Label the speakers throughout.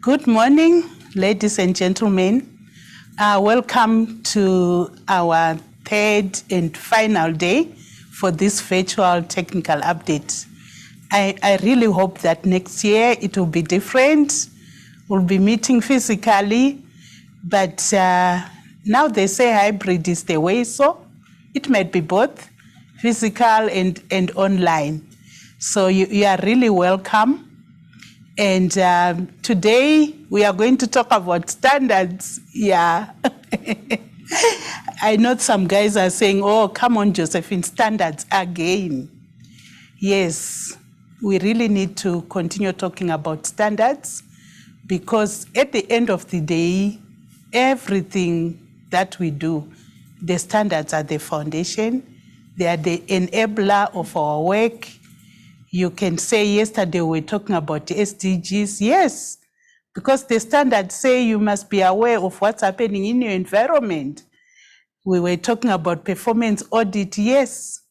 Speaker 1: Good morning, ladies and gentlemen. Welcome to our third and final day for this virtual technical update. I really hope that next year it will be different. We'll be meeting physically, but now they say hybrid is the way, so it might be both physical and online. So you are really welcome. And today we are going to talk about standards. Yeah. I know some guys are saying, oh, come on, Josephine, standards again. Yes, we really need to continue talking about standards because at the end of the day, everything that we do, the standards are the foundation. They are the enabler of our work. You can say yesterday we were talking about the SDGs. Yes, because the standards say you must be aware of what's happening in your environment. We were talking about performance audit. Yes,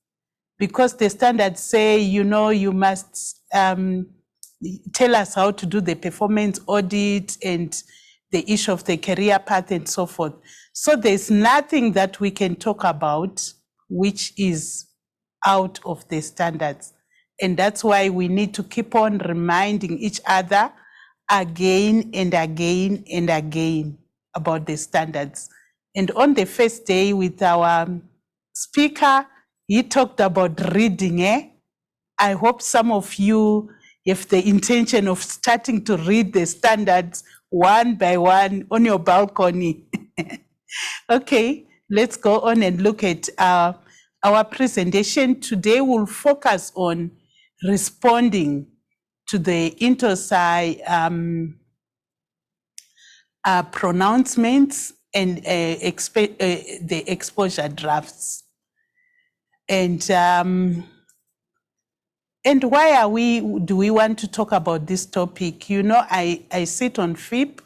Speaker 1: because the standards say, you know, you must tell us how to do the performance audit and the issue of the career path and so forth. So there's nothing that we can talk about which is out of the standards. And that's why we need to keep on reminding each other again and again and again about the standards. And on the first day with our speaker, he talked about reading. I hope some of you have the intention of starting to read the standards one by one on your balcony. Okay, let's go on and look at our presentation. Today we'll focus on responding to the INTOSAI pronouncements and the exposure drafts. And why do we want to talk about this topic? You know, I sit on FIP,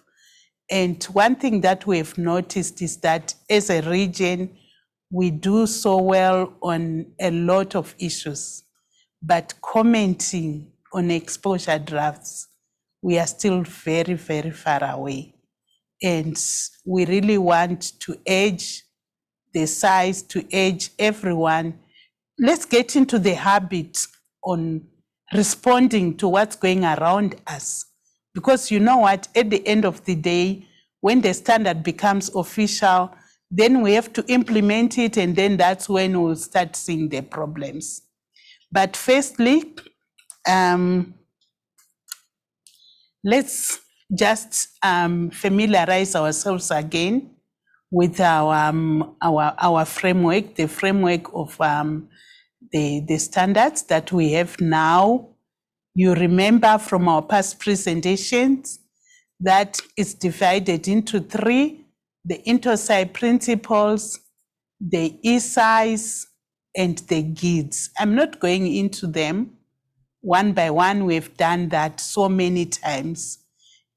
Speaker 1: and one thing that we've noticed is that as a region, we do so well on a lot of issues. But commenting on exposure drafts, we are still very, very far away. And we really want to urge the SAIs, to urge everyone, let's get into the habit on responding to what's going around us. Because you know what, at the end of the day, when the standard becomes official, then we have to implement it, and then that's when we'll start seeing the problems. But firstly, let's just familiarize ourselves again with our framework, the framework of the standards that we have now. You remember from our past presentations that it's divided into three: the INTOSAI principles, the SAIs, and the GIDs. I'm not going into them one by one. We've done that so many times.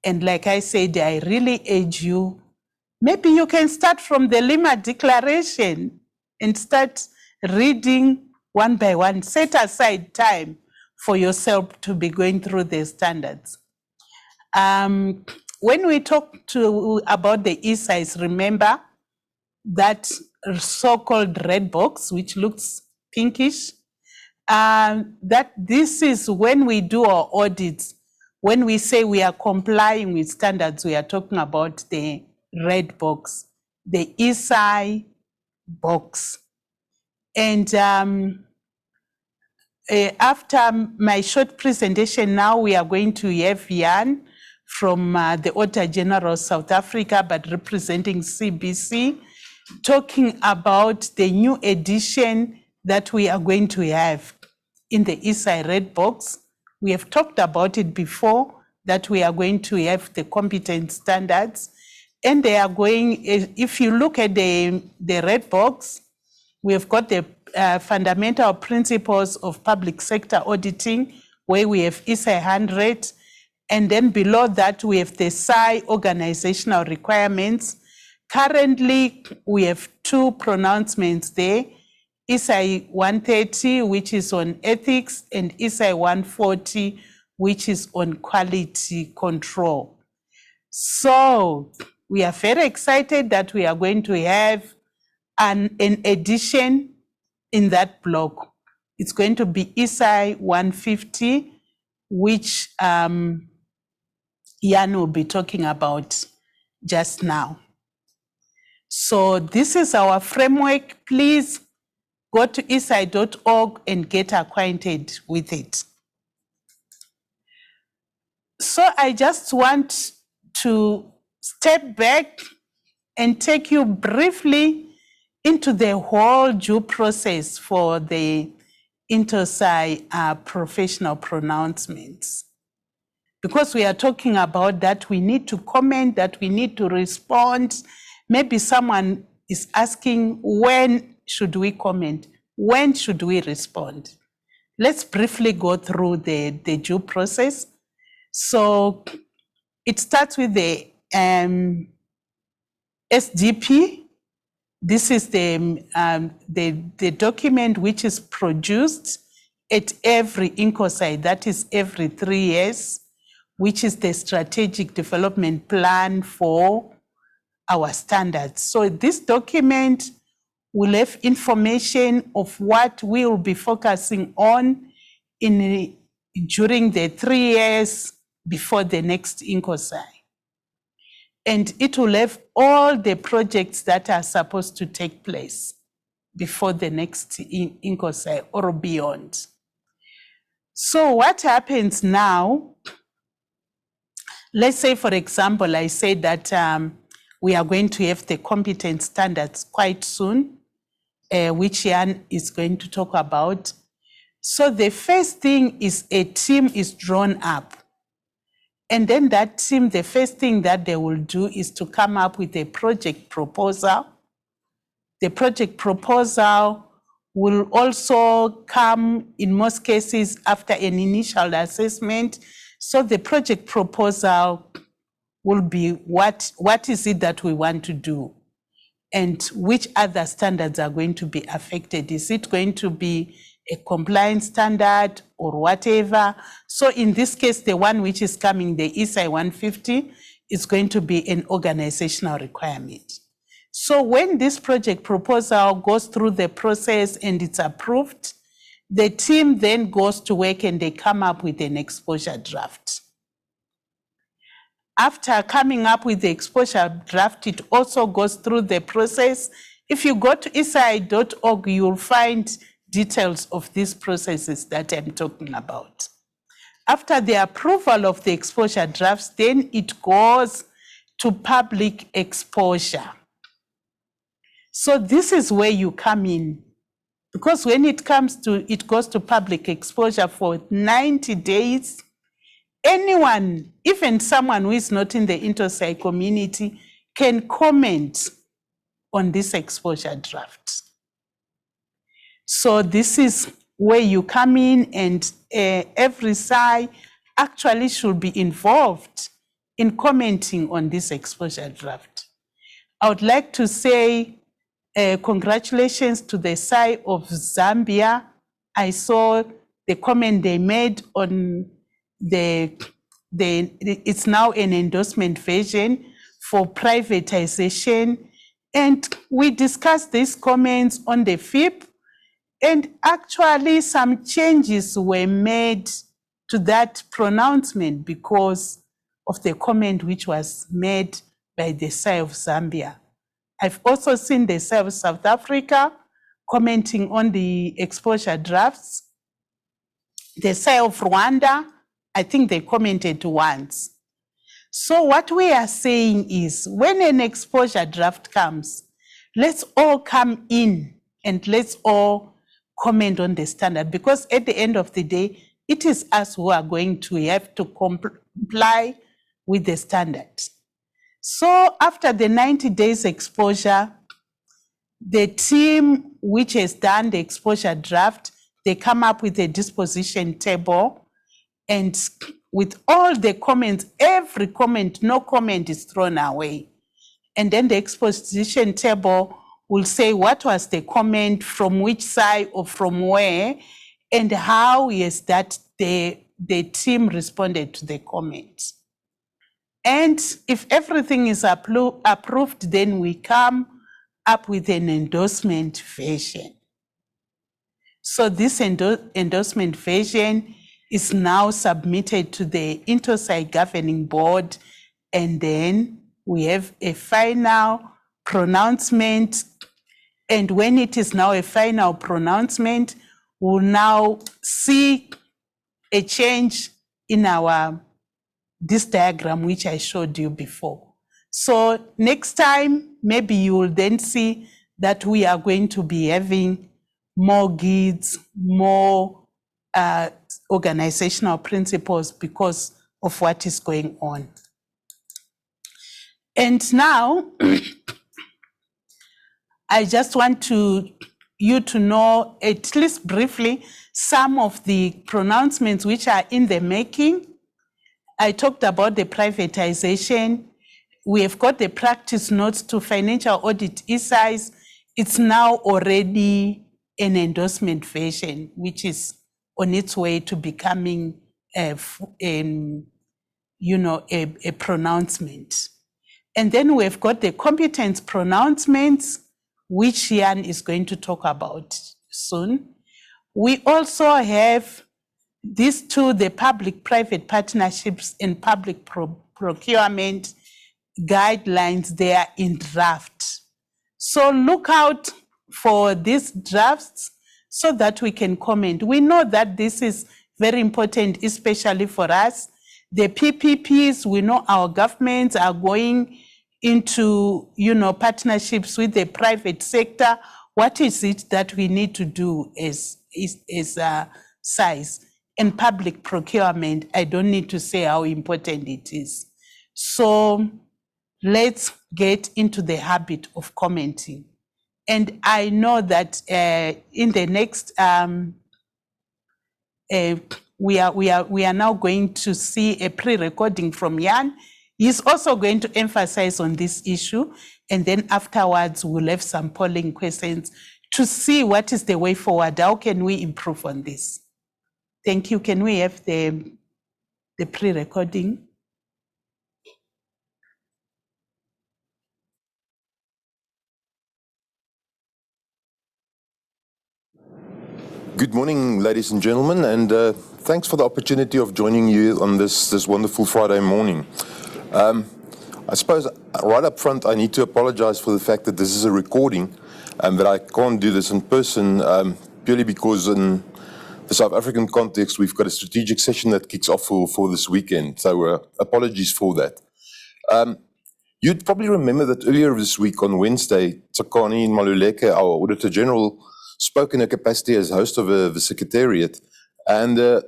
Speaker 1: And like I said, I really urge you, maybe you can start from the Lima Declaration and start reading one by one. Set aside time for yourself to be going through the standards. When we talk about the SAIs, remember that so-called red box, which looks pinkish, that this is when we do our audits. When we say we are complying with standards, we are talking about the red box, the SAI box. And after my short presentation, now we are going to have Jan from the Auditor General South Africa, but representing CBC, talking about the new edition that we are going to have in the SAI red box. We have talked about it before, that we are going to have the competence standards. And they are going, if you look at the red box, we have got the fundamental principles of public sector auditing, where we have SAI 100. And then below that, we have the SAI organizational requirements. Currently, we have 2 pronouncements there, SAI 130, which is on ethics, and SAI 140, which is on quality control. So we are very excited that we are going to have an edition in that block. It's going to be SAI 150, which Jan will be talking about just now. So this is our framework. Please go to SAI.org and get acquainted with it. So I just want to step back and take you briefly into the whole due process for the INTOSAI professional pronouncements. Because we are talking about that, we need to comment, that we need to respond. Maybe someone is asking, when should we comment? When should we respond? Let's briefly go through the due process. So it starts with the SDP. This is the document which is produced at every INTOSAI, that is every 3 years, which is the strategic development plan for our standards. So this document will have information of what we will be focusing on during the 3 years before the next INTOSAI. And it will have all the projects that are supposed to take place before the next INTOSAI or beyond. So what happens now? Let's say, for example, I say that we are going to have the competence standards quite soon, which Jan is going to talk about. So the first thing is a team is drawn up. And then that team, the first thing that they will do is to come up with a project proposal. The project proposal will also come, in most cases, after an initial assessment. So the project proposal will be what is it that we want to do, and which other standards are going to be affected. Is it going to be a compliance standard or whatever? So in this case, the one which is coming, the SAI 150, is going to be an organizational requirement. So when this project proposal goes through the process and it's approved, the team then goes to work and they come up with an exposure draft. After coming up with the exposure draft, it also goes through the process. If you go to SAI.org, you'll find details of these processes that I'm talking about. After the approval of the exposure drafts, then it goes to public exposure. So this is where you come in, because when it goes to public exposure for 90 days, anyone, even someone who is not in the INTOSAI community, can comment on this exposure draft. So this is where you come in, and every SAI actually should be involved in commenting on this exposure draft. I would like to say congratulations to the SAI of Zambia. I saw the comment they made on the it's now an endorsement version for privatization. And we discussed these comments on the 5th, and actually some changes were made to that pronouncement because of the comment which was made by the SAI of Zambia. I've also seen the SAI of South Africa commenting on the exposure drafts. The SAI of Rwanda, I think they commented once. So what we are saying is, when an exposure draft comes, let's all come in and let's all comment on the standard, because at the end of the day, it is us who are going to have to comply with the standard. So after the 90 days exposure, the team which has done the exposure draft, they come up with a disposition table, and with all the comments, every comment, no comment is thrown away. And then the exposition table will say what was the comment, from which side or from where, and how is that the team responded to the comment. And if everything is approved, then we come up with an endorsement version. So this endorsement version is now submitted to the INTOSAI governing board, and then we have a final pronouncement. And when it is now a final pronouncement, we'll now see a change in this diagram which I showed you before. So next time, maybe you will then see that we are going to be having more guides, more organizational principles because of what is going on. And now, I just want you to know, at least briefly, some of the pronouncements which are in the making. I talked about the privatization. We have got the practice notes to financial audit SAIs. It's now already an endorsement version, which is on its way to becoming a pronouncement. And then we've got the competence pronouncements, which Jan is going to talk about soon. We also have these two, the public-private partnerships and public procurement guidelines. They are in draft. So look out for these drafts so that we can comment. We know that this is very important, especially for us. The PPPs, we know our governments are going into partnerships with the private sector. What is it that we need to do as SAIs? And public procurement, I don't need to say how important it is. So let's get into the habit of commenting. And I know that in the next, we are now going to see a pre-recording from Jan. He's also going to emphasize on this issue, and then afterwards we'll have some polling questions to see what is the way forward. How can we improve on this? Thank you. Can we have the pre-recording?
Speaker 2: Good morning, ladies and gentlemen, and thanks for the opportunity of joining you on this wonderful Friday morning. I suppose right up front, I need to apologize for the fact that this is a recording and that I can't do this in person purely because in the South African context, we've got a strategic session that kicks off for this weekend. So apologies for that. You'd probably remember that earlier this week on Wednesday, Tsakani Maluleke, our Auditor General, spoke in a capacity as host of the Secretariat and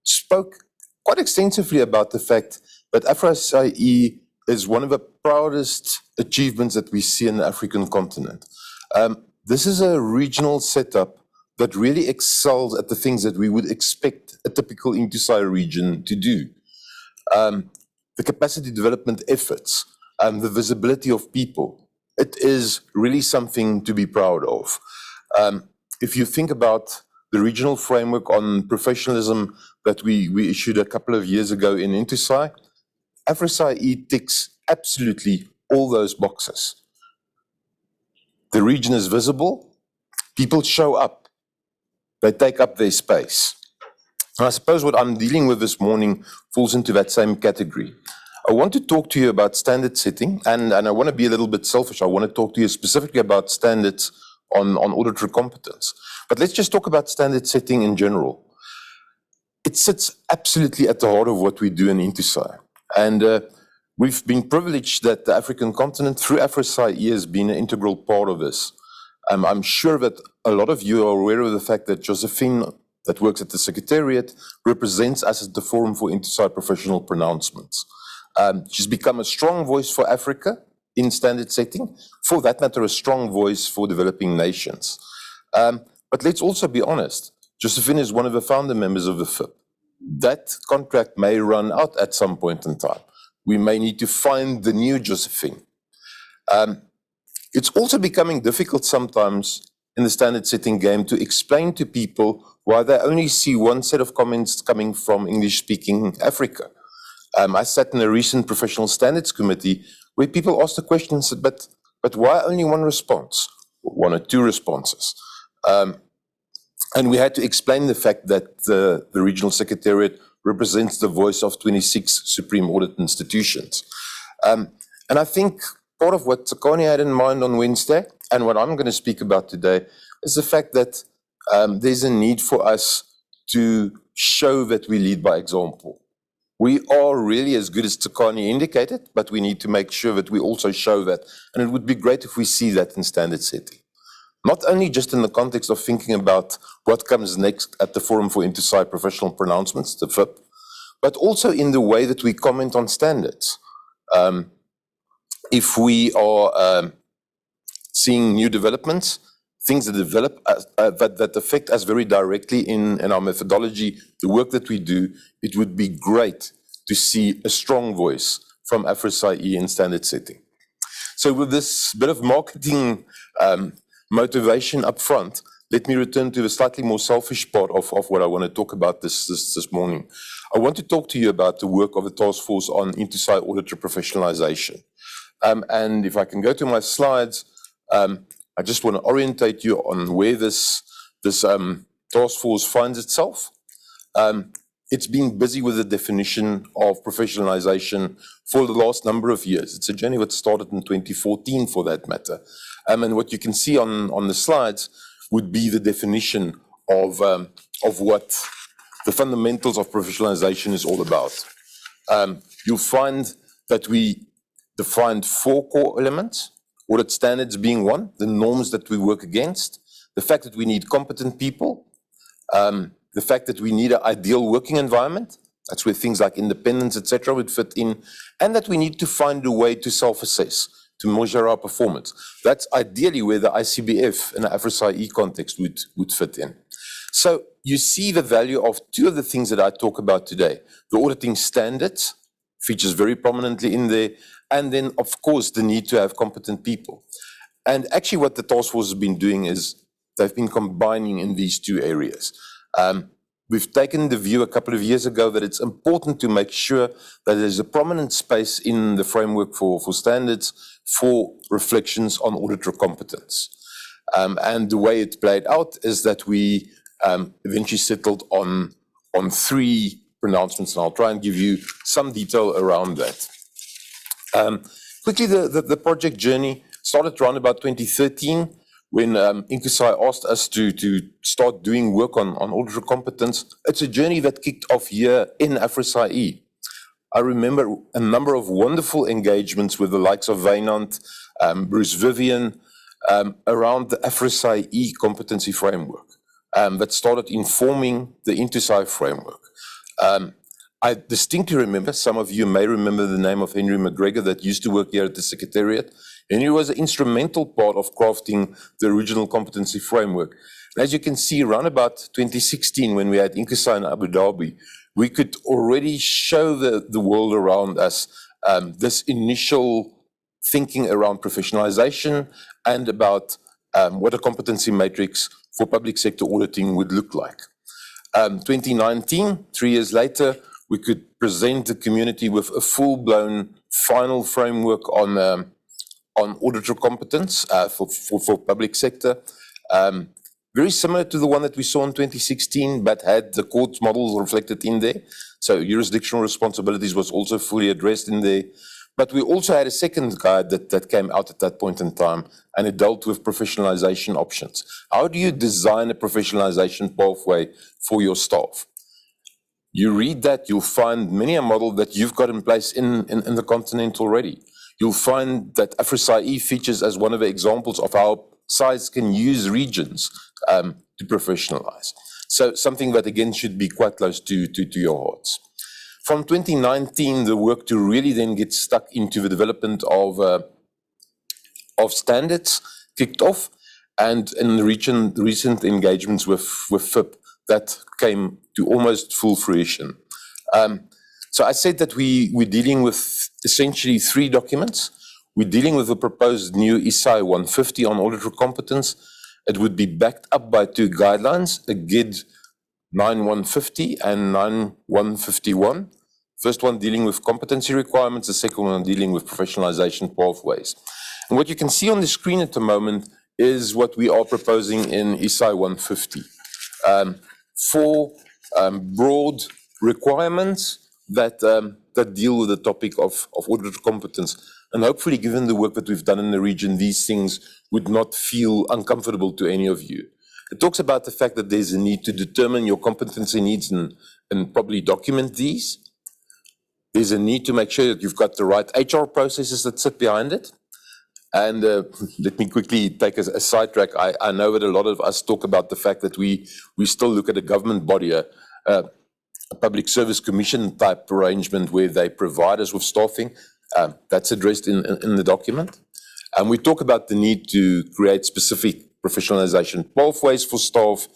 Speaker 2: spoke quite extensively about the fact that AFROSAI-E is one of the proudest achievements that we see in the African continent. This is a regional setup that really excels at the things that we would expect a typical INTOSAI region to do. The capacity development efforts, the visibility of people, it is really something to be proud of. If you think about the regional framework on professionalism that we issued a couple of years ago in INTOSAI, AFROSAI-E ticks absolutely all those boxes. The region is visible, people show up, they take up their space. And I suppose what I'm dealing with this morning falls into that same category. I want to talk to you about standard setting, and I want to be a little bit selfish. I want to talk to you specifically about standards on auditor competence. But let's just talk about standard setting in general. It sits absolutely at the heart of what we do in INTOSAI. And we've been privileged that the African continent, through AFROSAI-E, has been an integral part of this. I'm sure that a lot of you are aware of the fact that Josephine, that works at the Secretariat, represents us as the Forum for INTOSAI Professional Pronouncements. She's become a strong voice for Africa in standard setting, for that matter, a strong voice for developing nations. But let's also be honest, Josephine is one of the founder members of the FIP. That contract may run out at some point in time. We may need to find the new Josephine. It's also becoming difficult sometimes in the standard setting game to explain to people why they only see one set of comments coming from English-speaking Africa. I sat in a recent professional standards committee where people asked the question, but why only one response? One or two responses. And we had to explain the fact that the regional secretariat represents the voice of 26 supreme audit institutions. And I think part of what Tsakani had in mind on Wednesday, and what I'm going to speak about today, is the fact that there's a need for us to show that we lead by example. We are really as good as Tsakani indicated, but we need to make sure that we also show that. And it would be great if we see that in standard setting. Not only just in the context of thinking about what comes next at the Forum for INTOSAI Professional Pronouncements, the FIP, but also in the way that we comment on standards. If we are seeing new developments, things that develop that affect us very directly in our methodology, the work that we do, it would be great to see a strong voice from AFROSAI-E in standard setting. So with this bit of marketing motivation up front, let me return to the slightly more selfish part of what I want to talk about this morning. I want to talk to you about the work of the task force on INTOSAI auditor professionalization. And if I can go to my slides, I just want to orientate you on where this task force finds itself. It's been busy with the definition of professionalization for the last number of years. It's a journey that started in 2014 for that matter. And what you can see on the slides would be the definition of what the fundamentals of professionalization is all about. You'll find that we defined 4 core elements, audit standards being one, the norms that we work against, the fact that we need competent people, the fact that we need an ideal working environment, that's where things like independence, etc., would fit in, and that we need to find a way to self-assess, to measure our performance. That's ideally where the ICBF in the AFROSAI-E context would fit in. So you see the value of 2 of the things that I talk about today. The auditing standards features very prominently in there, and then, of course, the need to have competent people. And actually what the task force has been doing is they've been combining in these 2 areas. We've taken the view a couple of years ago that it's important to make sure that there's a prominent space in the framework for standards for reflections on auditor competence. And the way it played out is that we eventually settled on 3 pronouncements, and I'll try and give you some detail around that. Quickly, the project journey started around about 2013 when INTOSAI asked us to start doing work on auditor competence. It's a journey that kicked off here in AFROSAI-E. I remember a number of wonderful engagements with the likes of Wynand, Bruce Vivian, around the AFROSAI-E competency framework that started informing the INTOSAI framework. I distinctly remember, some of you may remember the name of Henry McGregor that used to work here at the Secretariat. Henry was an instrumental part of crafting the original competency framework. And as you can see, around about 2016, when we had INTOSAI in Abu Dhabi, we could already show the world around us this initial thinking around professionalization and about what a competency matrix for public sector auditing would look like. 2019, 3 years later, we could present the community with a full-blown final framework on auditor competence for public sector. Very similar to the one that we saw in 2016, but had the court models reflected in there. So jurisdictional responsibilities was also fully addressed in there. But we also had a second guide that came out at that point in time, and it dealt with professionalization options. How do you design a professionalization pathway for your staff? You read that, you'll find many a model that you've got in place in the continent already. You'll find that AFROSAI-E features as one of the examples of how SAIs can use regions to professionalize. So something that, again, should be quite close to your hearts. From 2019, the work to really then get stuck into the development of standards kicked off, and in the recent engagements with FIP, that came to almost full fruition. So I said that we're dealing with essentially 3 documents. We're dealing with a proposed new INTOSAI 150 on auditor competence. It would be backed up by 2 guidelines, a GID 9150 and 9151. First one dealing with competency requirements, the second one dealing with professionalization pathways. And what you can see on the screen at the moment is what we are proposing in INTOSAI 150. 4 broad requirements that deal with the topic of auditor competence. And hopefully, given the work that we've done in the region, these things would not feel uncomfortable to any of you. It talks about the fact that there's a need to determine your competency needs and probably document these. There's a need to make sure that you've got the right HR processes that sit behind it. And let me quickly take a sidetrack. I know that a lot of us talk about the fact that we still look at a government body, a public service commission type arrangement where they provide us with staffing. That's addressed in the document. And we talk about the need to create specific professionalization pathways for staff.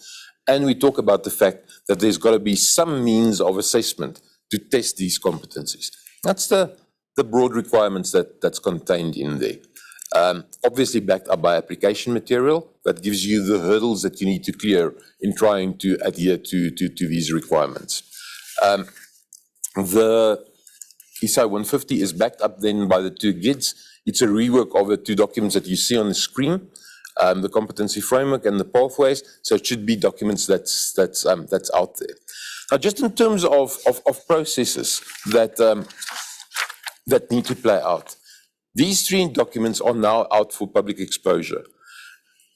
Speaker 2: And we talk about the fact that there's got to be some means of assessment to test these competencies. That's the broad requirements that's contained in there. Obviously backed up by application material that gives you the hurdles that you need to clear in trying to adhere to these requirements. The INTOSAI 150 is backed up then by the 2 GIDs. It's a rework of the 2 documents that you see on the screen, the competency framework and the pathways. So it should be documents that's out there. Now, just in terms of processes that need to play out, these 3 documents are now out for public exposure.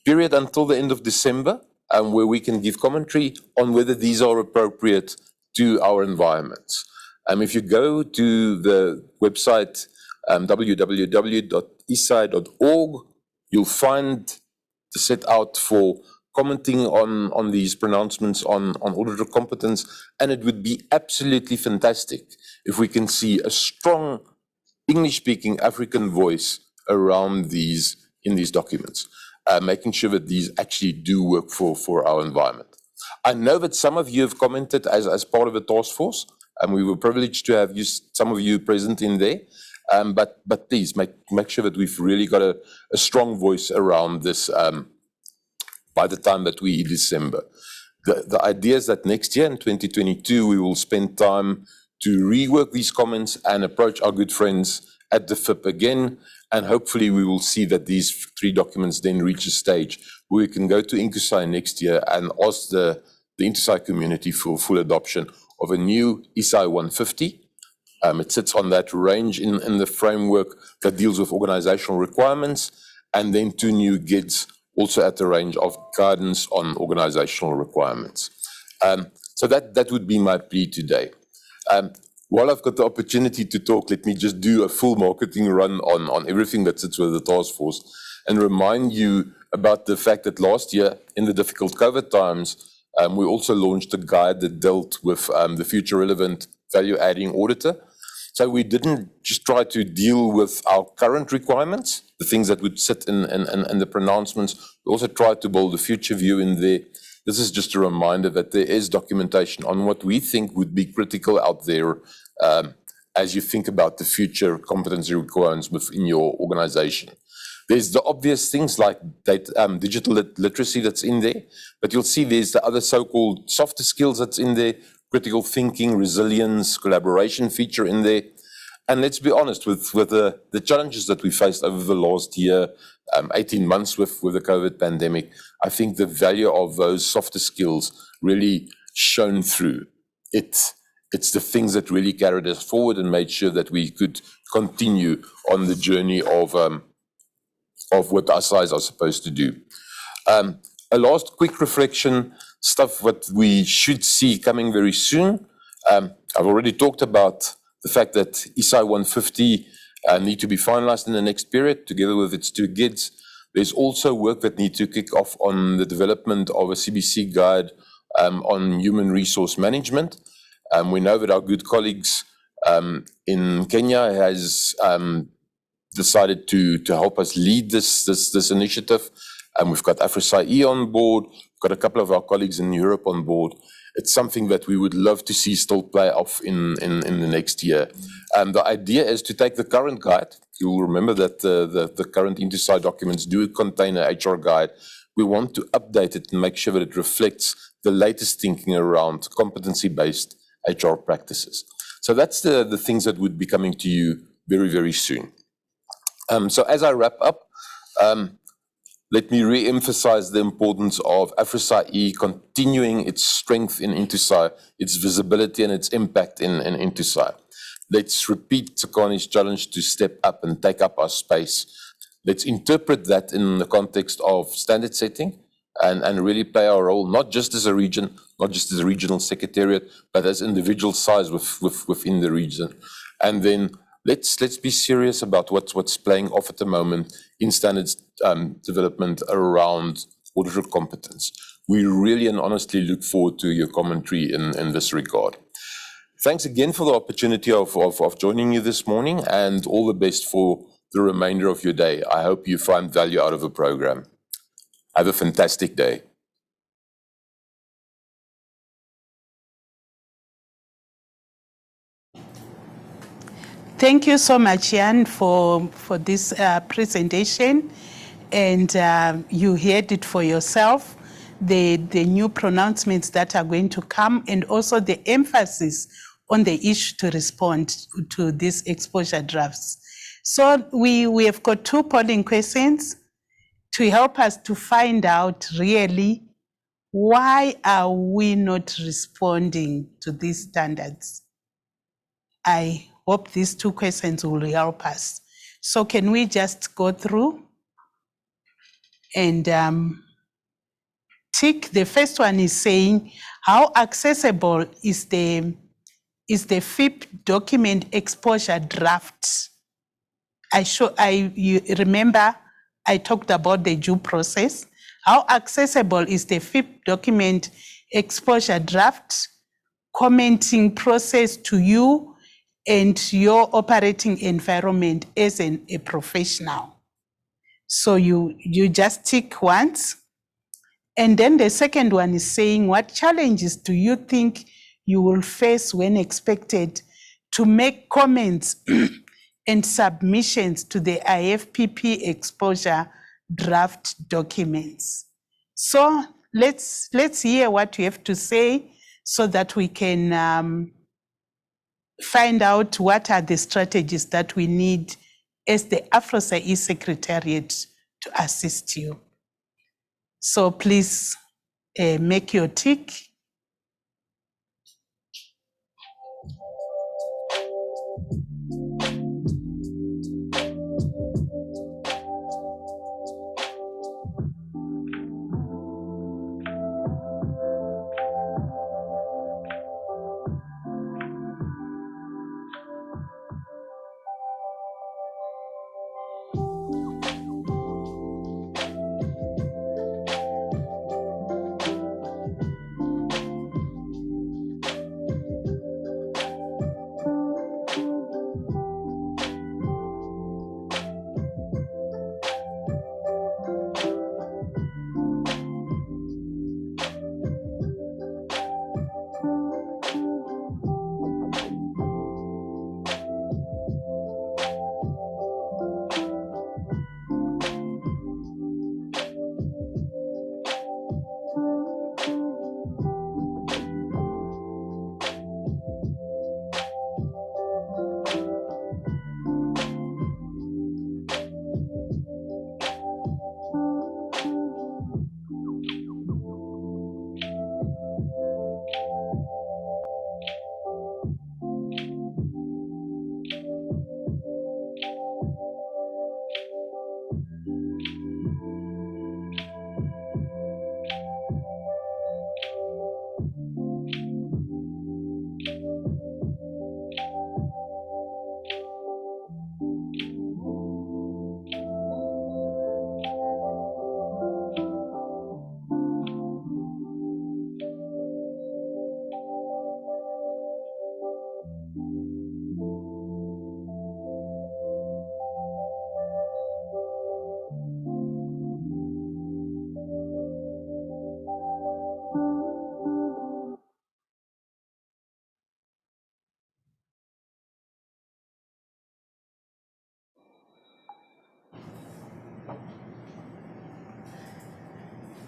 Speaker 2: Period until the end of December, where we can give commentary on whether these are appropriate to our environments. If you go to the website www.isai.org, you'll find the set out for commenting on these pronouncements on auditor competence, and it would be absolutely fantastic if we can see a strong English-speaking African voice around these in these documents, making sure that these actually do work for our environment. I know that some of you have commented as part of the task force, and we were privileged to have some of you present in there. But please make sure that we've really got a strong voice around this by the time that we December. The idea is that next year in 2022 we will spend time to rework these comments and approach our good friends at the FIP again, and hopefully we will see that these 3 documents then reach a stage where we can go to INTOSAI next year and ask the INTOSAI community for full adoption of a new INTOSAI 150. It sits on that range in the framework that deals with organizational requirements, and then 2 new GIDs also at the range of guidance on organizational requirements. So that would be my plea today. While I've got the opportunity to talk, let me just do a full marketing run on everything that sits with the task force and remind you about the fact that last year, in the difficult COVID times, we also launched a guide that dealt with the future relevant value-adding auditor. So we didn't just try to deal with our current requirements, the things that would sit in the pronouncements. We also tried to build a future view in there. This is just a reminder that there is documentation on what we think would be critical out there as you think about the future competency requirements within your organization. There's the obvious things like digital literacy that's in there, but you'll see there's the other so-called softer skills that's in there, critical thinking, resilience, collaboration feature in there. And let's be honest, with the challenges that we faced over the last year, 18 months with the COVID pandemic, I think the value of those softer skills really shone through. It's the things that really carried us forward and made sure that we could continue on the journey of what our SAIs are supposed to do. A last quick reflection, stuff what we should see coming very soon. I've already talked about the fact that ISAI 150 need to be finalized in the next period, together with its two GIDs. There's also work that needs to kick off on the development of a CBC guide on human resource management. We know that our good colleagues in Kenya has decided to help us lead this initiative. We've got AFROSAI-E on board, we've got a couple of our colleagues in Europe on board. It's something that we would love to see still play off in the next year. The idea is to take the current guide. You'll remember that the current INTOSAI documents do contain an HR guide. We want to update it and make sure that it reflects the latest thinking around competency-based HR practices. So that's the things that would be coming to you very, very soon. So as I wrap up, let me re-emphasize the importance of AFROSAI-E continuing its strength in INTOSAI, its visibility and its impact in INTOSAI. Let's repeat Tsakani's challenge to step up and take up our space. Let's interpret that in the context of standard setting and really play our role, not just as a region, not just as a regional secretariat, but as individual SAIs within the region. And then let's be serious about what's playing off at the moment in standards development around auditor competence. We really and honestly look forward to your commentary in this regard. Thanks again for the opportunity of joining you this morning, and all the best for the remainder of your day. I hope you find value out of the program. Have a fantastic day.
Speaker 1: Thank you so much, Jan, for this presentation. And you heard it for yourself, the new pronouncements that are going to come, and also the emphasis on the issue to respond to these exposure drafts. So we have got two polling questions to help us to find out really why are we not responding to these standards. I hope these two questions will help us. So can we just go through and tick? The first one is saying, how accessible is the FIP document exposure draft? You remember I talked about the due process. How accessible is the FIP document exposure draft commenting process to you and your operating environment as a professional? So you just tick once. And then the second one is saying, what challenges do you think you will face when expected to make comments and submissions to the IFPP exposure draft documents? So let's hear what you have to say so that we can find out what are the strategies that we need as the AFROSAI-E Secretariat to assist you. So please make your tick.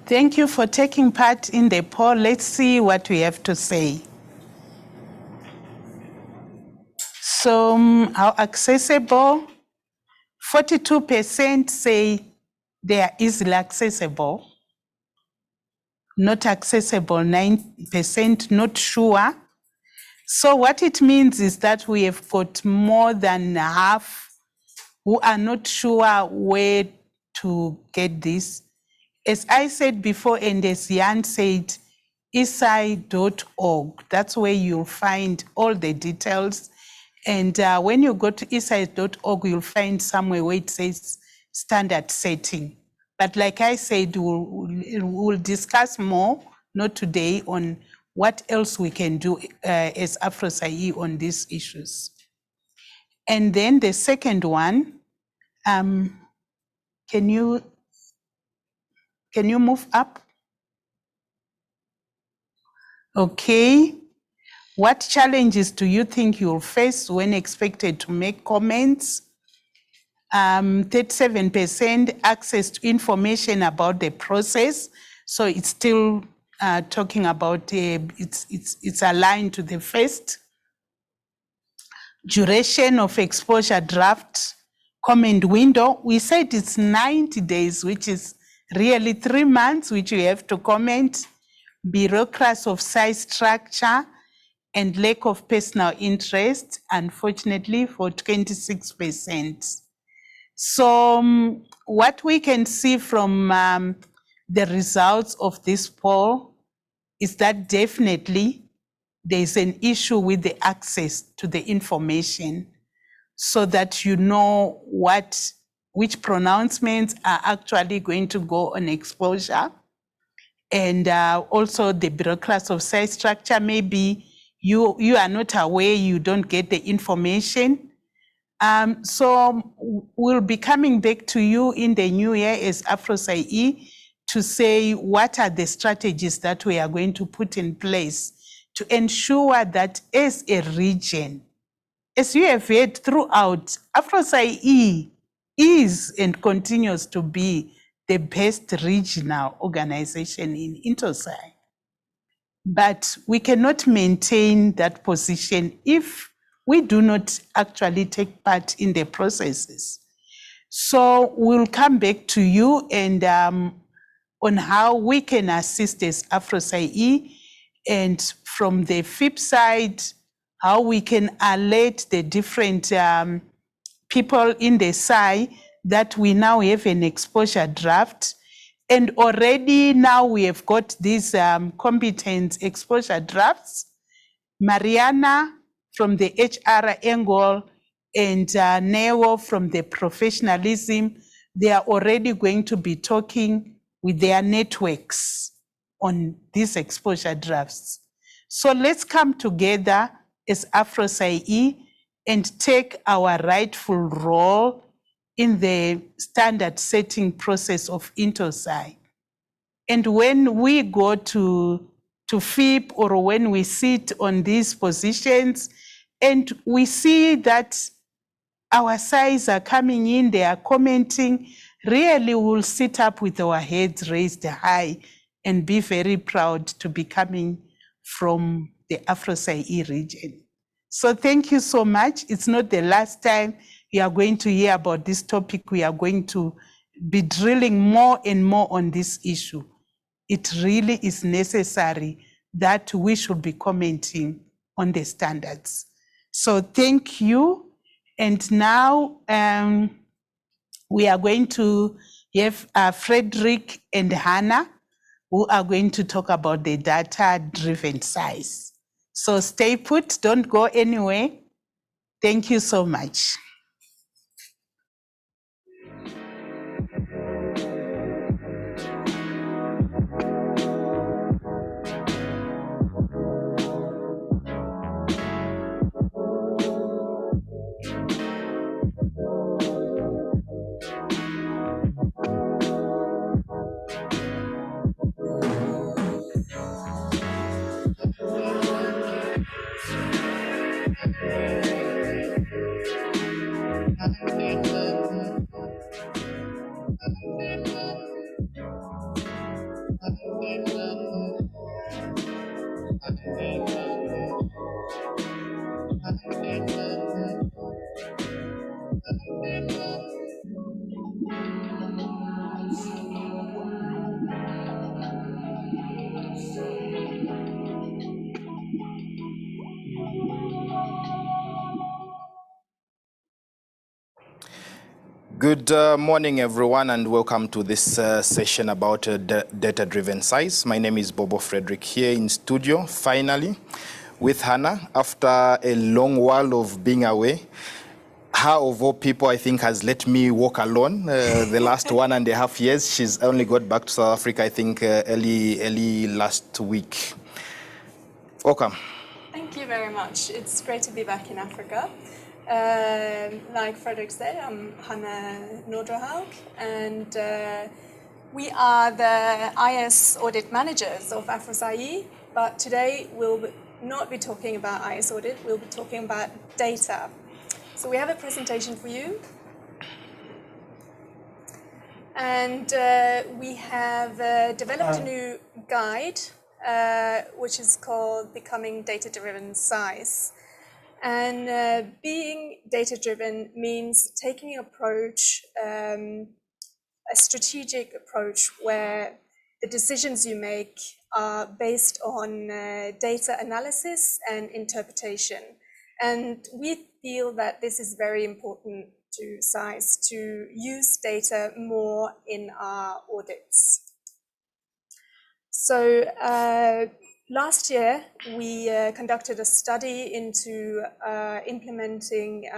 Speaker 1: Thank you for taking part in the poll. Let's see what we have to say. So, how accessible? 42% say they are easily accessible. Not accessible, 9% not sure. So what it means is that we have got more than half who are not sure where to get this. As I said before, and as Jan said, isai.org, that's where you'll find all the details. And when you go to isai.org, you'll find somewhere where it says standard setting. But like I said, we'll discuss more, not today, on what else we can do as AFROSAI-E on these issues. And then the second one, can you move up? Okay. What challenges do you think you'll face when expected to make comments? 37% access to information about the process. So it's still talking about it's aligned to the first. Duration of exposure draft comment window. We said it's 90 days, which is really 3 months, which you have to comment. Bureaucracy of size structure and lack of personal interest, unfortunately, for 26%. So what we can see from the results of this poll is that definitely there's an issue with the access to the information, so that you know which pronouncements are actually going to go on exposure. And also the bureaucracy of size structure, maybe you are not aware, you don't get the information. So we'll be coming back to you in the new year as AFROSAI-E to say what are the strategies that we are going to put in place to ensure that as a region, as you have heard throughout, AFROSAI-E is and continues to be the best regional organization in INTOSAI. But we cannot maintain that position if we do not actually take part in the processes. So we'll come back to you and on how we can assist as AFROSAI-E, and from the FIP side, how we can alert the different people in the SAI that we now have an exposure draft. And already now we have got these competence exposure drafts. Mariana from the HR angle and Neo from the professionalism, they are already going to be talking with their networks on these exposure drafts. So let's come together as AFROSAI-E and take our rightful role in the standard setting process of INTOSAI. And when we go to FIP, or when we sit on these positions and we see that our SAIs are coming in, they are commenting, really we'll sit up with our heads raised high and be very proud to be coming from the AFROSAI-E region. So thank you so much. It's not the last time you are going to hear about this topic. We are going to be drilling more and more on this issue. It really is necessary that we should be commenting on the standards. So thank you. And now we are going to have Frederick and Hannah, who are going to talk about the data-driven SAIs. So stay put, don't go anywhere. Thank you so much.
Speaker 3: Good morning, everyone, and welcome to this session about data-driven SAIs. My name is Bobo Frederick here in studio, finally, with Hannah. After a long while of being away, her, of all people, I think, has let me walk alone the last 1.5 years. She's only got back to South Africa, I think, early last week. Welcome.
Speaker 4: Thank you very much. It's great to be back in Africa. Like Frederick said, I'm Hannah Noorderhaug, and we are the IS audit managers of AFROSAI-E, but today we'll not be talking about IS audit, we'll be talking about data. So we have a presentation for you, and we have developed a new guide, which is called Becoming Data-Driven SAIs. And being data-driven means taking an approach, a strategic approach where the decisions you make are based on data analysis and interpretation. And we feel that this is very important to SAIs to use data more in our audits. So last year, we conducted a study into implementing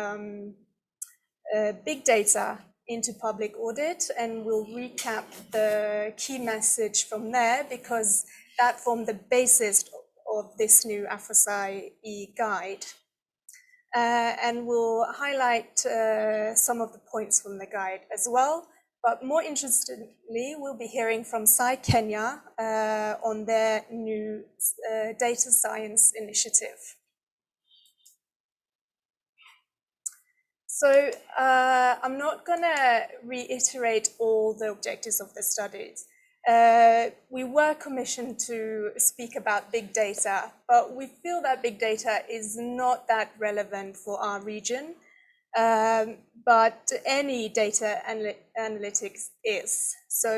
Speaker 4: big data into public audit, and we'll recap the key message from there because that formed the basis of this new AFROSAI-E guide. And we'll highlight some of the points from the guide as well. But more interestingly, we'll be hearing from SAI Kenya on their new data science initiative. So I'm not going to reiterate all the objectives of the studies. We were commissioned to speak about big data, but we feel that big data is not that relevant for our region. But any data analytics is. So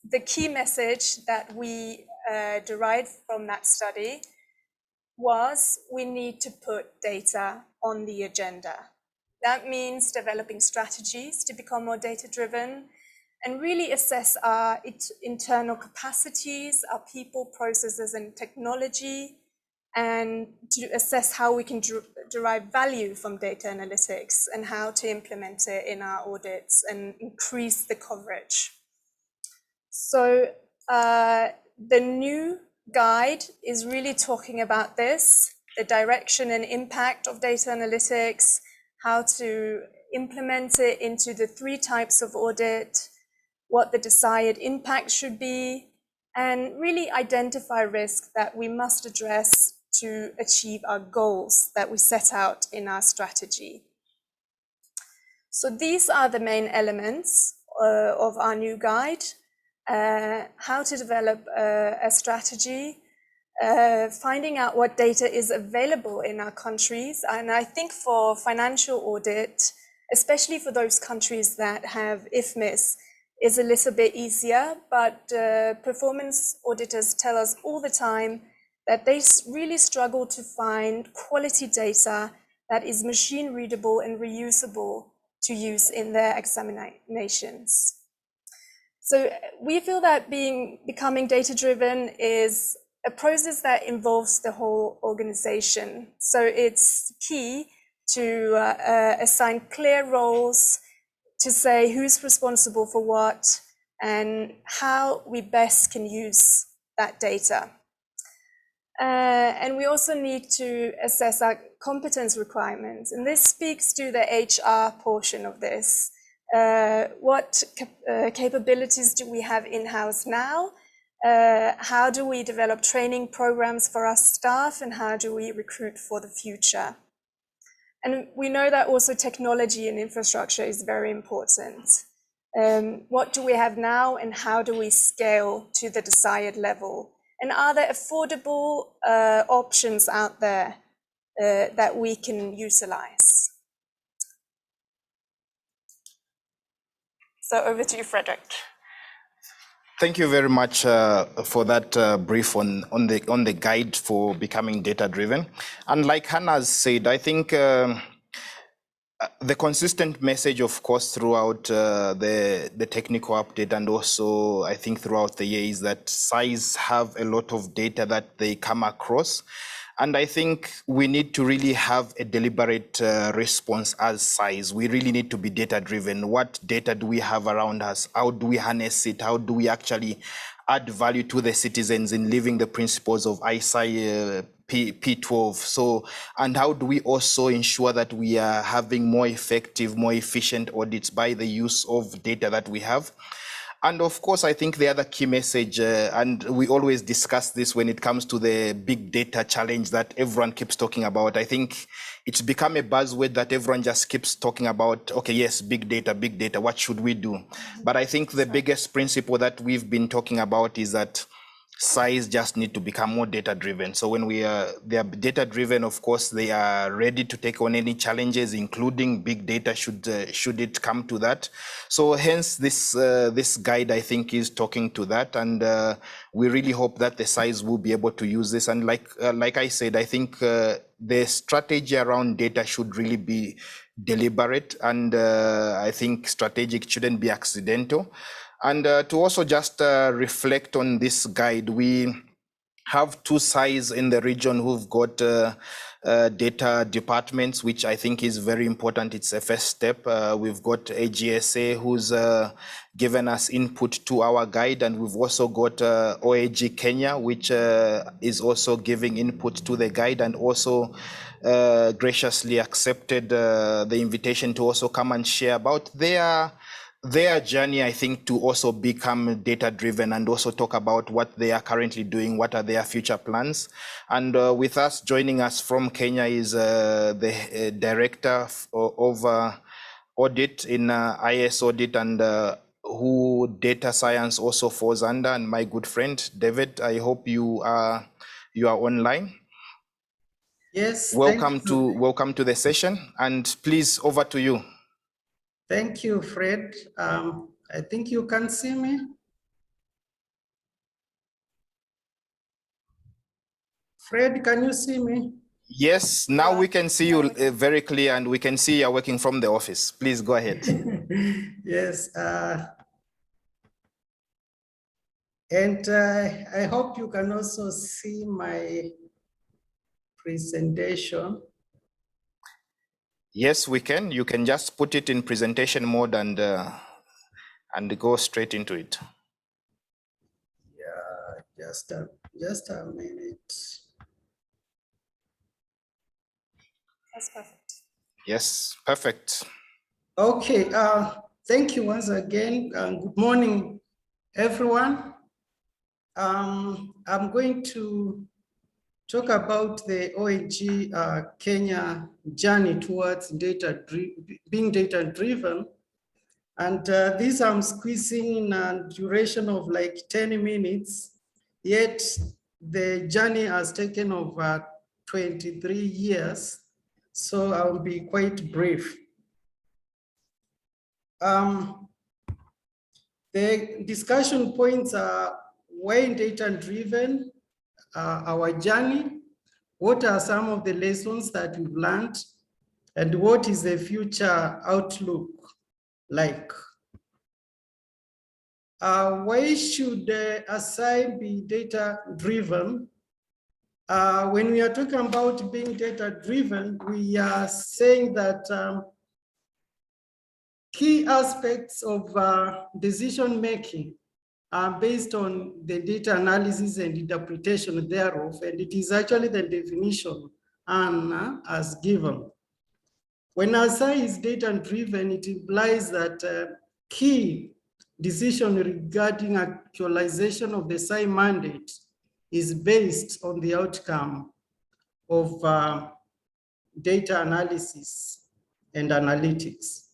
Speaker 4: the key message that we derived from that study was we need to put data on the agenda. That means developing strategies to become more data-driven and really assess our internal capacities, our people, processes, and technology, and to assess how we can derive value from data analytics and how to implement it in our audits and increase the coverage. So the new guide is really talking about this, the direction and impact of data analytics, how to implement it into the 3 types of audit, what the desired impact should be, and really identify risks that we must address to achieve our goals that we set out in our strategy. So these are the main elements of our new guide: how to develop a strategy, finding out what data is available in our countries. And I think for financial audit, especially for those countries that have IFMIS, is a little bit easier, but performance auditors tell us all the time that they really struggle to find quality data that is machine readable and reusable to use in their examinations. So we feel that becoming data-driven is a process that involves the whole organization. So it's key to assign clear roles, to say who's responsible for what and how we best can use that data. And we also need to assess our competence requirements. And this speaks to the HR portion of this. What capabilities do we have in-house now? How do we develop training programs for our staff, and how do we recruit for the future? And we know that also technology and infrastructure is very important. What do we have now, and how do we scale to the desired level? And are there affordable options out there that we can utilize? So over to you, Frederick.
Speaker 3: Thank you very much for that brief on the guide for becoming data-driven. And like Hannah said, I think The consistent message, of course, throughout the technical update and also I think throughout the year is that SAIs have a lot of data that they come across. And I think we need to really have a deliberate response as SAIs. We really need to be data driven. What data do we have around us? How do we harness it? How do we actually add value to the citizens in living the principles of ISAI P12? So, and how do we also ensure that we are having more effective, more efficient audits by the use of data that we have? And of course, I think the other key message, and we always discuss this when it comes to the big data challenge that everyone keeps talking about. I think it's become a buzzword that everyone just keeps talking about. Okay, yes, big data, what should we do? But I think the biggest principle that we've been talking about is that SAIs just need to become more data driven. So when they are data driven, of course, they are ready to take on any challenges, including big data should it come to that. So hence this guide, I think, is talking to that, and we really hope that the SAIs will be able to use this. And like I said, I think the strategy around data should really be deliberate, and I think strategic shouldn't be accidental. And to also just reflect on this guide, we have 2 SAIs in the region who've got data departments, which I think is very important. It's a first step. We've got AGSA who's given us input to our guide, and we've also got OAG Kenya, which is also giving input to the guide, and also graciously accepted the invitation to also come and share about their journey, I think, to also become data driven and also talk about what they are currently doing, what are their future plans. And with us, joining us from Kenya is the director of audit in IS Audit, and who data science also falls under, and my good friend David, I hope you are online.
Speaker 5: Yes.
Speaker 3: Welcome to the session, and please, over to you.
Speaker 5: Thank you, Fred. I think you can see me. Fred, can you see me?
Speaker 3: Yes, now we can see you very clear, and we can see you're working from the office. Please go ahead.
Speaker 5: Yes. And I hope you can also see my presentation.
Speaker 3: Yes, we can. You can just put it in presentation mode and go straight into it.
Speaker 5: Yeah, just a minute.
Speaker 4: That's perfect.
Speaker 3: Yes, perfect.
Speaker 5: Okay, thank you once again. Good morning, everyone. I'm going to talk about the OAG Kenya journey towards being data-driven. And this I'm squeezing in a duration of like 10 minutes, yet the journey has taken over 23 years, so I'll be quite brief. The discussion points are why data-driven, our journey, what are some of the lessons that we've learned, and what is the future outlook like? Why should a SAI be data-driven? When we are talking about being data-driven, we are saying that key aspects of decision-making are based on the data analysis and interpretation thereof, and it is actually the definition as given. When a SAI is data-driven, it implies that key decision regarding actualization of the SAI mandate is based on the outcome of data analysis and analytics.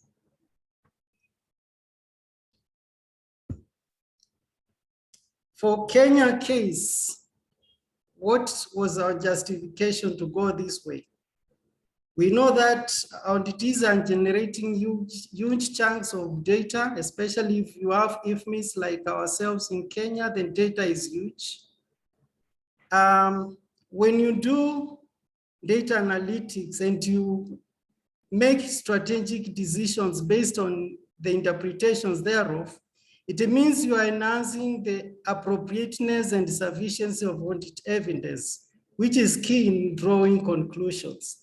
Speaker 5: For Kenya case, what was our justification to go this way? We know that auditors are generating huge chunks of data, especially if you have IFMIs like ourselves in Kenya, then data is huge. When you do data analytics and you make strategic decisions based on the interpretations thereof, it means you are enhancing the appropriateness and sufficiency of audit evidence, which is key in drawing conclusions.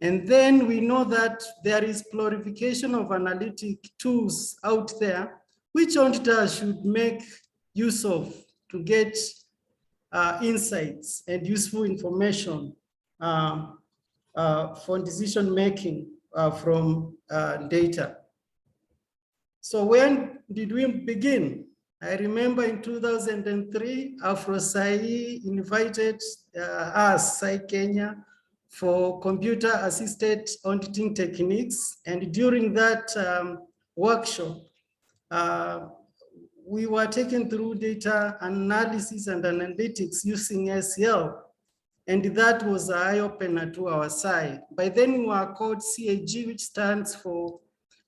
Speaker 5: And then we know that there is proliferation of analytic tools out there, which auditors should make use of to get insights and useful information for decision making from data. So when did we begin? I remember in 2003, AFROSAI-E invited us, SAI Kenya, for computer-assisted auditing techniques. And during that workshop, we were taken through data analysis and analytics using SEL. And that was an eye-opener to our side. By then we were called CAG, which stands for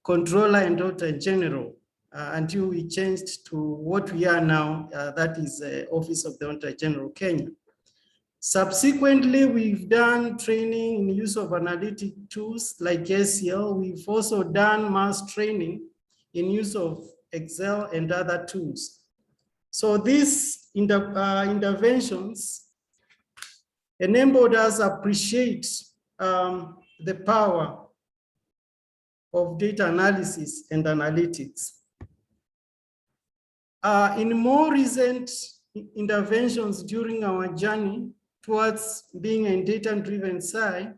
Speaker 5: Controller and Auditor General, until we changed to what we are now, that is Office of the Auditor General, Kenya. Subsequently, we've done training in use of analytic tools like SEL. We've also done mass training in use of Excel and other tools. So these interventions enabled us appreciate the power of data analysis and analytics. In more recent interventions during our journey towards being a data-driven SAI,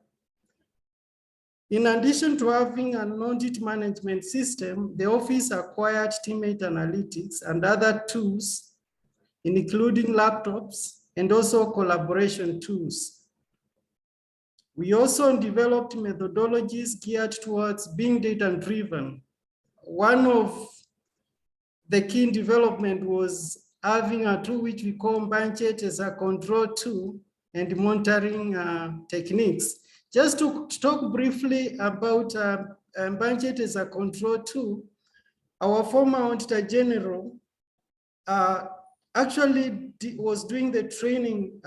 Speaker 5: in addition to having an audit management system, the office acquired teammate analytics and other tools, including laptops and also collaboration tools. We also developed methodologies geared towards being data-driven. One of the key development was having a tool which we call budget as a control tool and monitoring techniques. Just to talk briefly about budget as a control tool, our former Auditor General actually was doing the training,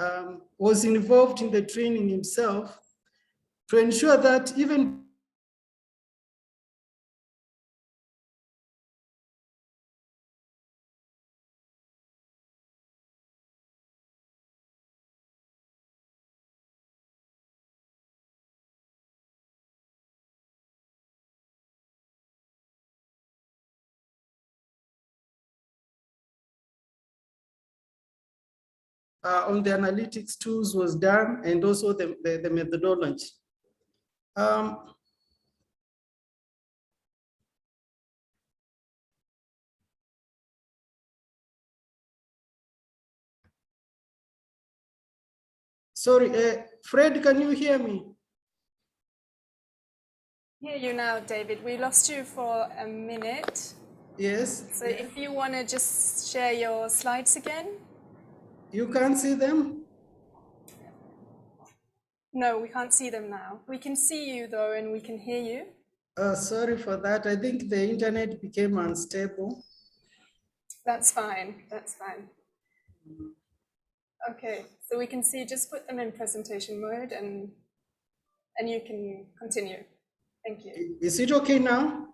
Speaker 5: was involved in the training himself to ensure that even on the analytics tools was done, and also the methodology. Sorry, Fred, can you hear me?
Speaker 4: Hear you now, David. We lost you for a minute.
Speaker 5: Yes.
Speaker 4: So if you want to just share your slides again.
Speaker 5: You can't see them?
Speaker 4: No, we can't see them now. We can see you though, and we can hear you.
Speaker 5: Sorry for that. I think the internet became unstable.
Speaker 4: That's fine. That's fine. Okay, so we can see, just put them in presentation mode and you can continue. Thank you.
Speaker 5: Is it okay now?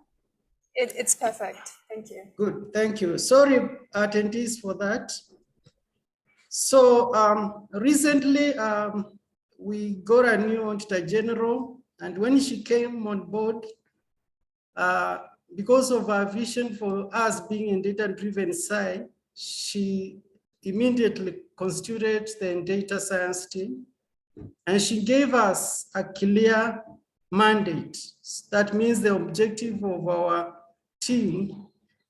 Speaker 4: It's perfect. Thank you.
Speaker 5: Good, thank you. Sorry, attendees, for that. So recently, we got a new Auditor General, and when she came on board, because of our vision for us being a data-driven SAI, she immediately constituted the data science team, and she gave us a clear mandate. That means the objective of our team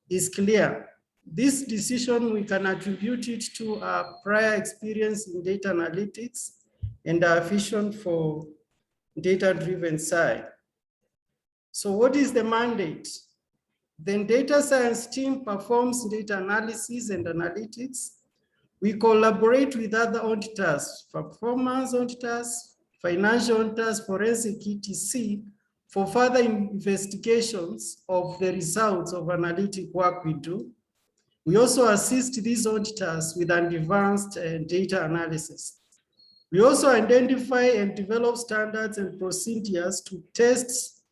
Speaker 5: is clear. This decision, we can attribute it to our prior experience in data analytics and our vision for data-driven SAI. So what is the mandate? The data science team performs data analysis and analytics. We collaborate with other auditors, performance auditors, financial auditors, forensic etc., for further investigations of the results of analytic work we do. We also assist these auditors with advanced data analysis. We also identify and develop standards and procedures to test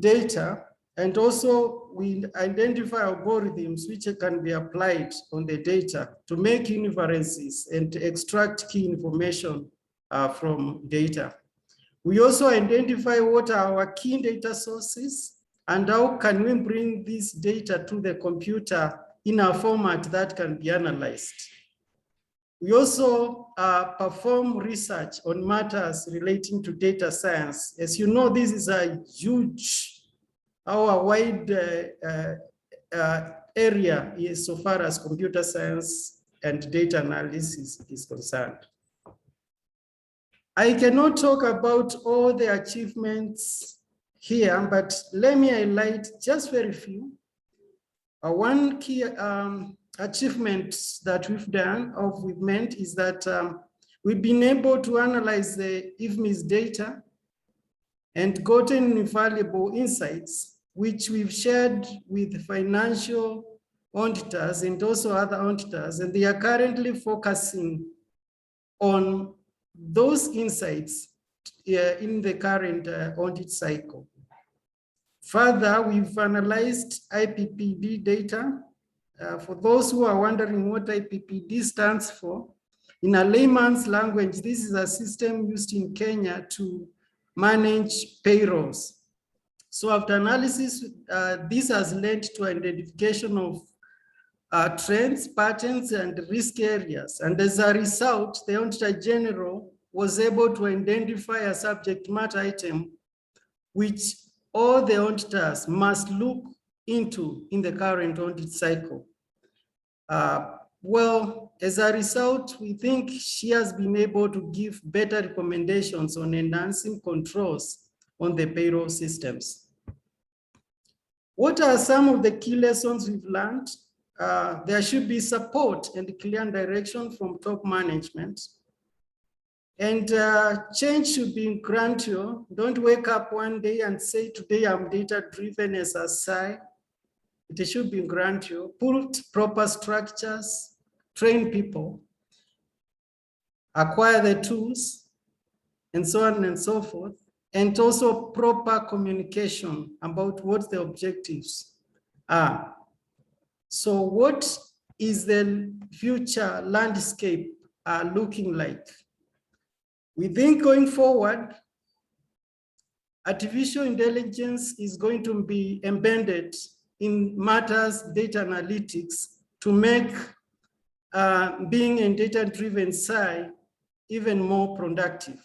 Speaker 5: data, and also we identify algorithms which can be applied on the data to make inferences and to extract key information from data. We also identify what are our key data sources and how can we bring this data to the computer in a format that can be analyzed. We also perform research on matters relating to data science. As you know, this is a huge, wide area is so far as computer science and data analysis is concerned. I cannot talk about all the achievements here, but let me highlight just very few. One key achievement that we've done or we've meant is that we've been able to analyze the IFMIS data and gotten valuable insights, which we've shared with financial auditors and also other auditors, and they are currently focusing on those insights in the current audit cycle. Further, we've analyzed IPPD data. For those who are wondering what IPPD stands for, in a layman's language, this is a system used in Kenya to manage payrolls. So after analysis, this has led to identification of trends, patterns, and risk areas. And as a result, the Auditor General was able to identify a subject matter item which all the auditors must look into in the current audit cycle. Well, as a result, we think she has been able to give better recommendations on enhancing controls on the payroll systems. What are some of the key lessons we've learned? There should be support and clear direction from top management. And change should be gradual. Don't wake up one day and say, today I'm data-driven as a SAI. It should be gradual. Put proper structures, train people, acquire the tools, and so on and so forth. And also proper communication about what the objectives are. So what is the future landscape looking like? We think going forward, artificial intelligence is going to be embedded in matters data analytics to make being a data-driven SAI even more productive.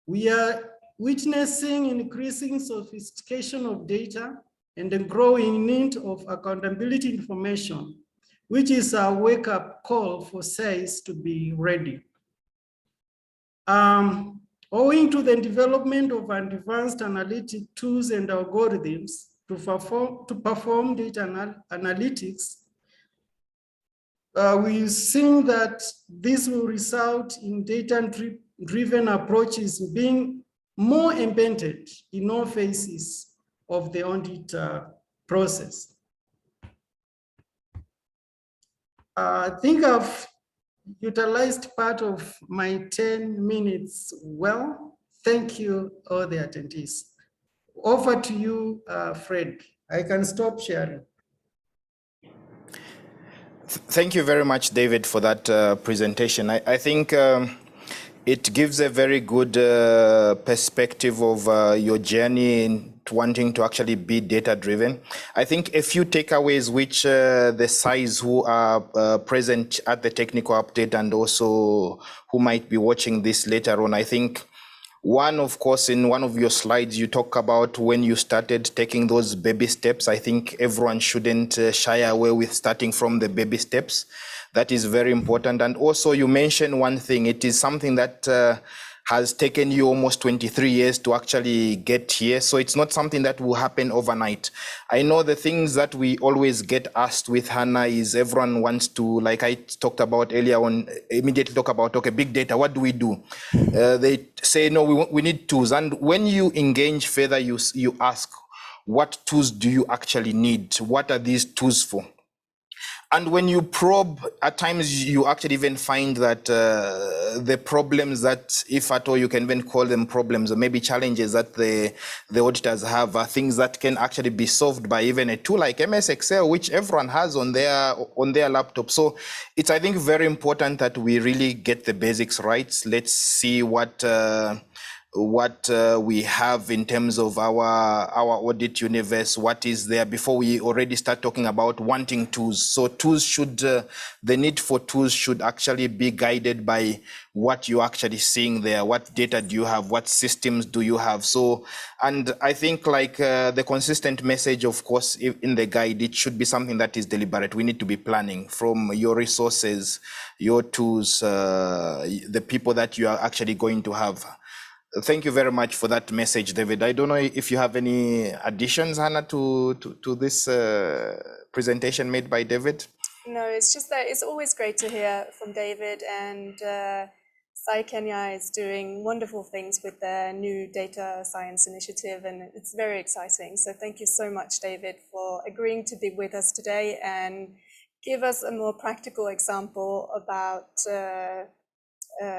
Speaker 5: We are witnessing increasing sophistication of data and a growing need of accountability information, which is a wake-up call for SAIs to be ready. Owing to the development of advanced analytic tools and algorithms to perform data analytics, we've seen that this will result in data-driven approaches being more embedded in all phases of the audit process. I think I've utilized part of my 10 minutes well. Thank you, all the attendees. Over to you, Fred. I can stop sharing.
Speaker 3: Thank you very much, David, for that presentation. I think it gives a very good perspective of your journey in wanting to actually be data-driven. I think a few takeaways which the SAIs who are present at the technical update and also who might be watching this later on, I think one, of course, in one of your slides, you talk about when you started taking those baby steps. I think everyone shouldn't shy away with starting from the baby steps. That is very important. And also you mentioned one thing, it is something that has taken you almost 23 years to actually get here. So it's not something that will happen overnight. I know the things that we always get asked with Hannah is everyone wants to, like I talked about earlier on, immediately talk about, okay, big data, what do we do? They say, no, we need tools. And when you engage further, you ask, what tools do you actually need? What are these tools for? And when you probe, at times you actually even find that the problems that, if at all you can even call them problems, or maybe challenges that the auditors have, are things that can actually be solved by even a tool like MS Excel, which everyone has on their laptop. So it's, I think, very important that we really get the basics right. Let's see what we have in terms of our audit universe, what is there, before we already start talking about wanting tools. So tools should, the need for tools should actually be guided by what you're actually seeing there. What data do you have? What systems do you have? So, and I think like the consistent message, of course, in the guide, it should be something that is deliberate. We need to be planning from your resources, your tools, the people that you are actually going to have. Thank you very much for that message, David. I don't know if you have any additions, Hannah, to this presentation made by David.
Speaker 4: No, it's just that it's always great to hear from David, and SAI Kenya is doing wonderful things with their new data science initiative, and it's very exciting. So thank you so much, David, for agreeing to be with us today and give us a more practical example about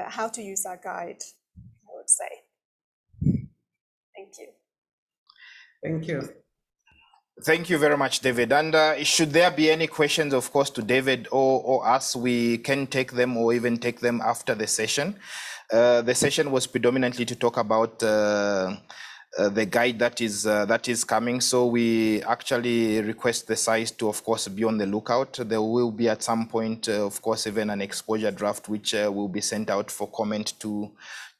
Speaker 4: how to use our guide, I would say. Thank you.
Speaker 5: Thank you.
Speaker 3: Thank you very much, David. And should there be any questions, of course, to David or us, we can take them or even take them after the session. The session was predominantly to talk about the guide that is coming. So we actually request the SAIs to, of course, be on the lookout. There will be at some point, of course, even an exposure draft, which will be sent out for comment to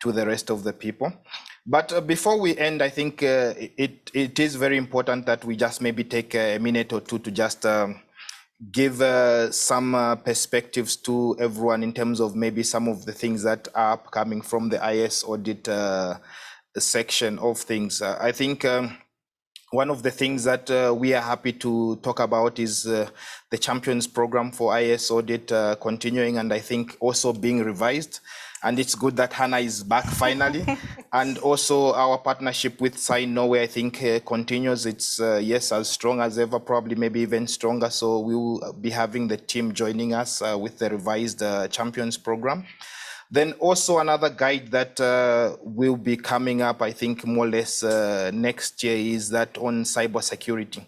Speaker 3: the rest of the people. But before we end, I think it is very important that we just maybe take a minute or two to just give some perspectives to everyone in terms of maybe some of the things that are upcoming from the IS audit section of things. I think one of the things that we are happy to talk about is the Champions program for IS audit continuing, and I think also being revised. And it's good that Hannah is back finally. And also our partnership with SAI Norway, I think, continues. It's, yes, as strong as ever, probably maybe even stronger. So we will be having the team joining us with the revised Champions program. Then also another guide that will be coming up, I think, more or less next year, is that on cybersecurity.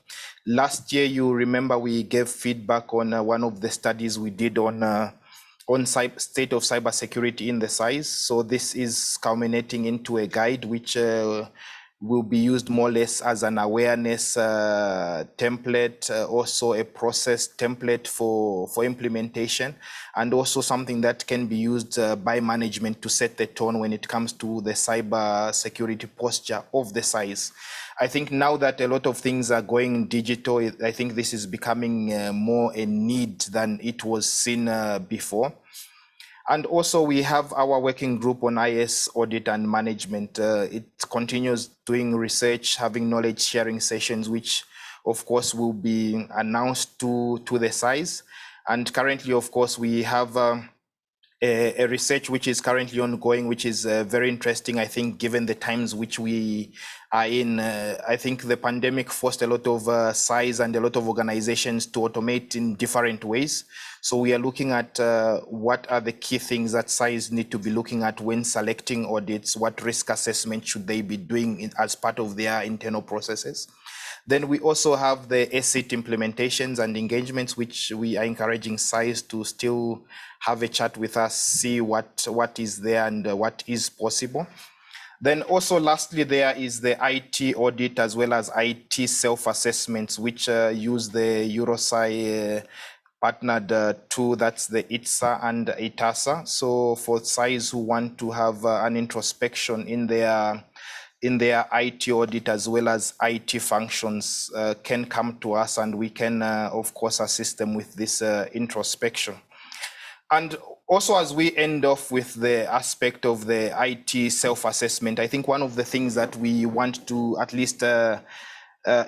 Speaker 3: Last year, you remember we gave feedback on one of the studies we did on state of cybersecurity in the SAIs. So this is culminating into a guide which will be used more or less as an awareness template, also a process template for implementation, and also something that can be used by management to set the tone when it comes to the cyber security posture of the SAIs. I think now that a lot of things are going digital, I think this is becoming more a need than it was seen before. And also we have our working group on IS Audit and Management. It continues doing research, having knowledge sharing sessions, which of course will be announced to the SAIs. And currently, of course, we have a research which is currently ongoing, which is very interesting, I think, given the times which we are in. I think the pandemic forced a lot of SAIs and a lot of organizations to automate in different ways. So we are looking at what are the key things that SAIs need to be looking at when selecting audits, what risk assessment should they be doing as part of their internal processes. Then we also have the Scit implementations and engagements, which we are encouraging SAIs to still have a chat with us, see what is there and what is possible. Then also lastly, there is the IT audit as well as IT self-assessments, which use the AFROSAI-E partnered tool, that's the ITSA and ITASA. So for SAIs who want to have an introspection in their IT audit as well as IT functions, can come to us, and we can, of course, assist them with this introspection. And also, as we end off with the aspect of the IT self-assessment, I think one of the things that we want to at least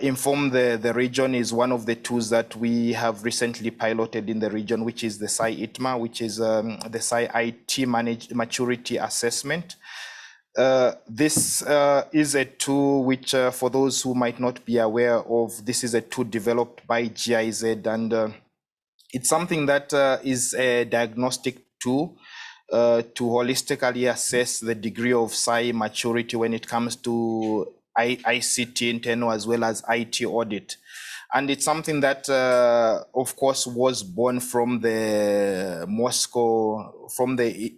Speaker 3: inform the region is one of the tools that we have recently piloted in the region, which is the SAI-ITMA, which is the SAI IT Maturity Assessment. This is a tool which, for those who might not be aware of, this is a tool developed by GIZ, and It's something that is a diagnostic tool to holistically assess the degree of SAI maturity when it comes to ICT internal as well as IT audit. And it's something that, of course, was born from the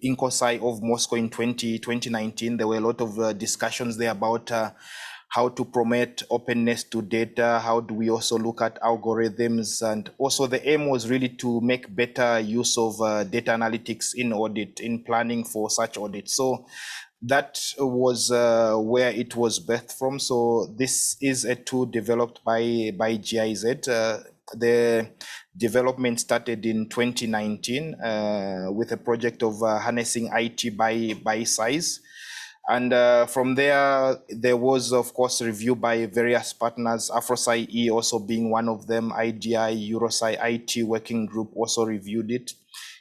Speaker 3: INTOSAI of Moscow in 2019. There were a lot of discussions there about how to promote openness to data, how do we also look at algorithms, and also the aim was really to make better use of data analytics in audit, in planning for such audits. So that was where it was birthed from. So this is a tool developed by GIZ. The development started in 2019 with a project of harnessing IT by SAIs. And from there was, of course, review by various partners, AFROSAI-E also being one of them, IDI, EUROSAI IT working group also reviewed it.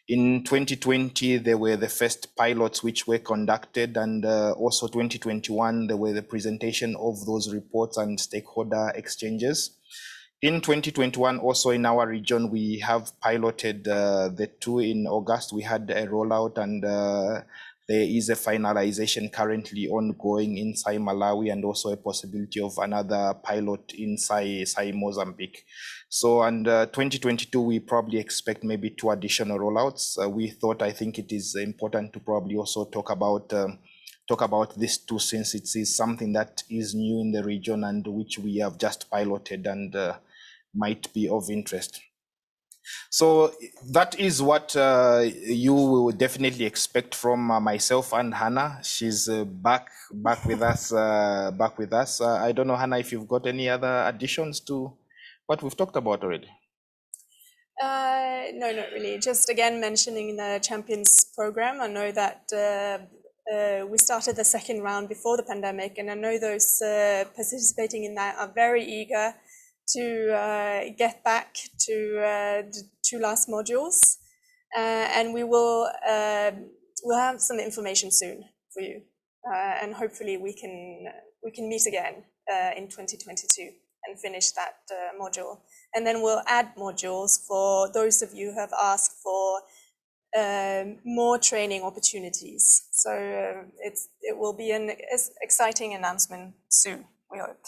Speaker 3: In 2020, there were the first pilots which were conducted, and also 2021, there were the presentation of those reports and stakeholder exchanges. In 2021, also in our region, we have piloted the two. In August, we had a rollout, and there is a finalization currently ongoing in SAI Malawi, and also a possibility of another pilot in SAI Mozambique. So, and 2022, we probably expect maybe 2 additional rollouts. I think it is important to probably also talk about this too, since it is something that is new in the region and which we have just piloted and might be of interest. So that is what you will definitely expect from myself and Hannah. She's back with us. I don't know, Hannah, if you've got any other additions to what we've talked about already.
Speaker 4: No, not really. Just again mentioning the Champions program. I know that we started the second round before the pandemic, and I know those participating in that are very eager to get back to the 2 last modules, and we'll have some information soon for you, and hopefully we can meet again in 2022 and finish that module, and then we'll add modules for those of you who have asked for more training opportunities. So it will be an exciting announcement soon, we hope.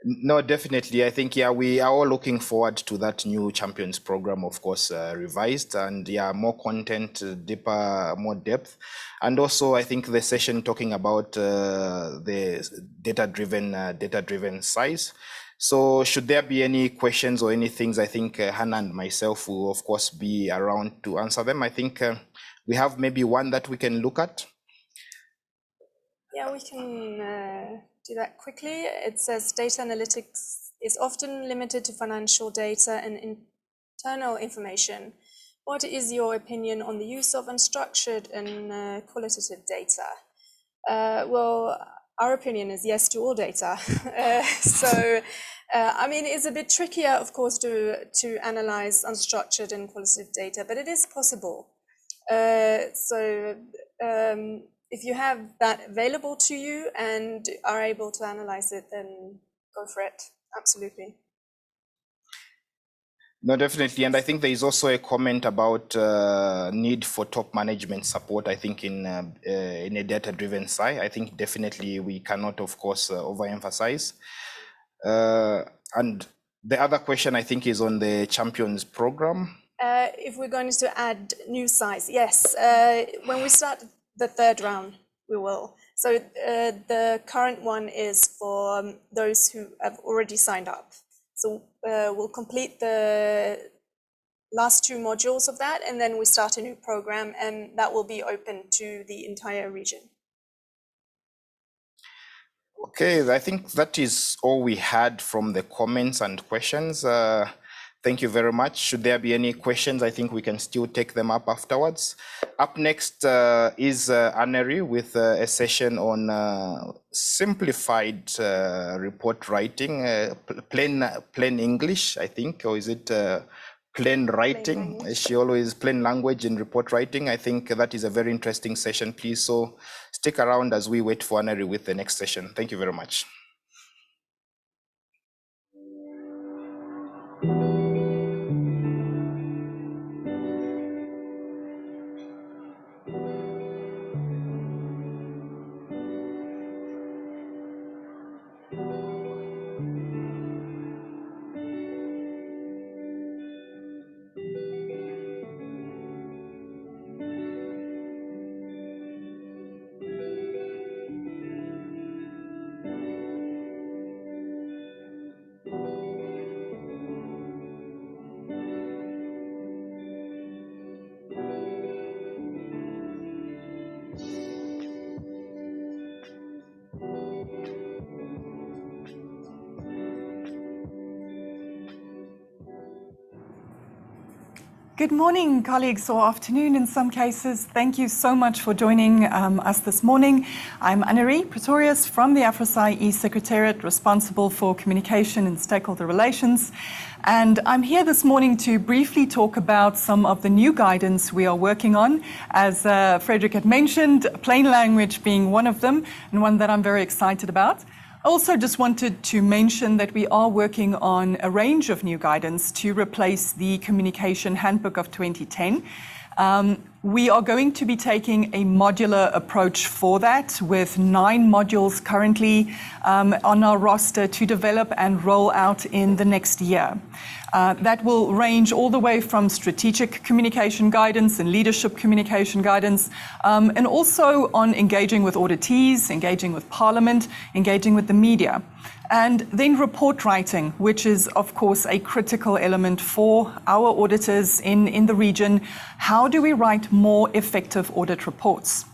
Speaker 3: No, definitely. I think, yeah, we are all looking forward to that new Champions program, of course, revised, and yeah, more content, deeper, more depth. And also, I think the session talking about the data-driven SAIs. So should there be any questions or any things, I think Hannah and myself will, of course, be around to answer them. I think we have maybe one that we can look at.
Speaker 4: Yeah, we can do that quickly. It says data analytics is often limited to financial data and internal information. What is your opinion on the use of unstructured and qualitative data? Well, our opinion is yes to all data. I mean, it's a bit trickier, of course, to analyze unstructured and qualitative data, but it is possible. If you have that available to you and are able to analyze it, then go for it. Absolutely.
Speaker 3: No, definitely. And I think there is also a comment about need for top management support, I think, in a data-driven SAI. I think definitely we cannot, of course, overemphasize. And the other question, I think, is on the Champions program.
Speaker 4: If we're going to add new SAIs, yes. When we start the 3rd round, we will. So the current one is for those who have already signed up. So we'll complete the last 2 modules of that, and then we start a new program, and that will be open to the entire region.
Speaker 3: Okay, I think that is all we had from the comments and questions. Thank you very much. Should there be any questions, I think we can still take them up afterwards. Up next is Aneri with a session on simplified report writing, plain English, I think, or is it plain writing? She always plain language in report writing. I think that is a very interesting session, please. So stick around as we wait for Aneri with the next session. Thank you very much.
Speaker 6: Good morning, colleagues, or afternoon in some cases. Thank you so much for joining us this morning. I'm Anne-Marie Pretorius from the AFROSAI-E Secretariat, responsible for communication and stakeholder relations. And I'm here this morning to briefly talk about some of the new guidance we are working on. As Frederick had mentioned, plain language being one of them, and one that I'm very excited about. I also just wanted to mention that we are working on a range of new guidance to replace the Communication Handbook of 2010. We are going to be taking a modular approach for that, with 9 modules currently on our roster to develop and roll out in the next year. That will range all the way from strategic communication guidance and leadership communication guidance, and also on engaging with auditees, engaging with Parliament, engaging with the media. And then report writing, which is, of course, a critical element for our auditors in the region. How do we write more effective audit reports?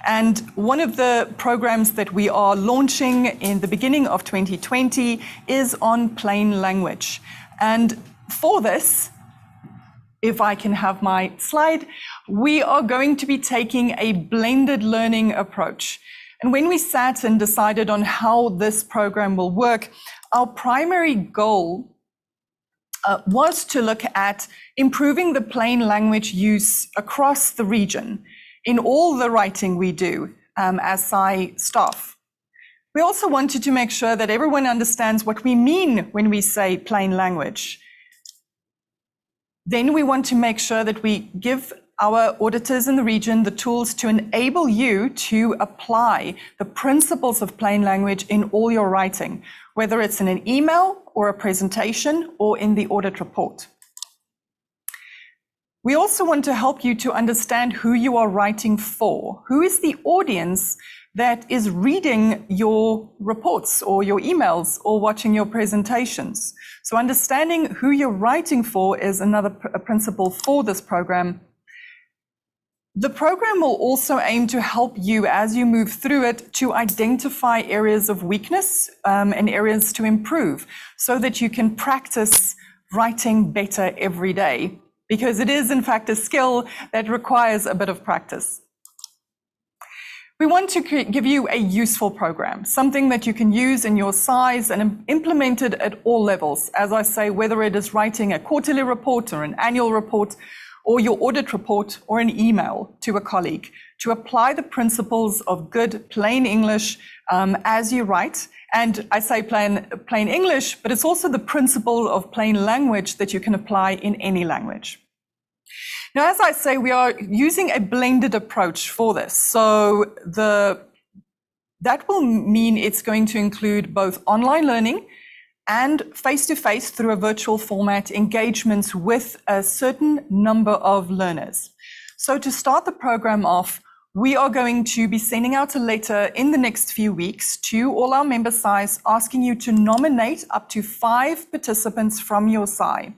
Speaker 6: And one of the programs that we are launching in the beginning of 2020 is on plain language. And for this, if I can have my slide, we are going to be taking a blended learning approach. And when we sat and decided on how this program will work, our primary goal was to look at improving the plain language use across the region in all the writing we do as SAI staff. We also wanted to make sure that everyone understands what we mean when we say plain language. Then we want to make sure that we give our auditors in the region the tools to enable you to apply the principles of plain language in all your writing, whether it's in an email or a presentation or in the audit report. We also want to help you to understand who you are writing for. Who is the audience that is reading your reports or your emails or watching your presentations? So understanding who you're writing for is another principle for this program. The program will also aim to help you as you move through it to identify areas of weakness and areas to improve, so that you can practice writing better every day, because it is in fact a skill that requires a bit of practice. We want to give you a useful program, something that you can use in your SAIs and implement it at all levels. As I say, whether it is writing a quarterly report or an annual report, or your audit report, or an email to a colleague, to apply the principles of good plain English as you write. And I say plain English, but it's also the principle of plain language that you can apply in any language. Now, as I say, we are using a blended approach for this. So that will mean it's going to include both online learning and face-to-face through a virtual format engagements with a certain number of learners. So to start the program off, we are going to be sending out a letter in the next few weeks to all our member SAIs asking you to nominate up to 5 participants from your SAI.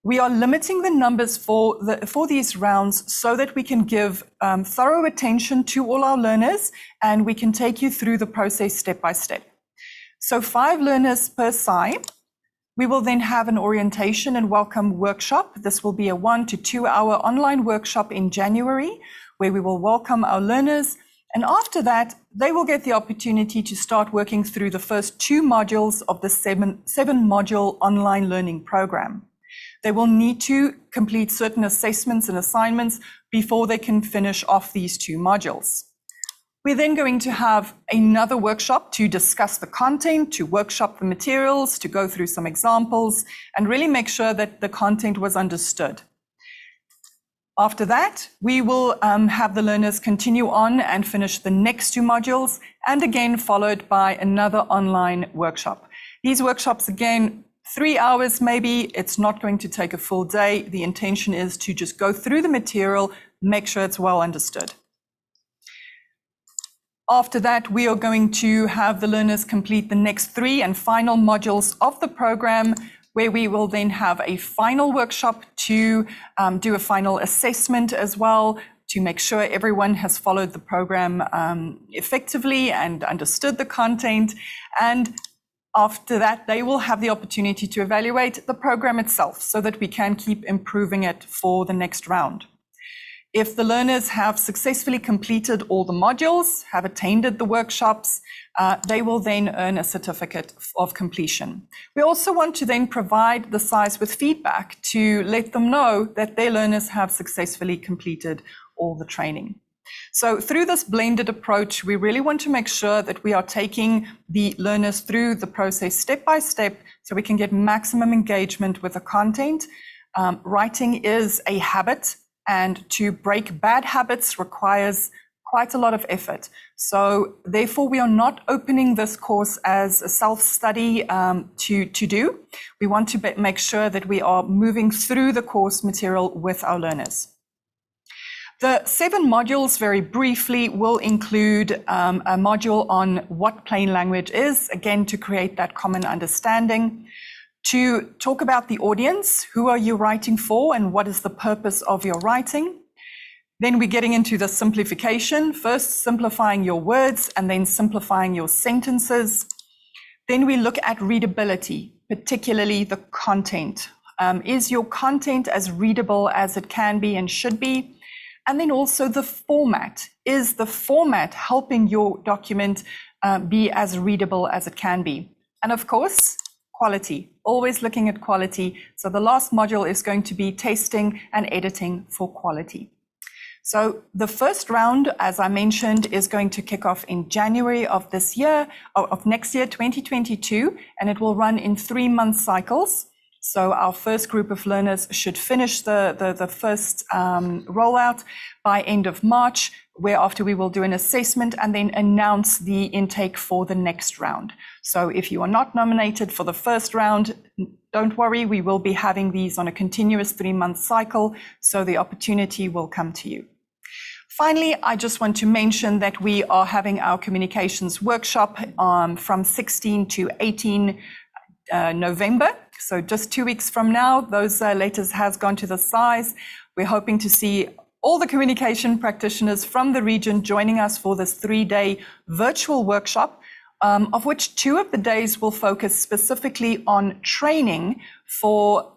Speaker 6: We are limiting the numbers for these rounds so that we can give thorough attention to all our learners, and we can take you through the process step by step. So 5 learners per SAI. We will then have an orientation and welcome workshop. This will be a 1 to 2 hour online workshop in January, where we will welcome our learners. And after that, they will get the opportunity to start working through the first 2 modules of the 7 module online learning program. They will need to complete certain assessments and assignments before they can finish off these 2 modules. We're then going to have another workshop to discuss the content, to workshop the materials, to go through some examples, and really make sure that the content was understood. After that, we will have the learners continue on and finish the next 2 modules, and again followed by another online workshop. These workshops, again, 3 hours maybe. It's not going to take a full day. The intention is to just go through the material, make sure it's well understood. After that, we are going to have the learners complete the next 3 and final modules of the program, where we will then have a final workshop to do a final assessment as well, to make sure everyone has followed the program effectively and understood the content. And After that, they will have the opportunity to evaluate the program itself so that we can keep improving it for the next round. If the learners have successfully completed all the modules, have attended the workshops, they will then earn a certificate of completion. We also want to then provide the SAIs with feedback to let them know that their learners have successfully completed all the training. So through this blended approach, we really want to make sure that we are taking the learners through the process step by step so we can get maximum engagement with the content. Writing is a habit, and to break bad habits requires quite a lot of effort. So therefore, we are not opening this course as a self-study to do. We want to make sure that we are moving through the course material with our learners. The 7 modules, very briefly, will include a module on what plain language is, again, to create that common understanding. To talk about the audience, who are you writing for and what is the purpose of your writing? Then we're getting into the simplification, first simplifying your words and then simplifying your sentences. Then we look at readability, particularly the content. Is your content as readable as it can be and should be? And then also the format. Is the format helping your document be as readable as it can be? And of course, quality, always looking at quality. So the last module is going to be testing and editing for quality. So the first round, as I mentioned, is going to kick off in January of this year, of next year, 2022, and it will run in 3-month cycles. So our first group of learners should finish the first rollout by end of March, whereafter we will do an assessment and then announce the intake for the next round. So if you are not nominated for the first round, don't worry, we will be having these on a continuous 3-month cycle, so the opportunity will come to you. Finally, I just want to mention that we are having our communications workshop from 16 to 18 November. So just 2 weeks from now, those letters has gone to the SAIs. We're hoping to see all the communication practitioners from the region joining us for this 3-day virtual workshop, of which 2 of the days will focus specifically on training for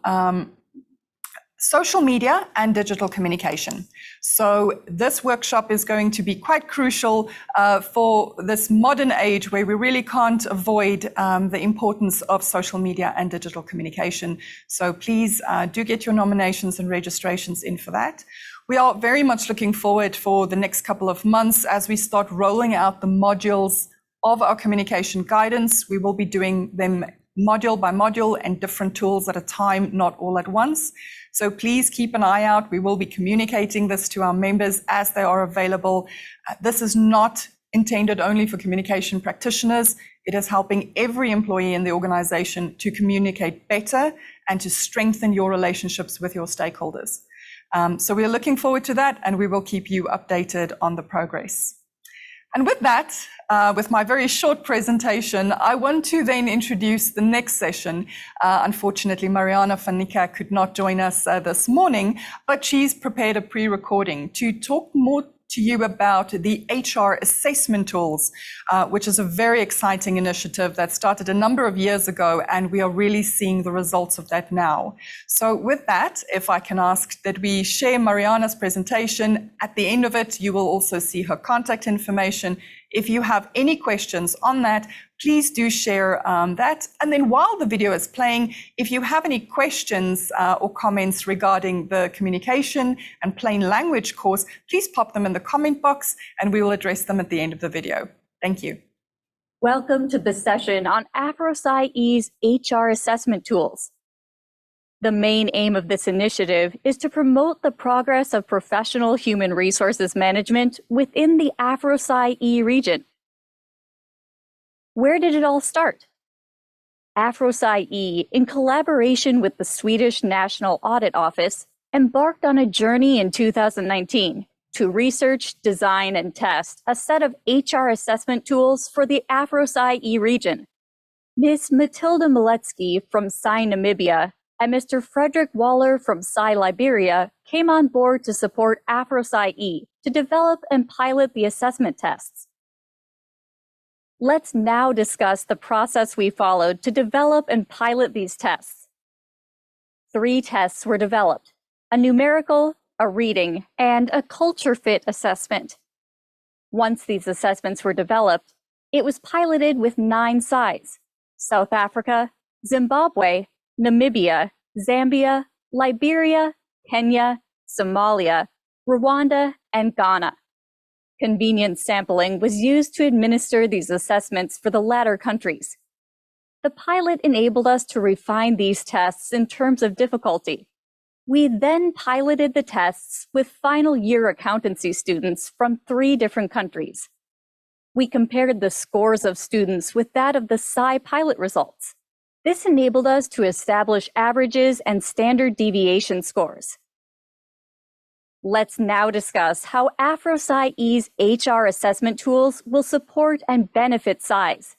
Speaker 6: social media and digital communication. So this workshop is going to be quite crucial for this modern age where we really can't avoid the importance of social media and digital communication. So please do get your nominations and registrations in for that. We are very much looking forward for the next couple of months as we start rolling out the modules of our communication guidance. We will be doing them module by module and different tools at a time, not all at once. So please keep an eye out. We will be communicating this to our members as they are available. This is not intended only for communication practitioners. It is helping every employee in the organization to communicate better and to strengthen your relationships with your stakeholders. So we are looking forward to that, and we will keep you updated on the progress. And with that, with my very short presentation, I want to then introduce the next session. Unfortunately, Mariana van Nkau could not join us this morning, but she's prepared a pre-recording to talk more to you about the HR assessment tools, which is a very exciting initiative that started a number of years ago, and we are really seeing the results of that now. So with that, if I can ask that we share Mariana's presentation. At the end of it, you will also see her contact information. If you have any questions on that, please do share that. And then while the video is playing, if you have any questions or comments regarding the communication and plain language course, please pop them in the comment box and we will address them at the end of the video. Thank you.
Speaker 7: Welcome to the session on AFROSAI-E's HR assessment tools. The main aim of this initiative is to promote the progress of professional human resources management within the AFROSAI-E region. Where did it all start? AFROSAI-E, in collaboration with the Swedish National Audit Office, embarked on a journey in 2019 to research, design, and test a set of HR assessment tools for the AFROSAI-E region. Ms. Matilda Maletsky from SAI Namibia and Mr. Frederick Waller from SAI Liberia came on board to support AFROSAI-E to develop and pilot the assessment tests. Let's now discuss the process we followed to develop and pilot these tests. 3 tests were developed: a numerical, a reading, and a culture fit assessment. Once these assessments were developed, it was piloted with 9 SAIs: South Africa, Zimbabwe, Namibia, Zambia, Liberia, Kenya, Somalia, Rwanda, and Ghana. Convenience sampling was used to administer these assessments for the latter countries. The pilot enabled us to refine these tests in terms of difficulty. We then piloted the tests with final year accountancy students from 3 different countries. We compared the scores of students with that of the SAI pilot results. This enabled us to establish averages and standard deviation scores. Let's now discuss how AFROSAI-E's HR assessment tools will support and benefit SAIs.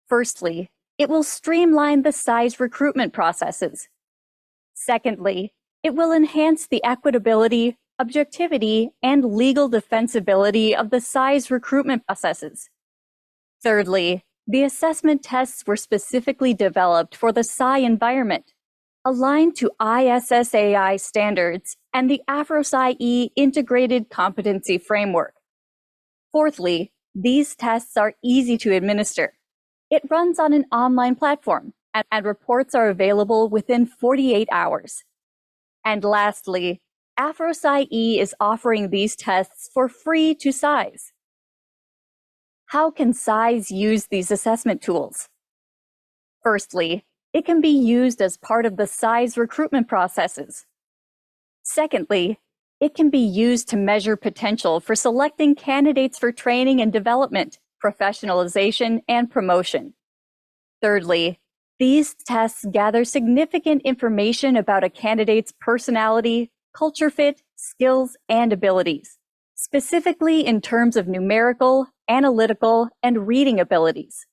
Speaker 7: Firstly, it will streamline the SAI's recruitment processes. Secondly, it will enhance the equitability, objectivity, and legal defensibility of the SAI's recruitment processes. Thirdly, the assessment tests were specifically developed for the SAI environment, aligned to ISSAI standards and the AFROSAI-E integrated competency framework. Fourthly, these tests are easy to administer. It runs on an online platform, and reports are available within 48 hours. And lastly, AFROSAI-E is offering these tests for free to SAIs. How can SAIs use these assessment tools? Firstly, it can be used as part of the SAI's recruitment processes. Secondly, it can be used to measure potential for selecting candidates for training and development, professionalization, and promotion. Thirdly, these tests gather significant information about a candidate's personality, culture fit, skills, and abilities, specifically in terms of numerical, analytical, and reading abilities.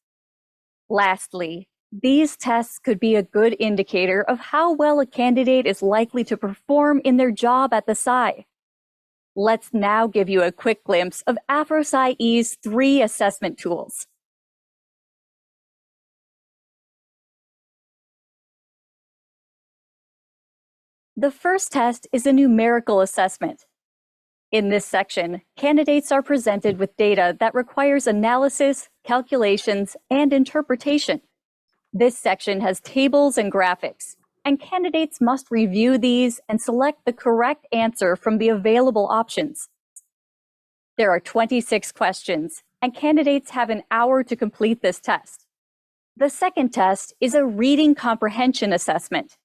Speaker 7: Lastly, these tests could be a good indicator of how well a candidate is likely to perform in their job at the SAI. Let's now give you a quick glimpse of AFROSAI-E's 3 assessment tools. The first test is a numerical assessment. In this section, candidates are presented with data that requires analysis, calculations, and interpretation. This section has tables and graphics, and candidates must review these and select the correct answer from the available options. There are 26 questions, and candidates have an hour to complete this test. The second test is a reading comprehension assessment.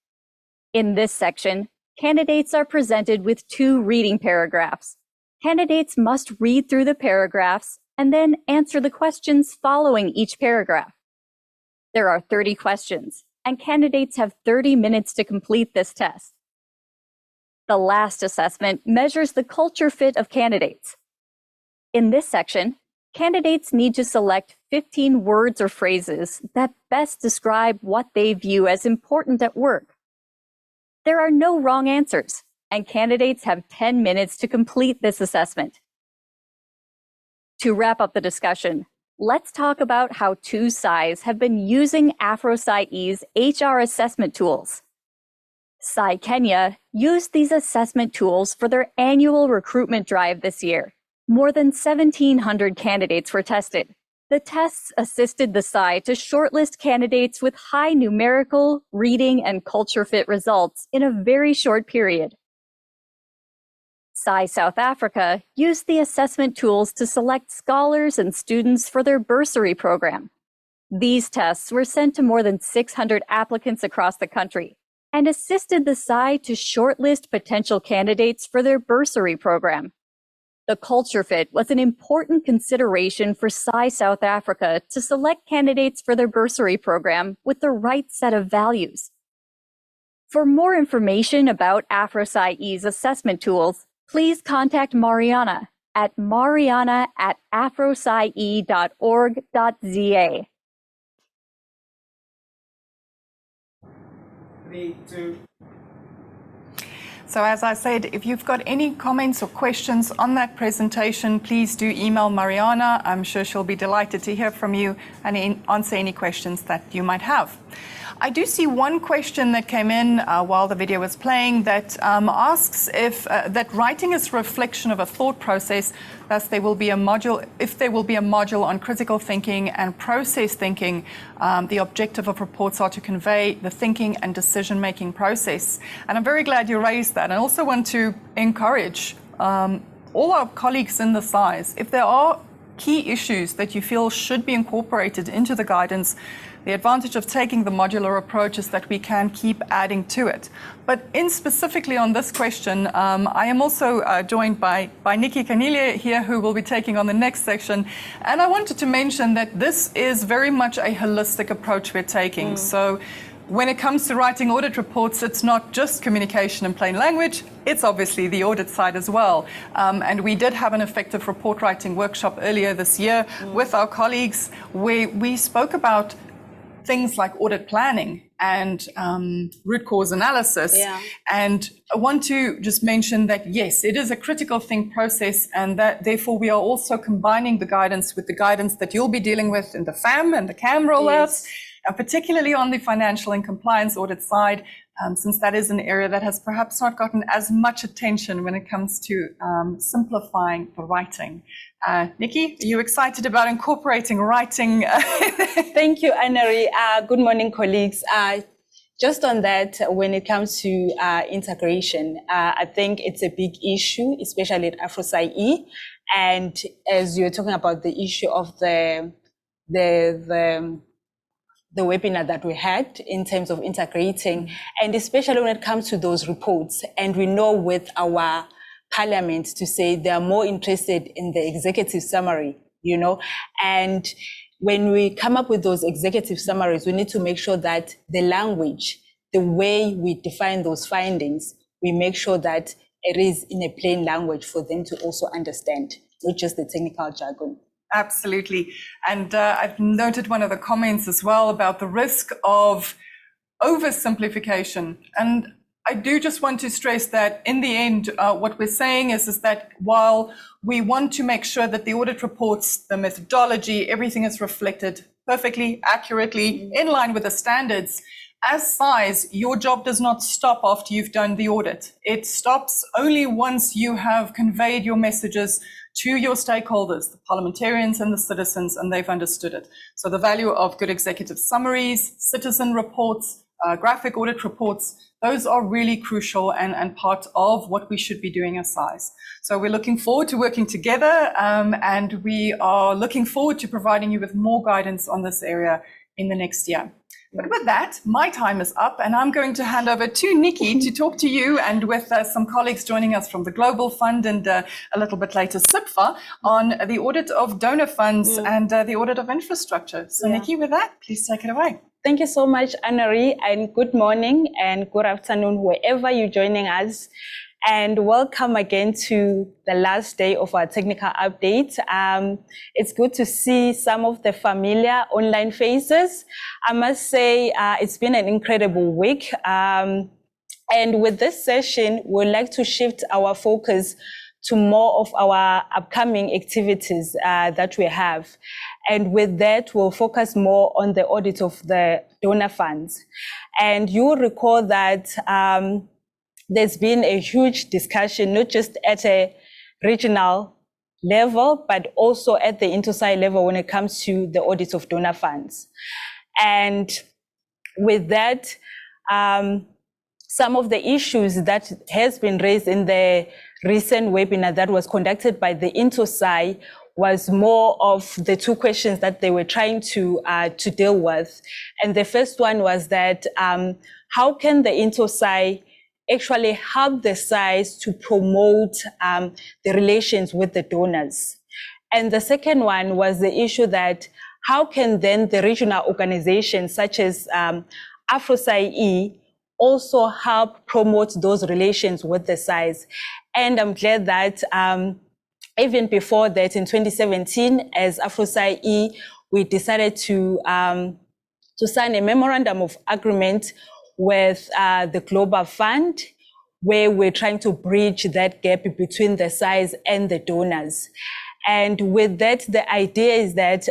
Speaker 7: In this section, candidates are presented with 2 reading paragraphs. Candidates must read through the paragraphs and then answer the questions following each paragraph. There are 30 questions, and candidates have 30 minutes to complete this test. The last assessment measures the culture fit of candidates. In this section, candidates need to select 15 words or phrases that best describe what they view as important at work. There are no wrong answers, and candidates have 10 minutes to complete this assessment. To wrap up the discussion, let's talk about how 2 SAIs have been using AFROSAI-E's HR assessment tools. SAI Kenya used these assessment tools for their annual recruitment drive this year. More than 1,700 candidates were tested. The tests assisted the SAI to shortlist candidates with high numerical, reading, and culture fit results in a very short period. SAI South Africa used the assessment tools to select scholars and students for their bursary program. These tests were sent to more than 600 applicants across the country and assisted the SAI to shortlist potential candidates for their bursary program. The culture fit was an important consideration for SAI South Africa to select candidates for their bursary program with the right set of values. For more information about AFROSAI-E's assessment tools, please contact Mariana at mariana@afrosaie.org.za.
Speaker 5: 3, 2.
Speaker 6: So as I said, if you've got any comments or questions on that presentation, please do email Mariana. I'm sure she'll be delighted to hear from you and answer any questions that you might have. I do see one question that came in while the video was playing that asks if that writing is a reflection of a thought process, thus there will be a module, if there will be a module on critical thinking and process thinking, the objective of reports are to convey the thinking and decision-making process. And I'm very glad you raised that. I also want to encourage all our colleagues in the SAIs, if there are key issues that you feel should be incorporated into the guidance, the advantage of taking the modular approach is that we can keep adding to it. But in specifically on this question, I am also joined by Nikki Caniglia here, who will be taking on the next section. And I wanted to mention that this is very much a holistic approach we're taking. So when it comes to writing audit reports, it's not just communication in plain language, it's obviously the audit side as well. And we did have an effective report writing workshop earlier this year with our colleagues, where we spoke about things like audit planning and root cause analysis. And I want to just mention that, yes, it is a critical think process, and that therefore we are also combining the guidance with the guidance that you'll be dealing with in the FAM and the CAM rollouts, particularly on the financial and compliance audit side, since that is an area that has perhaps not gotten as much attention when it comes to simplifying the writing. Nikki, are you excited about incorporating writing?
Speaker 8: Thank you, Anne-Marie. Good morning, colleagues. Just on that, when it comes to integration, I think it's a big issue, especially at AFROSAI-E. And as you're talking about the issue of the webinar that we had in terms of integrating, and especially when it comes to those reports, and we know with our Parliament to say they are more interested in the executive summary, you know, and when we come up with those executive summaries, we need to make sure that the language, the way we define those findings, we make sure that it is in a plain language for them to also understand, not just the technical jargon.
Speaker 6: Absolutely. And I've noted one of the comments as well about the risk of oversimplification. And I do just want to stress that in the end, what we're saying is that while we want to make sure that the audit reports, the methodology, everything is reflected perfectly, accurately, in line with the standards, as SAIs, your job does not stop after you've done the audit. It stops only once you have conveyed your messages to your stakeholders, the parliamentarians and the citizens, and they've understood it. So the value of good executive summaries, citizen reports, graphic audit reports, those are really crucial and part of what we should be doing as SAIs. So we're looking forward to working together, and we are looking forward to providing you with more guidance on this area in the next year. But with that, my time is up, and I'm going to hand over to Nikki to talk to you, and with some colleagues joining us from the Global Fund and a little bit later CIPFA, on the audit of donor funds and the audit of infrastructure. So Nikki, with that, please take it away.
Speaker 8: Thank you so much, Anne-Marie, and good morning and good afternoon, wherever you're joining us. And welcome again to the last day of our technical update. It's good to see some of the familiar online faces. I must say it's been an incredible week. And with this session, we'd like to shift our focus to more of our upcoming activities that we have. And with that, we'll focus more on the audit of the donor funds. And you'll recall that there's been a huge discussion, not just at a regional level, but also at the INTOSAI level when it comes to the audit of donor funds. And with that, some of the issues that has been raised in the recent webinar that was conducted by the INTOSAI was more of the two questions that they were trying to deal with. And the first one was that how can the INTOSAI actually help the SAIs to promote the relations with the donors? And the second one was the issue that how can then the regional organizations such as AFROSAI-E also help promote those relations with the SAIs? And I'm glad that even before that, in 2017, as AFROSAI-E, we decided to sign a memorandum of agreement with the Global Fund, where we're trying to bridge that gap between the SAIs and the donors. And with that, the idea is that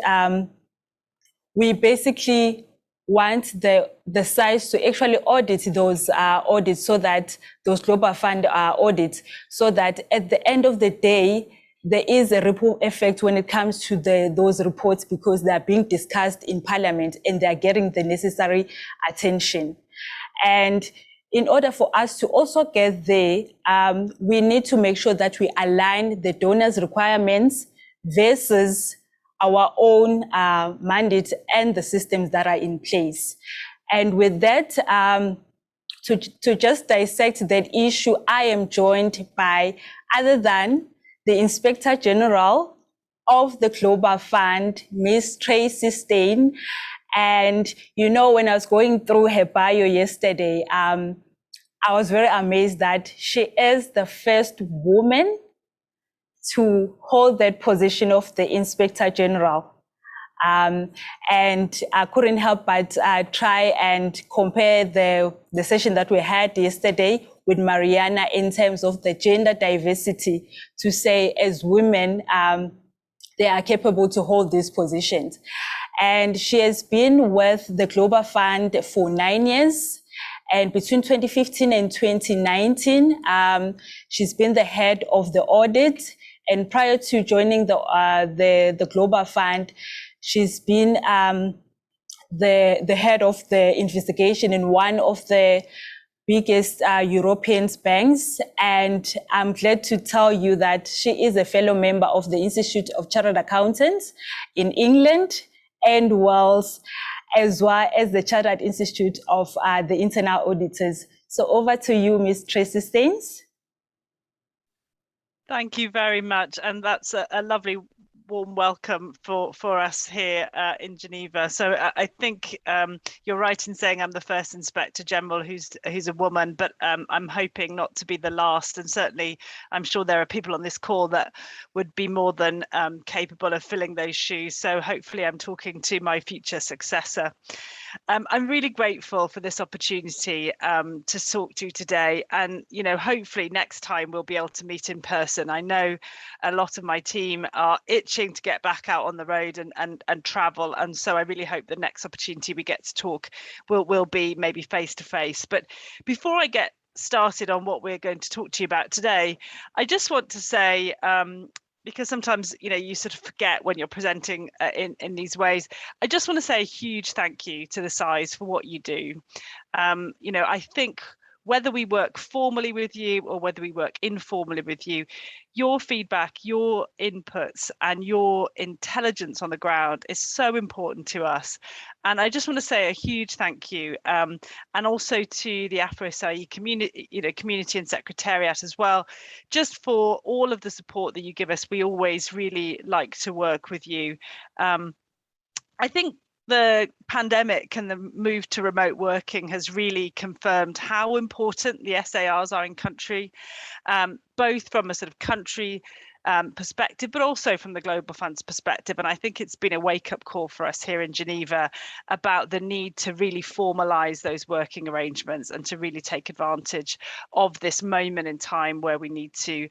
Speaker 8: we basically want the SAIs to actually audit those audits, so that those global fund audits, so that at the end of the day, there is a ripple effect when it comes to those reports, because they are being discussed in Parliament and they are getting the necessary attention. And in order for us to also get there, we need to make sure that we align the donors' requirements versus our own mandate and the systems that are in place. And with that, to just dissect that issue, I am joined by, other than the Inspector General of the Global Fund, Ms. Tracy Stein. And you know, when I was going through her bio yesterday, I was very amazed that she is the first woman to hold that position of the Inspector General. And I couldn't help but try and compare the session that we had yesterday with Mariana in terms of the gender diversity, to say as women, they are capable to hold these positions. And she has been with the Global Fund for 9 years. And between 2015 and 2019, she's been the head of the audit. And prior to joining the Global Fund, she's been the head of the investigation in one of the biggest European banks. And I'm glad to tell you that she is a fellow member of the Institute of Chartered Accountants in England and Wales, as well as the Chartered Institute of the Internal Auditors. So over to you, Ms. Tracy Staines.
Speaker 9: Thank you very much. And that's a lovely warm welcome for us here in Geneva. So I think you're right in saying I'm the first Inspector General who's a woman, but I'm hoping not to be the last. And certainly I'm sure there are people on this call that would be more than capable of filling those shoes. So hopefully I'm talking to my future successor. I'm really grateful for this opportunity to talk to you today, and hopefully next time we'll be able to meet in person. I know a lot of my team are itching to get back out on the road and travel, and so I really hope the next opportunity we get to talk will be maybe face to face. But before I get started on what we're going to talk to you about today, I just want to say, because sometimes you sort of forget when you're presenting in these ways, I just want to say a huge thank you to the SAIs for what you do. I think whether we work formally with you or whether we work informally with you, your feedback, your inputs and your intelligence on the ground is so important to us. And I just want to say a huge thank you, and also to the AFROSAI-E community and secretariat as well, just for all of the support that you give us. We always really like to work with you. I think the pandemic and the move to remote working has really confirmed how important the SARs are in country, both from a sort of country perspective, but also from the Global Fund's perspective. And I think it's been a wake-up call for us here in Geneva about the need to really formalise those working arrangements and to really take advantage of this moment in time where we need to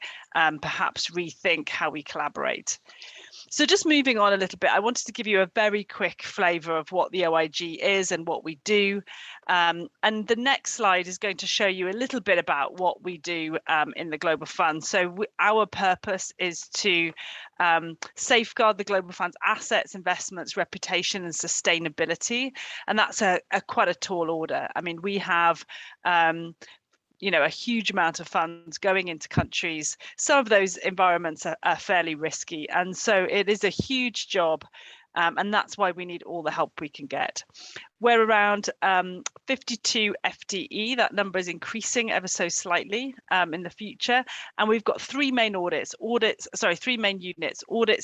Speaker 9: perhaps rethink how we collaborate. So just moving on a little bit, I wanted to give you a very quick flavour of what the OIG is and what we do. And the next slide is going to show you a little bit about what we do in the Global Fund. So our purpose is to safeguard the Global Fund's assets, investments, reputation and sustainability. And that's quite a tall order. I mean, we have a huge amount of funds going into countries. Some of those environments are fairly risky. And so it is a huge job. And that's why we need all the help we can get. We're around 52 FTE. That number is increasing ever so slightly in the future. And we've got three main units, audits,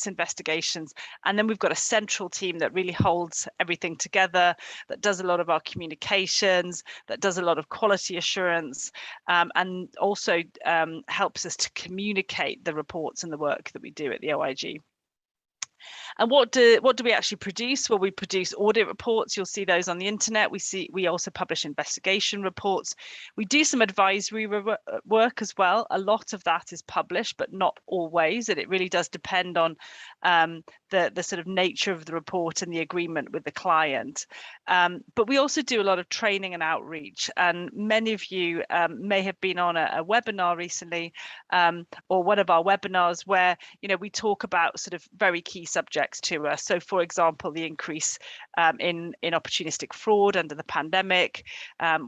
Speaker 9: investigations. And then we've got a central team that really holds everything together, that does a lot of our communications, that does a lot of quality assurance, and also helps us to communicate the reports and the work that we do at the OIG. And what do we actually produce? Well, we produce audit reports. You'll see those on the internet. We also publish investigation reports. We do some advisory work as well. A lot of that is published, but not always. And it really does depend on the sort of nature of the report and the agreement with the client. But we also do a lot of training and outreach. And many of you may have been on a webinar recently, or one of our webinars where, you know, we talk about sort of very key subjects to us. So, for example, the increase in opportunistic fraud under the pandemic.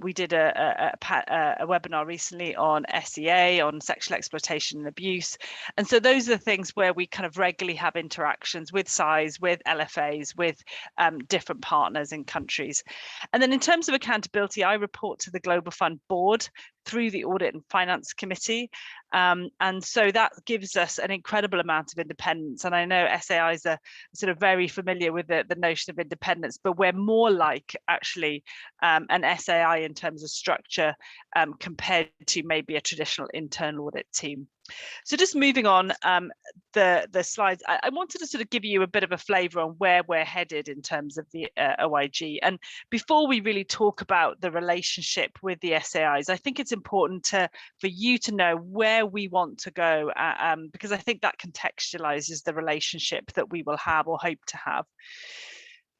Speaker 9: We did a webinar recently on SEA, on sexual exploitation and abuse. And so those are the things where we kind of regularly have interactions with SAIs, with LFAs, with different partners in countries. And then in terms of accountability, I report to the Global Fund Board through the Audit and Finance Committee. And so that gives us an incredible amount of independence. And I know SAIs are sort of very familiar with the notion of independence, but we're more like actually an SAI in terms of structure compared to maybe a traditional internal audit team. So just moving on the slides, I wanted to sort of give you a bit of a flavour on where we're headed in terms of the OIG. And before we really talk about the relationship with the SAIs, I think it's important for you to know where we want to go, because I think that contextualises the relationship that we will have or hope to have.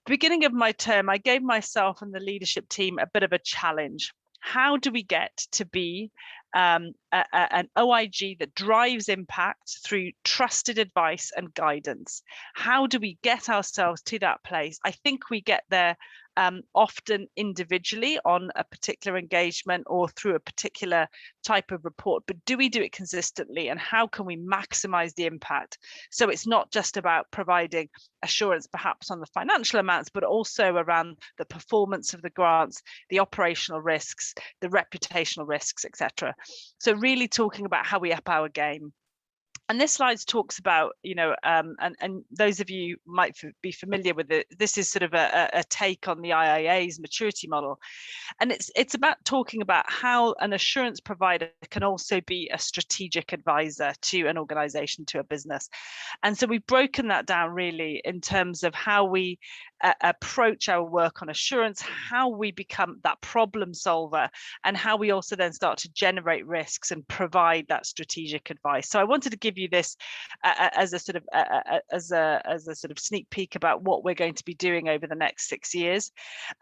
Speaker 9: Beginning of my term, I gave myself and the leadership team a bit of a challenge. How do we get to be an OIG that drives impact through trusted advice and guidance? How do we get ourselves to that place? I think we get there often individually on a particular engagement or through a particular type of report, but do we do it consistently, and how can we maximize the impact? So it's not just about providing assurance perhaps on the financial amounts, but also around the performance of the grants, the operational risks, the reputational risks, etc. So really talking about how we up our game. And this slide talks about, you know, and those of you might be familiar with it, this is sort of a take on the IIA's maturity model. And it's about talking about how an assurance provider can also be a strategic advisor to an organization, to a business. And so we've broken that down really in terms of how we approach our work on assurance, how we become that problem solver, and how we also then start to generate risks and provide that strategic advice. So I wanted to give you this as a sort of sneak peek about what we're going to be doing over the next 6 years.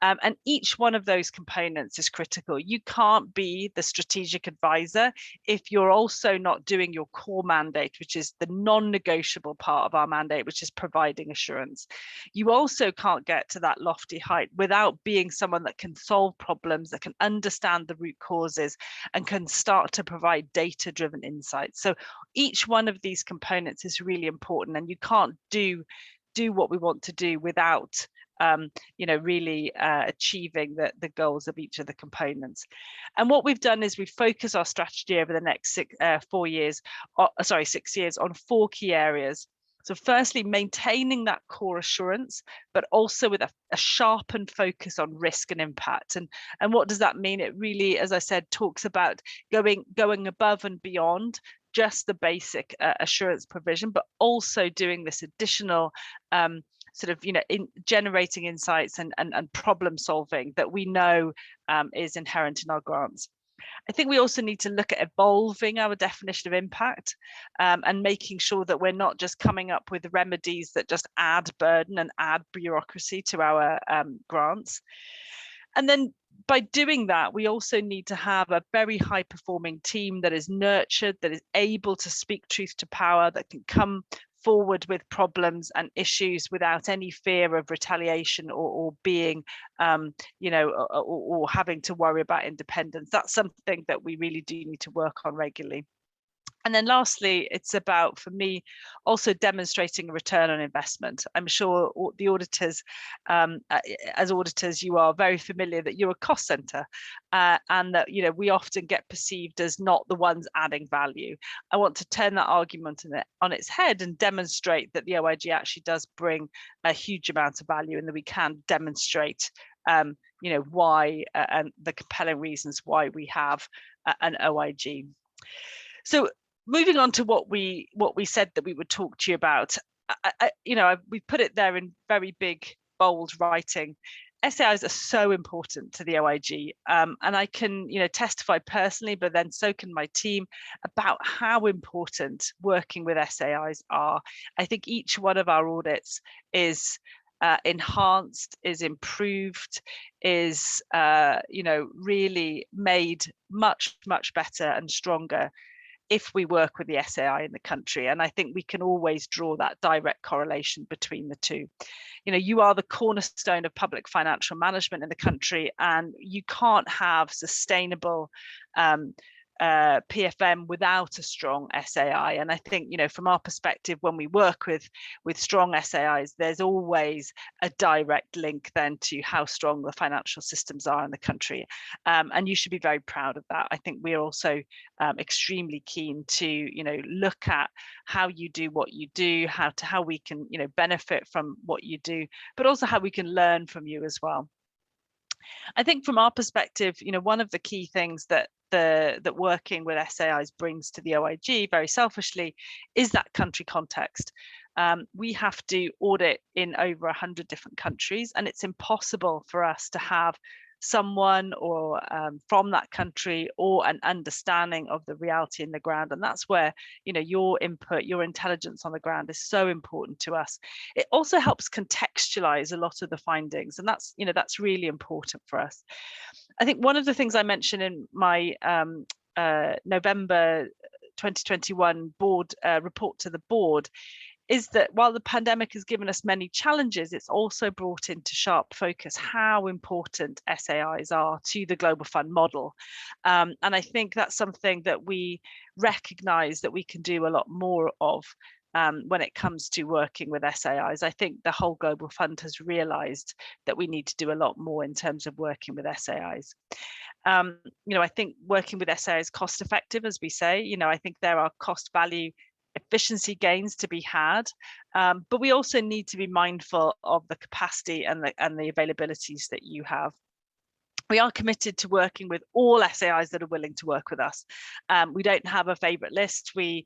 Speaker 9: And each one of those components is critical. You can't be the strategic advisor if you're also not doing your core mandate, which is the non-negotiable part of our mandate, which is providing assurance. You also can't get to that lofty height without being someone that can solve problems, that can understand the root causes, and can start to provide data-driven insights. So each one of these components is really important, and you can't do what we want to do without you know, really achieving the goals of each of the components. And what we've done is we've focused our strategy over the next 6 years on 4 key areas. So firstly, maintaining that core assurance, but also with a sharpened focus on risk and impact. And what does that mean? It really, as I said, talks about going above and beyond just the basic assurance provision, but also doing this additional sort of, you know, generating insights and problem solving that we know is inherent in our grants. I think we also need to look at evolving our definition of impact and making sure that we're not just coming up with remedies that just add burden and add bureaucracy to our grants. And then by doing that, we also need to have a very high performing team that is nurtured, that is able to speak truth to power, that can come forward with problems and issues without any fear of retaliation or being, you know, or having to worry about independence. That's something that we really do need to work on regularly. And then lastly, it's about, for me, also demonstrating a return on investment. I'm sure the auditors, as auditors, you are very familiar that you're a cost center and that, you know, we often get perceived as not the ones adding value. I want to turn that argument on its head and demonstrate that the OIG actually does bring a huge amount of value, and that we can demonstrate you know, why and the compelling reasons why we have an OIG. So moving on to what we said that we would talk to you about. we put it there in very big, bold writing. SAIs are so important to the OIG, and I can, testify personally, but then so can my team, about how important working with SAIs are. I think each one of our audits is enhanced, is improved, is really made much, much better and stronger if we work with the SAI in the country. And I think we can always draw that direct correlation between the two. You are the cornerstone of public financial management in the country, and you can't have sustainable PFM without a strong SAI. And I think, from our perspective, when we work with strong SAIs, there's always a direct link then to how strong the financial systems are in the country. And you should be very proud of that. I think we're also extremely keen to, look at how you do what you do, how we can, benefit from what you do, but also how we can learn from you as well. I think from our perspective, one of the key things that working with SAIs brings to the OIG, very selfishly, is that country context. We have to audit in over 100 different countries, and it's impossible for us to have someone or from that country or an understanding of the reality in the ground. And that's where, your input, your intelligence on the ground is so important to us. It also helps contextualize a lot of the findings, and that's really important for us. I think one of the things I mentioned in my November 2021 board report to the board is that while the pandemic has given us many challenges, it's also brought into sharp focus how important SAIs are to the Global Fund model. And I think that's something that we recognize that we can do a lot more of when it comes to working with SAIs. I think the whole Global Fund has realized that we need to do a lot more in terms of working with SAIs. I think working with SAIs is cost effective, as we say. I think there are cost value efficiency gains to be had, but we also need to be mindful of the capacity and the availabilities that you have. We are committed to working with all SAIs that are willing to work with us. We don't have a favorite list. We,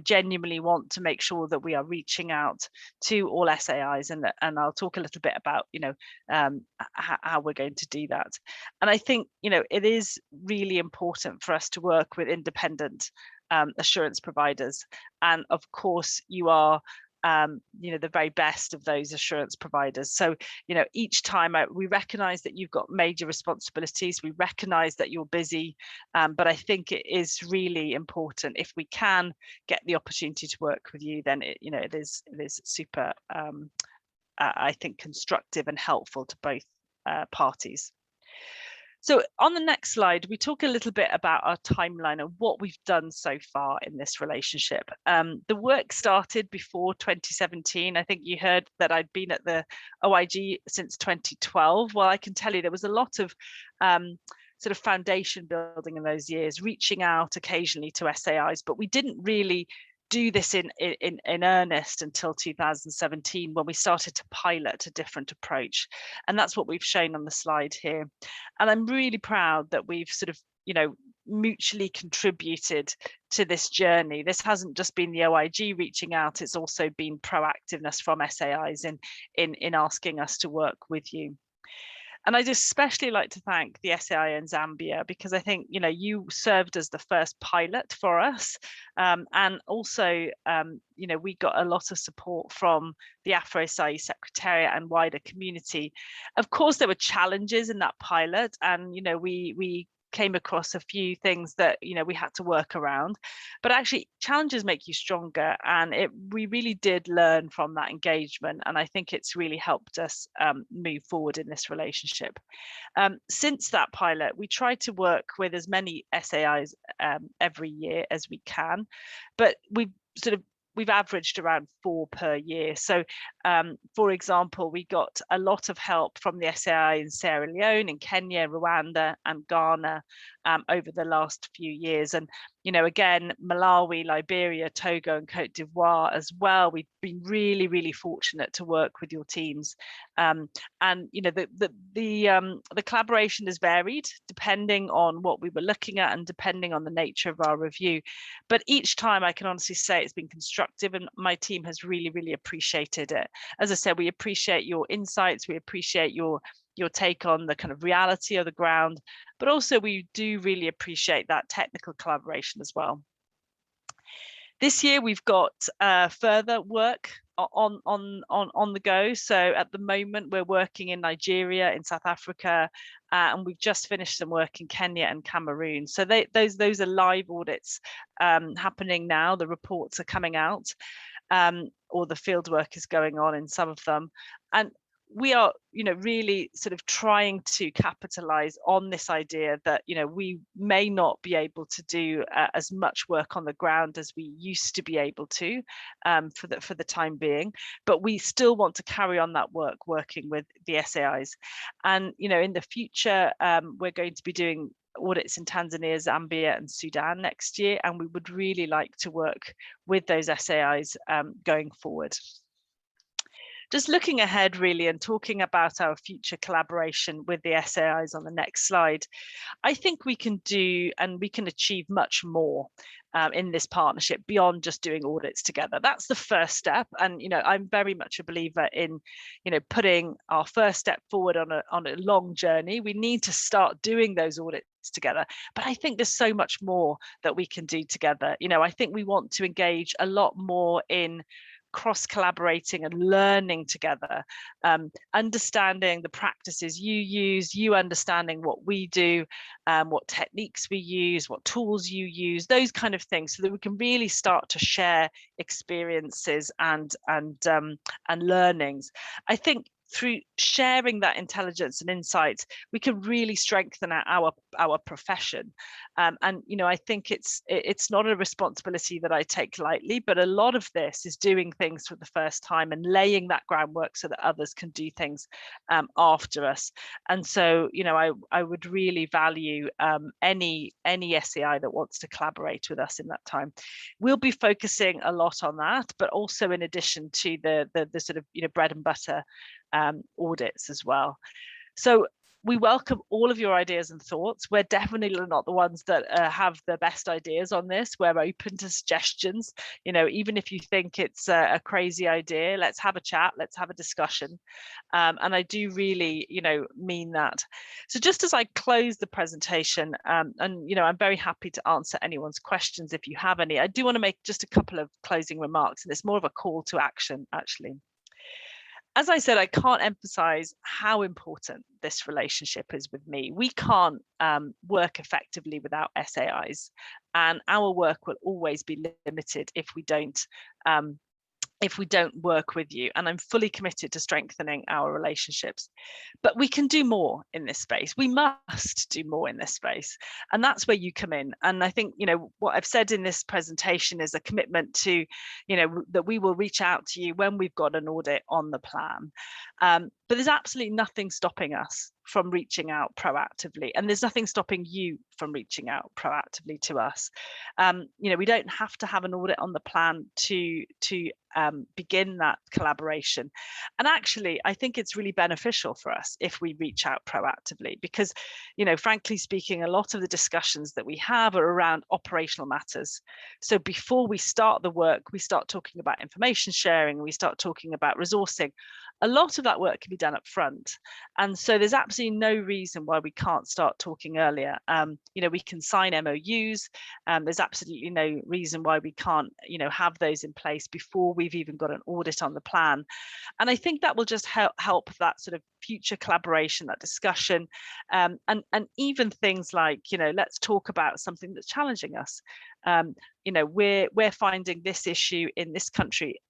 Speaker 9: genuinely want to make sure that we are reaching out to all SAIs, and I'll talk a little bit about, how we're going to do that. And I think, it is really important for us to work with independent assurance providers, and of course you are the very best of those assurance providers. So each time we recognize that you've got major responsibilities, we recognize that you're busy, but I think it is really important, if we can get the opportunity to work with you, then it is super I think constructive and helpful to both parties. So on the next slide, we talk a little bit about our timeline and what we've done so far in this relationship. The work started before 2017. I think you heard that I'd been at the OIG since 2012. Well, I can tell you there was a lot of sort of foundation building in those years, reaching out occasionally to SAIs, but we didn't really do this in earnest until 2017, when we started to pilot a different approach. And that's what we've shown on the slide here. And I'm really proud that we've sort of, mutually contributed to this journey. This hasn't just been the OIG reaching out, it's also been proactiveness from SAIs in asking us to work with you. And I'd especially like to thank the SAI in Zambia, because I think, you served as the first pilot for us. And also, we got a lot of support from the AFROSAI-E Secretariat and wider community. Of course, there were challenges in that pilot, and, we came across a few things that we had to work around, but actually challenges make you stronger, and we really did learn from that engagement, and I think it's really helped us move forward in this relationship. Since that pilot, we try to work with as many SAIs every year as we can, but we've averaged around 4 per year. So, for example, we got a lot of help from the SAI in Sierra Leone, in Kenya, Rwanda, and Ghana over the last few years. And Again, Malawi, Liberia, Togo, and Cote d'Ivoire as well. We've been really, really fortunate to work with your teams, and the collaboration has varied depending on what we were looking at and depending on the nature of our review. But each time, I can honestly say it's been constructive, and my team has really, really appreciated it. As I said, we appreciate your insights. We appreciate your take on the kind of reality of the ground, but also we do really appreciate that technical collaboration as well. This year we've got further work on the go. So at the moment we're working in Nigeria, in South Africa, and we've just finished some work in Kenya and Cameroon. So those are live audits happening now. The reports are coming out, or the field work is going on in some of them. And we are, really sort of trying to capitalize on this idea that, we may not be able to do as much work on the ground as we used to be able to for the time being, but we still want to carry on that work working with the SAIs. And, in the future, we're going to be doing audits in Tanzania, Zambia, and Sudan next year, and we would really like to work with those SAIs going forward. Just looking ahead really and talking about our future collaboration with the SAIs on the next slide, I think we can do and we can achieve much more in this partnership beyond just doing audits together. That's the first step. And, I'm very much a believer in, putting our first step forward on a long journey. We need to start doing those audits together. But I think there's so much more that we can do together. I think we want to engage a lot more in cross-collaborating and learning together, understanding the practices you use, you understanding what we do, what techniques we use, what tools you use, those kind of things, so that we can really start to share experiences and learnings. I think through sharing that intelligence and insights, we can really strengthen our profession. And I think it's not a responsibility that I take lightly, but a lot of this is doing things for the first time and laying that groundwork so that others can do things after us. And so, I would really value any SAI that wants to collaborate with us in that time. We'll be focusing a lot on that, but also in addition to the sort of bread and butter audits as well. So we welcome all of your ideas and thoughts. We're definitely not the ones that have the best ideas on this. We're open to suggestions. Even if you think it's a crazy idea, let's have a chat, let's have a discussion. And I do really, mean that. So just as I close the presentation, and I'm very happy to answer anyone's questions if you have any, I do want to make just a couple of closing remarks, and it's more of a call to action, actually. As I said, I can't emphasize how important this relationship is with me. We can't work effectively without SAIs, and our work will always be limited if we don't work with you. And I'm fully committed to strengthening our relationships. But we can do more in this space. We must do more in this space. And that's where you come in. And I think, what I've said in this presentation is a commitment to, that we will reach out to you when we've got an audit on the plan. But there's absolutely nothing stopping us from reaching out proactively, and there's nothing stopping you from reaching out proactively to us. We don't have to have an audit on the plan to begin that collaboration. And actually, I think it's really beneficial for us if we reach out proactively, because, frankly speaking, a lot of the discussions that we have are around operational matters. So before we start the work, we start talking about information sharing, we start talking about resourcing. A lot of that work can be done up front. And so there's absolutely no reason why we can't start talking earlier. We can sign MOUs. There's absolutely no reason why we can't, have those in place before we've even got an audit on the plan. And I think that will just help that sort of future collaboration, that discussion, and even things like, let's talk about something that's challenging us. We're finding this issue in this country,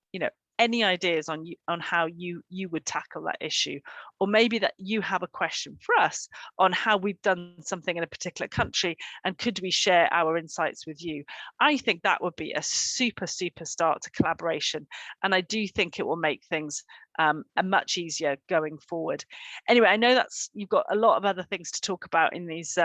Speaker 9: any ideas on how you would tackle that issue, or maybe that you have a question for us on how we've done something in a particular country, and could we share our insights with you? I think that would be a super start to collaboration, and I do think it will make things and much easier going forward. Anyway, I know you've got a lot of other things to talk about in these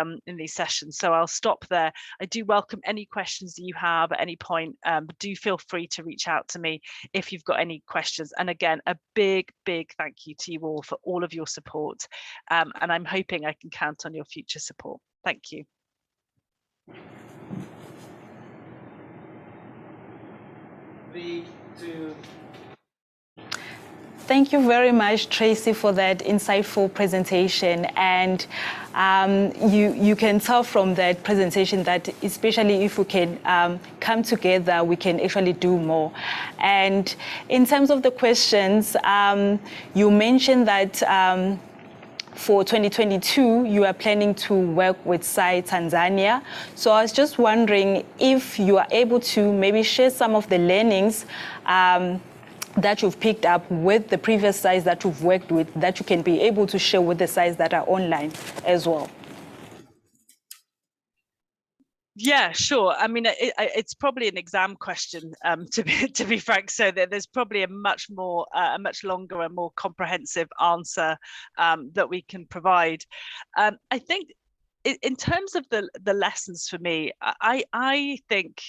Speaker 9: sessions, so I'll stop there. I do welcome any questions that you have at any point. But do feel free to reach out to me if you've got any questions. And again, a big thank you to you all for all of your support. And I'm hoping I can count on your future support. Thank you.
Speaker 3: 3, 2.
Speaker 8: Thank you very much, Tracy, for that insightful presentation. And you can tell from that presentation that especially if we can come together, we can actually do more. And in terms of the questions, you mentioned that for 2022, you are planning to work with SAI Tanzania. So I was just wondering if you are able to maybe share some of the learnings that you've picked up with the previous SAIs that you've worked with, that you can be able to share with the SAIs that are online as well.
Speaker 9: Yeah, sure. I mean, it's probably an exam question, to be frank. So there's probably a much longer and more comprehensive answer that we can provide. I think, in terms of the lessons for me, I think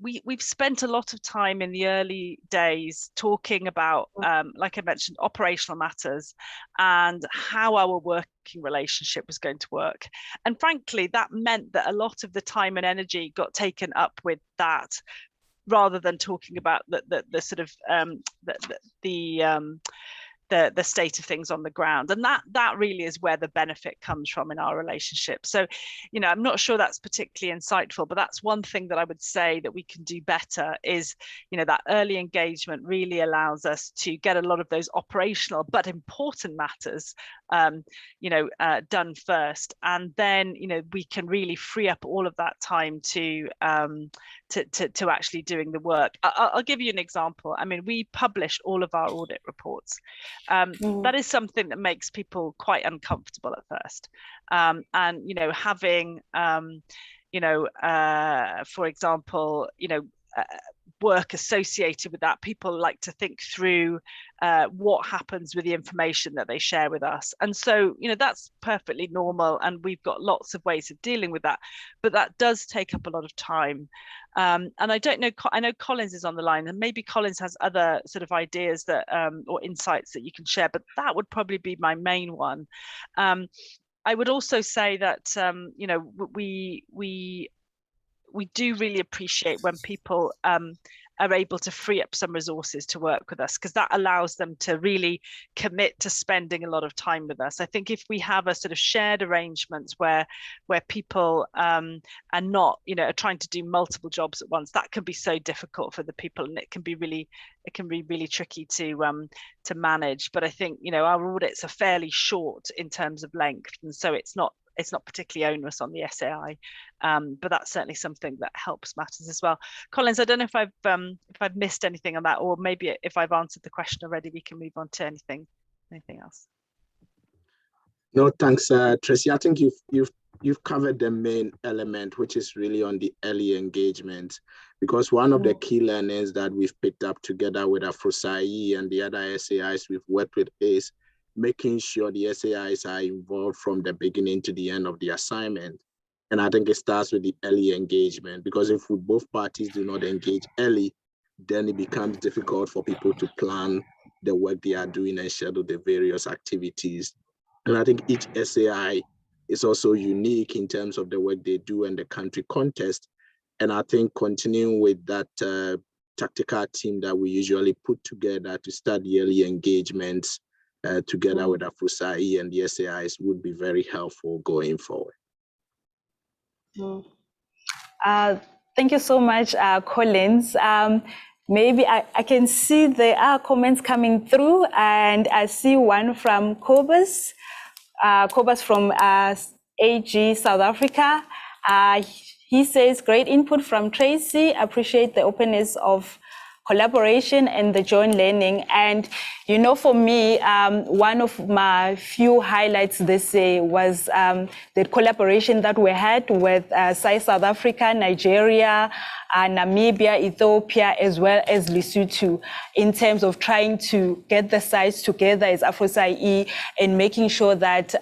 Speaker 9: we've spent a lot of time in the early days talking about, like I mentioned, operational matters and how our working relationship was going to work. And frankly, that meant that a lot of the time and energy got taken up with that, rather than talking about the sort of the state of things on the ground. And that really is where the benefit comes from in our relationship. So, you know, I'm not sure that's particularly insightful, but that's one thing that I would say that we can do better is, you know, that early engagement really allows us to get a lot of those operational but important matters, you know, done first. And then, you know, we can really free up all of that time to actually doing the work. I'll give you an example. I mean, we publish all of our audit reports. That is something that makes people quite uncomfortable at first. And, you know, having, you know, for example, you know, work associated with that, people like to think through what happens with the information that they share with us. And so, you know, that's perfectly normal. And we've got lots of ways of dealing with that. But that does take up a lot of time. And I don't know, I know Collins is on the line, and maybe Collins has other sort of ideas that or insights that you can share, but that would probably be my main one. I would also say that, you know, we do really appreciate when people are able to free up some resources to work with us, because that allows them to really commit to spending a lot of time with us. I think if we have a sort of shared arrangements where people are not, you know, are trying to do multiple jobs at once, that can be so difficult for the people, and it can be really tricky to manage. But I think, you know, our audits are fairly short in terms of length, and so it's not particularly onerous on the SAI, but that's certainly something that helps matters as well. Collins, I don't know if I've missed anything on that, or maybe if I've answered the question already, we can move on to anything else.
Speaker 10: No, thanks, Tracy. I think you've covered the main element, which is really on the early engagement, because one of the key learnings that we've picked up together with AFROSAI-E and the other SAIs we've worked with is making sure the SAIs are involved from the beginning to the end of the assignment. And I think it starts with the early engagement, because if both parties do not engage early, then it becomes difficult for people to plan the work they are doing and schedule the various activities. And I think each SAI is also unique in terms of the work they do and the country context. And I think continuing with that tactical team that we usually put together to start the early engagements together with AFROSAI-E and the SAIs would be very helpful going forward.
Speaker 8: Thank you so much, Collins. Maybe I can see there are comments coming through, and I see one from Kobus from AG South Africa. He says, great input from Tracy. Appreciate the openness of collaboration and the joint learning. And, you know, for me, one of my few highlights this year was the collaboration that we had with SAIs South Africa, Nigeria, Namibia, Ethiopia, as well as Lesotho, in terms of trying to get the SAIs together as AFROSAI-E and making sure that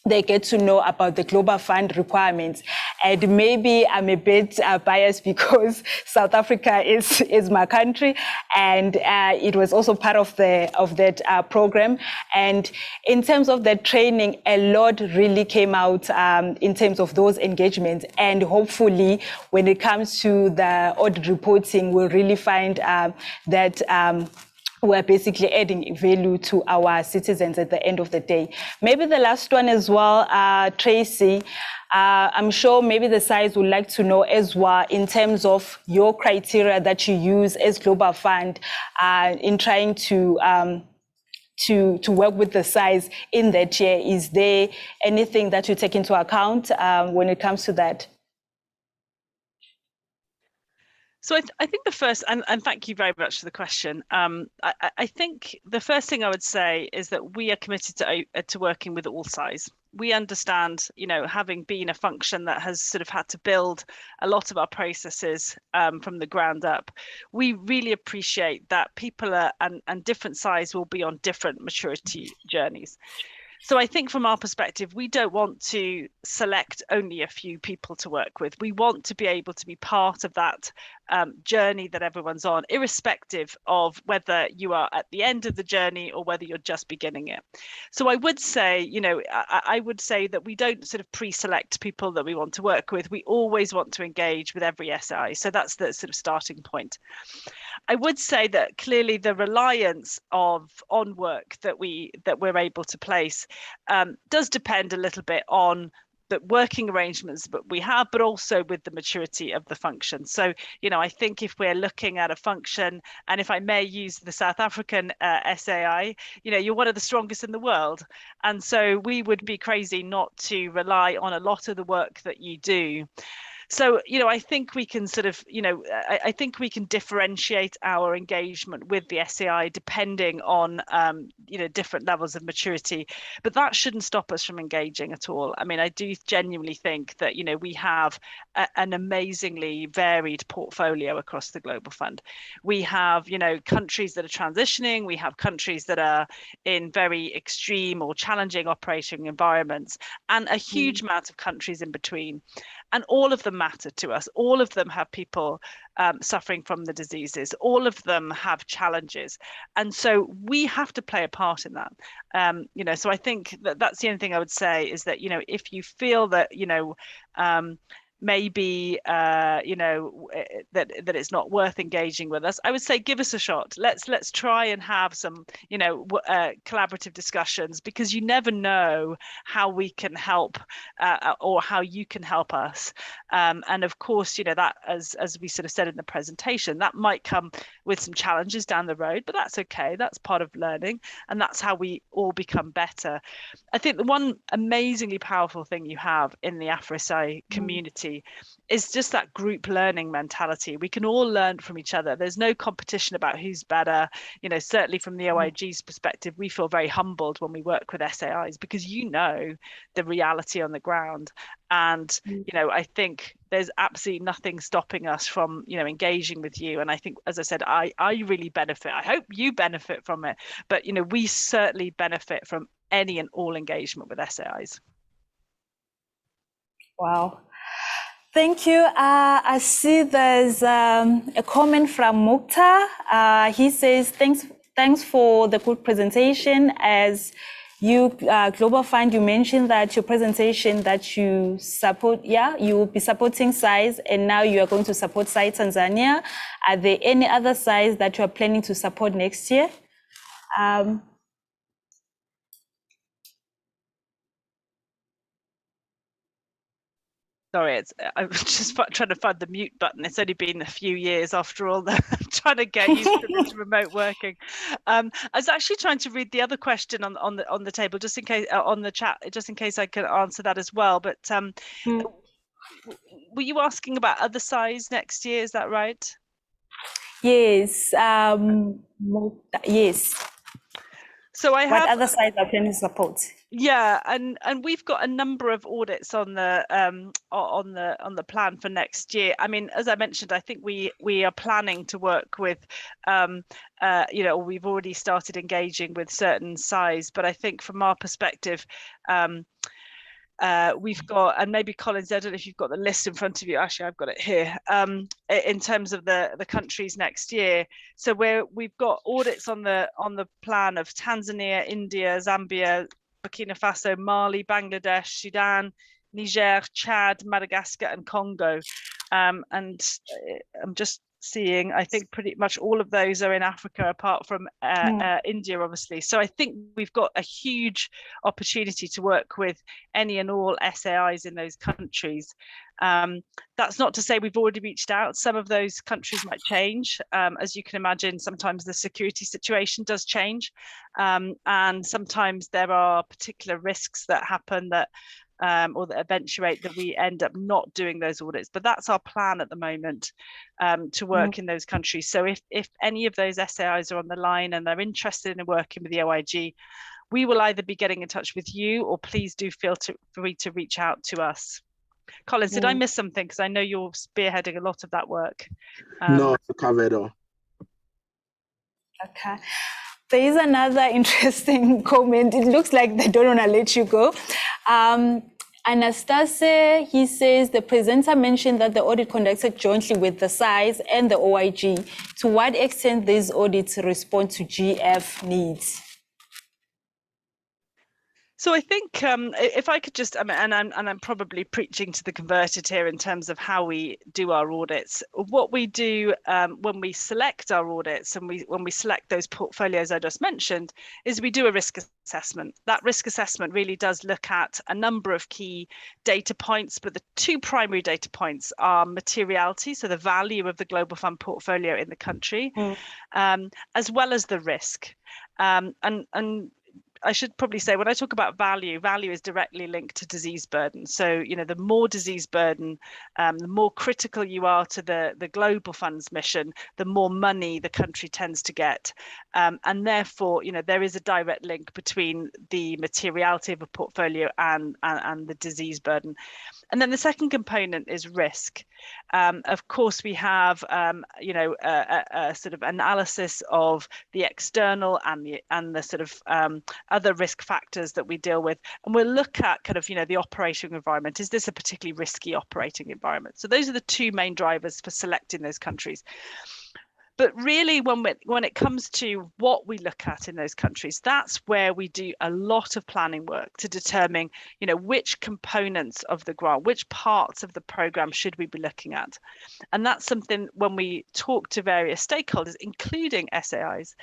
Speaker 8: they get to know about the Global Fund requirements. And maybe I'm a bit biased because South Africa is my country, and it was also part of that program. And in terms of the training, a lot really came out in terms of those engagements. And hopefully, when it comes to the audit reporting, we'll really find that we're basically adding value to our citizens at the end of the day. Maybe the last one as well, Tracy, I'm sure maybe the SAIs would like to know as well, in terms of your criteria that you use as Global Fund in trying to work with the SAIs in that year. Is there anything that you take into account when it comes to that?
Speaker 9: So I think the first, and thank you very much for the question. I think the first thing I would say is that we are committed to working with all SAIs. We understand, you know, having been a function that has sort of had to build a lot of our processes from the ground up, we really appreciate that people are, and different SAIs will be on different maturity journeys. So I think from our perspective, we don't want to select only a few people to work with. We want to be able to be part of that journey that everyone's on, irrespective of whether you are at the end of the journey or whether you're just beginning it. So I would say, you know, I would say that we don't sort of pre-select people that we want to work with. We always want to engage with every SI. So that's the sort of starting point. I would say that clearly the reliance on work that we're able to place does depend a little bit on the working arrangements that we have, but also with the maturity of the function. So, you know, I think if we're looking at a function, and if I may use the South African SAI, you know, you're one of the strongest in the world. And so we would be crazy not to rely on a lot of the work that you do. So, you know, I think we can sort of, you know, I think we can differentiate our engagement with the SAI depending on, you know, different levels of maturity, but that shouldn't stop us from engaging at all. I mean, I do genuinely think that, you know, we have an amazingly varied portfolio across the Global Fund. We have, you know, countries that are transitioning, we have countries that are in very extreme or challenging operating environments, and a huge amount of countries in between. And all of them matter to us. All of them have people suffering from the diseases. All of them have challenges. And so we have to play a part in that. You know, so I think that that's the only thing I would say is that, you know, if you feel that, you know, maybe you know, that it's not worth engaging with us, I would say give us a shot. Let's try and have some, you know, collaborative discussions, because you never know how we can help or how you can help us. And of course, you know, that as we sort of said in the presentation, that might come with some challenges down the road, but that's okay. That's part of learning, and that's how we all become better. I think the one amazingly powerful thing you have in the AFROSAI community is just that group learning mentality. We can all learn from each other. There's no competition about who's better. You know, certainly from the OIG's perspective, we feel very humbled when we work with SAIs, because you know the reality on the ground. And, you know, I think there's absolutely nothing stopping us from, you know, engaging with you. And I think, as I said, I really benefit. I hope you benefit from it. But, you know, we certainly benefit from any and all engagement with SAIs.
Speaker 8: Wow. Thank you. I see there's a comment from Mukhtar. He says, thanks for the good presentation. As you, Global Fund, you mentioned that your presentation that you support, you will be supporting SAIs, and now you are going to support SAI Tanzania. Are there any other SAIs that you are planning to support next year?
Speaker 9: Sorry, I'm just trying to find the mute button. It's only been a few years after all. Trying to get used to this remote working. I was actually trying to read the other question on the table, just in case on the chat, just in case I could answer that as well. But were you asking about other SAIs next year? Is that right?
Speaker 8: Yes. Yes.
Speaker 9: So I have.
Speaker 8: What other sides are planning to support?
Speaker 9: Yeah, and we've got a number of audits on the plan for next year. I mean, as I mentioned, I think we are planning to work with, we've already started engaging with certain SAIs, but I think from our perspective, we've got, and maybe Collins, I don't know if you've got the list in front of you. Actually, I've got it here. In terms of the countries next year, so we've got audits on the plan of Tanzania, India, Zambia, Burkina Faso, Mali, Bangladesh, Sudan, Niger, Chad, Madagascar, and Congo. And I'm just seeing, I think pretty much all of those are in Africa, apart from India, obviously. So I think we've got a huge opportunity to work with any and all SAIs in those countries. That's not to say we've already reached out. Some of those countries might change. As you can imagine, sometimes the security situation does change. And sometimes there are particular risks that happen that or that eventuate that we end up not doing those audits. But that's our plan at the moment, to work in those countries. So if any of those SAIs are on the line and they're interested in working with the OIG, we will either be getting in touch with you, or please do feel free to reach out to us. Collins, did I miss something? Because I know you're spearheading a lot of that work.
Speaker 10: No, you covered all.
Speaker 8: Okay. There is another interesting comment. It looks like they don't want to let you go. Anastase, he says, the presenter mentioned that the audit conducted jointly with the SAIs and the OIG. To what extent these audits respond to GF needs?
Speaker 9: So I think if I could just, and I'm probably preaching to the converted here in terms of how we do our audits. What we do when we select our audits and when we select those portfolios I just mentioned is we do a risk assessment. That risk assessment really does look at a number of key data points, but the two primary data points are materiality, so the value of the global fund portfolio in the country, as well as the risk. And I should probably say, when I talk about value, value is directly linked to disease burden. So, the more disease burden, the more critical you are to the global fund's mission, the more money the country tends to get. And therefore, there is a direct link between the materiality of a portfolio and the disease burden. And then the second component is risk. Of course, we have, a sort of analysis of the external and the sort of other risk factors that we deal with. And we'll look at kind of, the operating environment. Is this a particularly risky operating environment? So those are the two main drivers for selecting those countries. But really, when it comes to what we look at in those countries, that's where we do a lot of planning work to determine, which components of the grant, which parts of the program should we be looking at. And that's something when we talk to various stakeholders, including SAIs,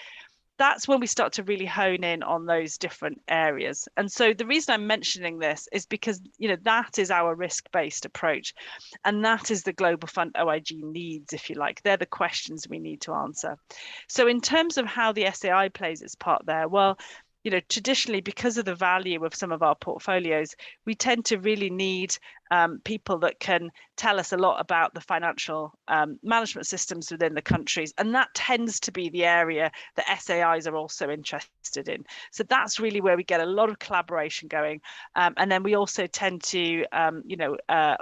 Speaker 9: that's when we start to really hone in on those different areas. And so the reason I'm mentioning this is because, that is our risk-based approach. And that is the Global Fund OIG needs, if you like. They're the questions we need to answer. So in terms of how the SAI plays its part there, well, traditionally, because of the value of some of our portfolios, we tend to really need people that can tell us a lot about the financial management systems within the countries. And that tends to be the area that SAIs are also interested in. So that's really where we get a lot of collaboration going. And then we also tend to,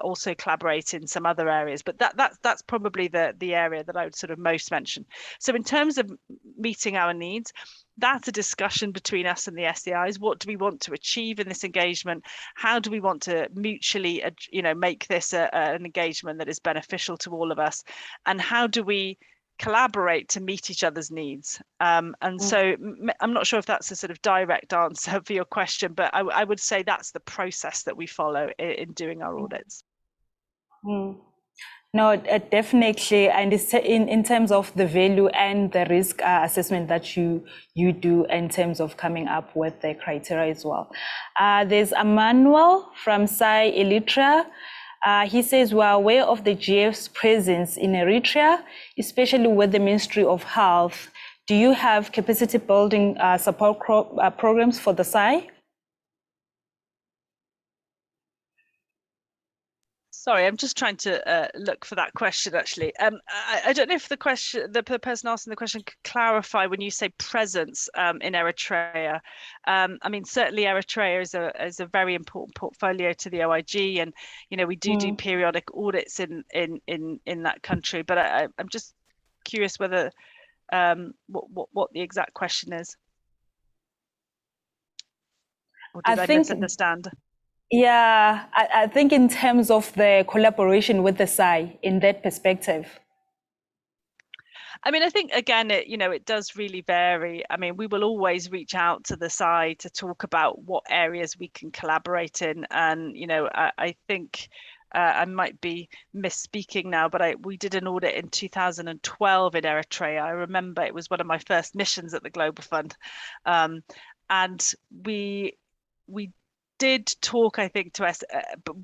Speaker 9: also collaborate in some other areas. But that's probably the area that I would sort of most mention. So in terms of meeting our needs, that's a discussion between us and the SAIs. What do we want to achieve in this engagement? How do we want to mutually, make this an engagement that is beneficial to all of us? And how do we collaborate to meet each other's needs? So I'm not sure if that's a sort of direct answer for your question, but I would say that's the process that we follow in doing our audits.
Speaker 8: No, definitely. And it's in terms of the value and the risk assessment that you do in terms of coming up with the criteria as well. There's Emmanuel from SAI Elytra. He says, we're aware of the GF's presence in Eritrea, especially with the Ministry of Health. Do you have capacity building support programs for the SAI?
Speaker 9: Sorry, I'm just trying to look for that question, actually. I don't know if the person asking the question could clarify when you say presence in Eritrea. I mean, certainly Eritrea is a very important portfolio to the OIG, and we do periodic audits in that country. But I'm just curious whether what the exact question is, or did I misunderstand?
Speaker 8: Yeah, I think in terms of the collaboration with the SAI in that perspective.
Speaker 9: I mean, I think, again, it does really vary. I mean, we will always reach out to the SAI to talk about what areas we can collaborate in. And, I think I might be misspeaking now, but we did an audit in 2012 in Eritrea. I remember it was one of my first missions at the Global Fund. And we did talk, I think, to us,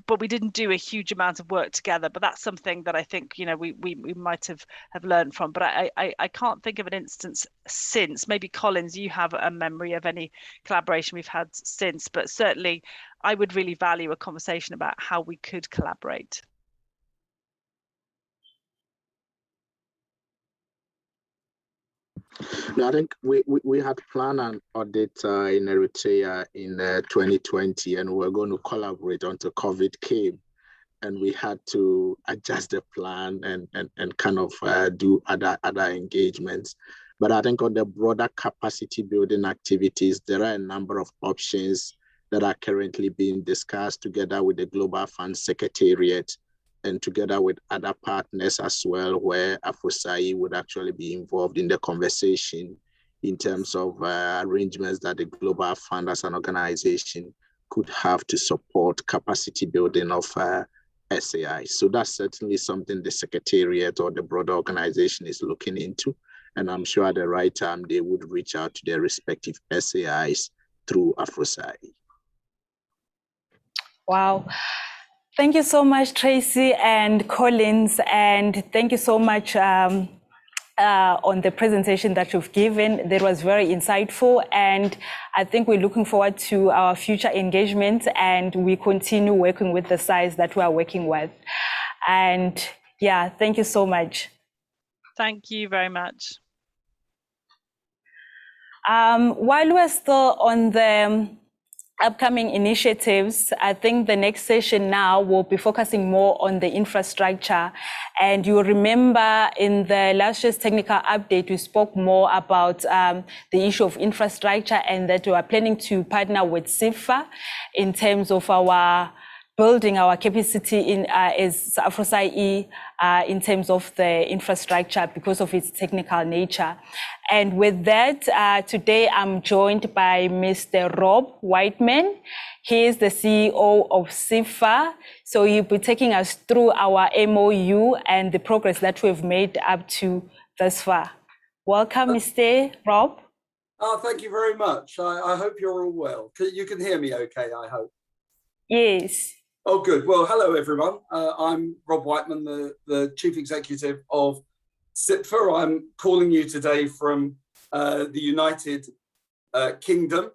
Speaker 9: but we didn't do a huge amount of work together. But that's something that I think, we might have learned from. But I can't think of an instance since. Maybe Collins, you have a memory of any collaboration we've had since. But certainly, I would really value a conversation about how we could collaborate.
Speaker 10: No, I think we had planned an audit in Eritrea in 2020, and we were going to collaborate until COVID came, and we had to adjust the plan and kind of do other engagements. But I think on the broader capacity building activities, there are a number of options that are currently being discussed together with the Global Fund Secretariat and together with other partners as well, where AFROSAI-E would actually be involved in the conversation in terms of arrangements that the Global Fund as an organization could have to support capacity building of SAIs. So that's certainly something the Secretariat or the broader organization is looking into. And I'm sure at the right time, they would reach out to their respective SAIs through AFROSAI-E.
Speaker 8: Wow. Thank you so much, Tracy and Collins, and thank you so much on the presentation that you've given. That was very insightful, and I think we're looking forward to our future engagement, and we continue working with the SAIs that we are working with. And yeah, thank you so much.
Speaker 9: Thank you very much.
Speaker 8: While we're still on the upcoming initiatives, I think the next session now will be focusing more on the infrastructure. And you remember in the last year's technical update, we spoke more about the issue of infrastructure, and that we are planning to partner with CIPFA in terms of our building our capacity in as AFROSAI-E in terms of the infrastructure because of its technical nature. And with that, today I'm joined by Mr. Rob Whiteman. He is the CEO of CIPFA. So he'll be taking us through our MOU and the progress that we've made up to thus far. Welcome, Mr. Rob.
Speaker 11: Oh, thank you very much. I hope you're all well. You can hear me okay, I hope.
Speaker 8: Yes.
Speaker 11: Oh, good. Well, hello, everyone. I'm Rob Whiteman, the Chief Executive of CIPFA. I'm calling you today from the United Kingdom.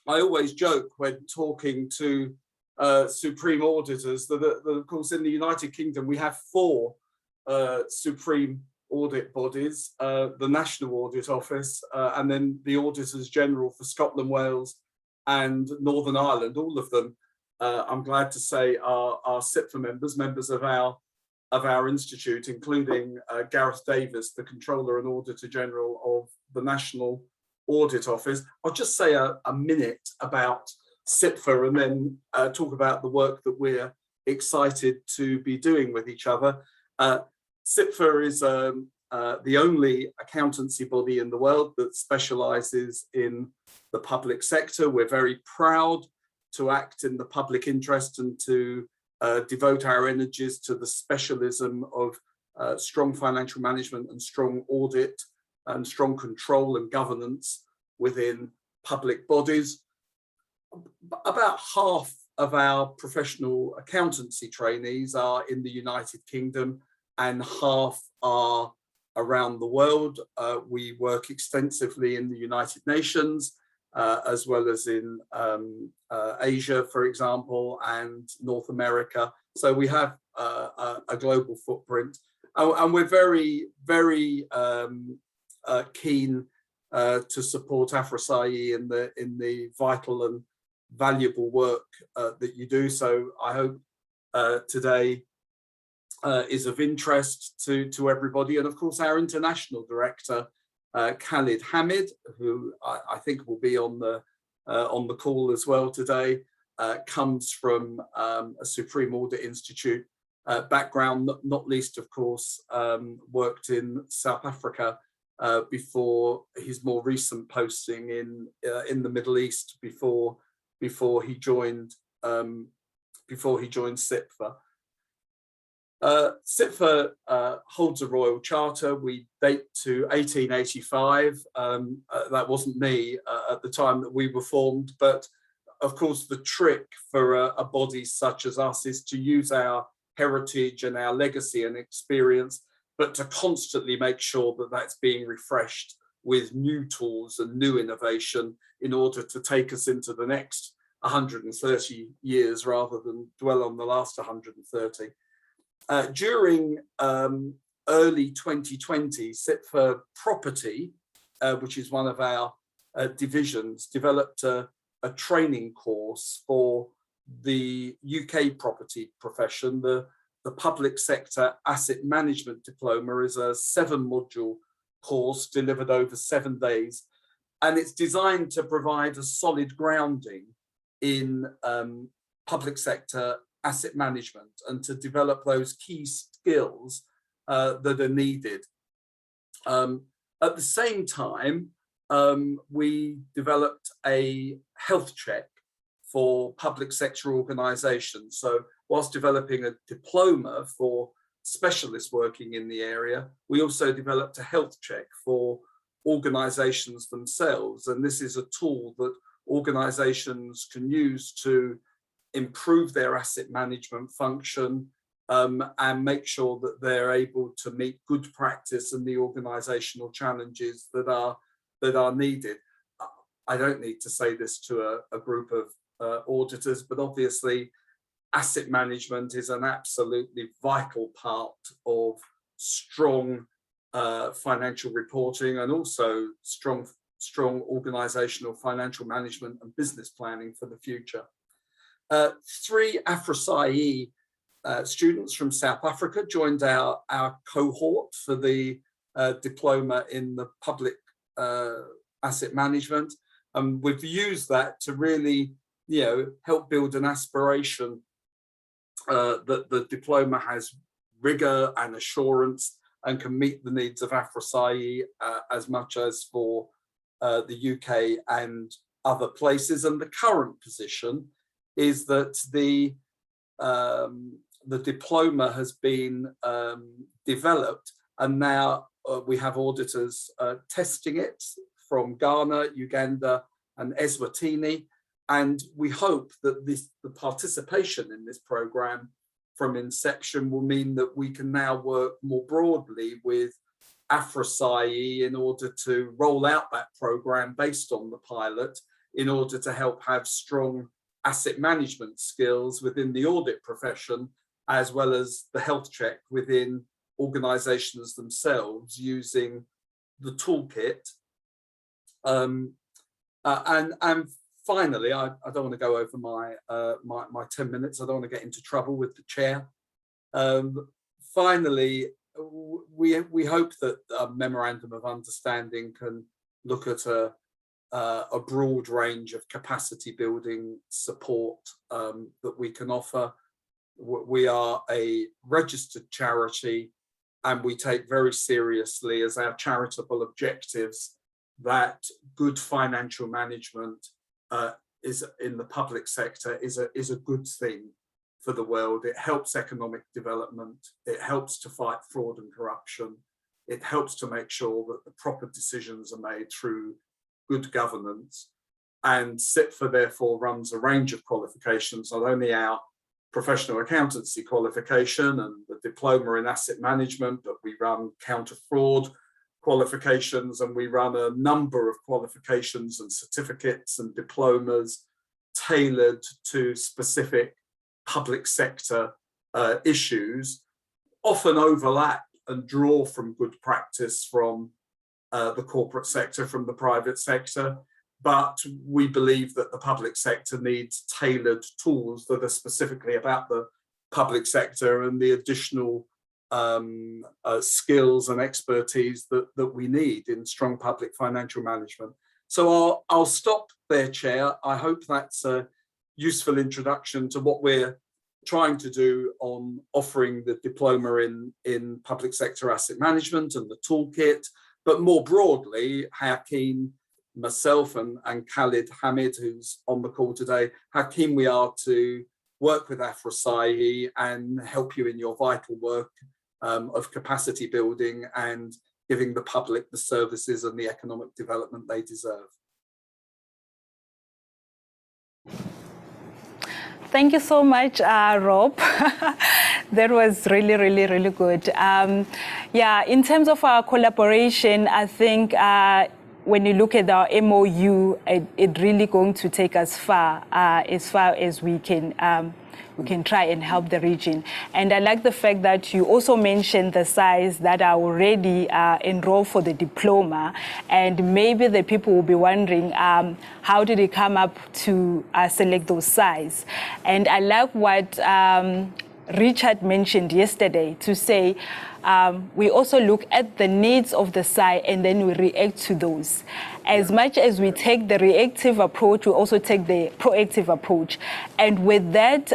Speaker 11: I always joke when talking to Supreme Auditors that, of course, in the United Kingdom, we have 4 Supreme Audit bodies, the National Audit Office, and then the Auditors General for Scotland, Wales, and Northern Ireland. All of them, I'm glad to say, are CIPFA members of our institute, including Gareth Davis, the Controller and Auditor General of the National Audit Office. I'll just say a minute about CIPFA and then talk about the work that we're excited to be doing with each other. CIPFA is the only accountancy body in the world that specialises in the public sector. We're very proud to act in the public interest and to devote our energies to the specialism of strong financial management and strong audit and strong control and governance within public bodies. About half of our professional accountancy trainees are in the United Kingdom and half are around the world. We work extensively in the United Nations. as well as in Asia, for example, and North America. So we have a global footprint, and we're very, very keen to support AFROSAI-E in the vital and valuable work that you do. So I hope today is of interest to everybody, and of course our international director Khalid Hamid, who I think will be on the call as well today, comes from a Supreme Audit Institute background, not least of course worked in South Africa before his more recent posting in the Middle East before he joined CIPFA. CIPFA holds a royal charter. We date to 1885. That wasn't me at the time that we were formed, but of course the trick for a body such as us is to use our heritage and our legacy and experience, but to constantly make sure that that's being refreshed with new tools and new innovation in order to take us into the next 130 years rather than dwell on the last 130. During early 2020, CIPFA Property, which is one of our divisions, developed a training course for the UK property profession. The Public Sector Asset Management Diploma is a 7-module course delivered over 7 days, and it's designed to provide a solid grounding in public sector asset management and to develop those key skills that are needed. At the same time, we developed a health check for public sector organisations. So whilst developing a diploma for specialists working in the area, we also developed a health check for organisations themselves. And this is a tool that organisations can use to improve their asset management function and make sure that they're able to meet good practice and the organisational challenges that are needed. I don't need to say this to a group of auditors, but obviously asset management is an absolutely vital part of strong financial reporting and also strong organisational financial management and business planning for the future. 3 AFROSAI-E students from South Africa joined our cohort for the diploma in the public asset management, and we've used that to really, help build an aspiration that the diploma has rigor and assurance and can meet the needs of AFROSAI-E as much as for the UK and other places. And the current position is that the diploma has been developed, and now we have auditors testing it from Ghana, Uganda, and Eswatini. And we hope that the participation in this program from inception will mean that we can now work more broadly with AFROSAI-E in order to roll out that program based on the pilot in order to help have strong asset management skills within the audit profession, as well as the health check within organisations themselves using the toolkit. And finally, I don't want to go over my 10 minutes. I don't want to get into trouble with the chair. Finally, we hope that a memorandum of understanding can look at a broad range of capacity building support that we can offer. We are a registered charity, and we take very seriously as our charitable objectives that good financial management is in the public sector is a good thing for the world. It helps economic development. It helps to fight fraud and corruption. It helps to make sure that the proper decisions are made through good governance. And CIPFA therefore runs a range of qualifications, not only our professional accountancy qualification and the diploma in asset management, but we run counter fraud qualifications, and we run a number of qualifications and certificates and diplomas tailored to specific public sector issues, often overlap and draw from good practice from the corporate sector, from the private sector. But we believe that the public sector needs tailored tools that are specifically about the public sector and the additional skills and expertise that we need in strong public financial management. So I'll stop there, Chair. I hope that's a useful introduction to what we're trying to do on offering the diploma in public sector asset management and the toolkit, but more broadly, how keen myself and Khalid Hamid, who's on the call today, how keen we are to work with AFROSAI-E and help you in your vital work of capacity building and giving the public the services and the economic development they deserve.
Speaker 8: Thank you so much, Rob. That was really, really, really good. Yeah, in terms of our collaboration, I think when you look at our MOU, it's really going to take us far as we can try and help the region. And I like the fact that you also mentioned the SAIs that are already enrolled for the diploma, and maybe the people will be wondering how did they come up to select those SAIs. And I like what Richard mentioned yesterday to say we also look at the needs of the SAI and then we react to those. As much as we take the reactive approach, we also take the proactive approach. And with that,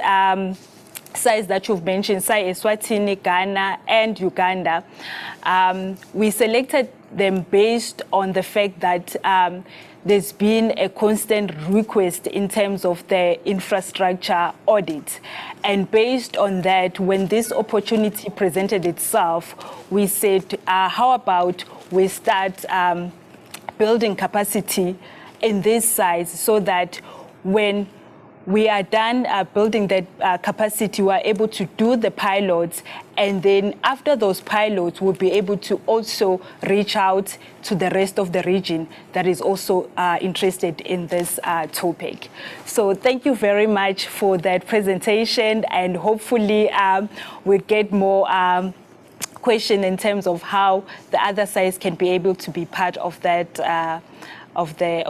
Speaker 8: SAIs that you've mentioned, SAI Eswatini, Ghana, and Uganda, we selected them based on the fact that there's been a constant request in terms of the infrastructure audit. And based on that, when this opportunity presented itself, we said, how about we start building capacity in this size so that when we are done building that capacity, we are able to do the pilots, and then after those pilots, we'll be able to also reach out to the rest of the region that is also interested in this topic. So thank you very much for that presentation, and hopefully we'll get more question in terms of how the other sides can be able to be part of that of the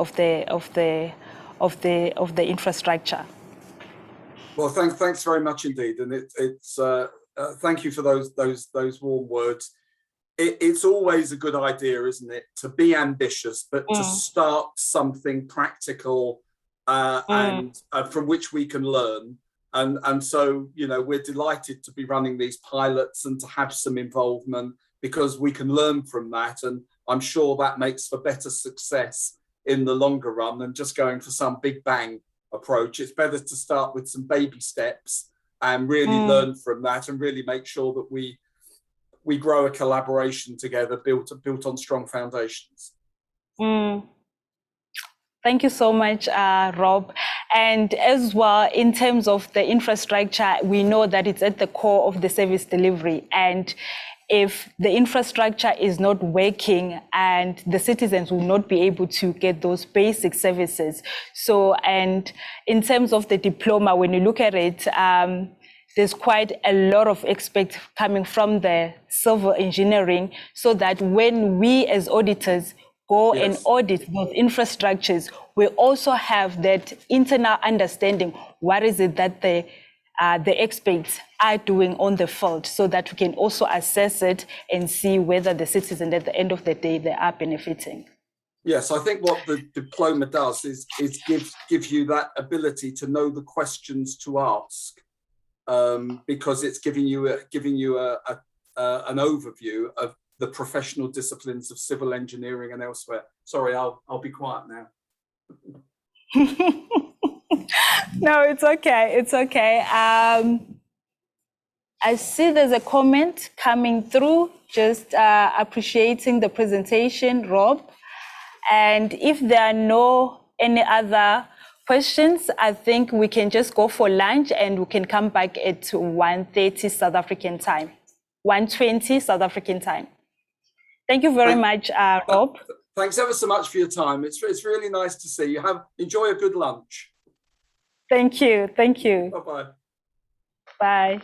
Speaker 8: infrastructure.
Speaker 11: Well, thanks very much indeed, and it's thank you for those warm words. It's always a good idea, isn't it, to be ambitious, but to start something practical and from which we can learn. And so, you know, we're delighted to be running these pilots and to have some involvement because we can learn from that, and I'm sure that makes for better success in the longer run than just going for some big bang approach. It's better to start with some baby steps and really learn from that and really make sure that we grow a collaboration together built on strong foundations.
Speaker 8: Thank you so much, Rob. And as well, in terms of the infrastructure, we know that it's at the core of the service delivery. And if the infrastructure is not working, and the citizens will not be able to get those basic services. So, and in terms of the diploma, when you look at it, there's quite a lot of expect coming from the civil engineering, so that when we as auditors go and audit those infrastructures, we also have that internal understanding, what is it that the experts are doing on the field, so that we can also assess it and see whether the citizen at the end of the day, they are benefiting.
Speaker 11: Yes, I think what the diploma does is give you that ability to know the questions to ask, because it's giving you an overview of the professional disciplines of civil engineering and elsewhere. Sorry, I'll be quiet now.
Speaker 8: No, it's okay. It's okay. I see there's a comment coming through, just appreciating the presentation, Rob. And if there are any other questions, I think we can just go for lunch and we can come back at 1:30 South African time, 1:20 South African time. Thank you very much, Rob.
Speaker 11: Thanks ever so much for your time. It's really nice to see you. Enjoy a good lunch.
Speaker 8: Thank you. Thank you.
Speaker 11: Bye-bye.
Speaker 8: Bye.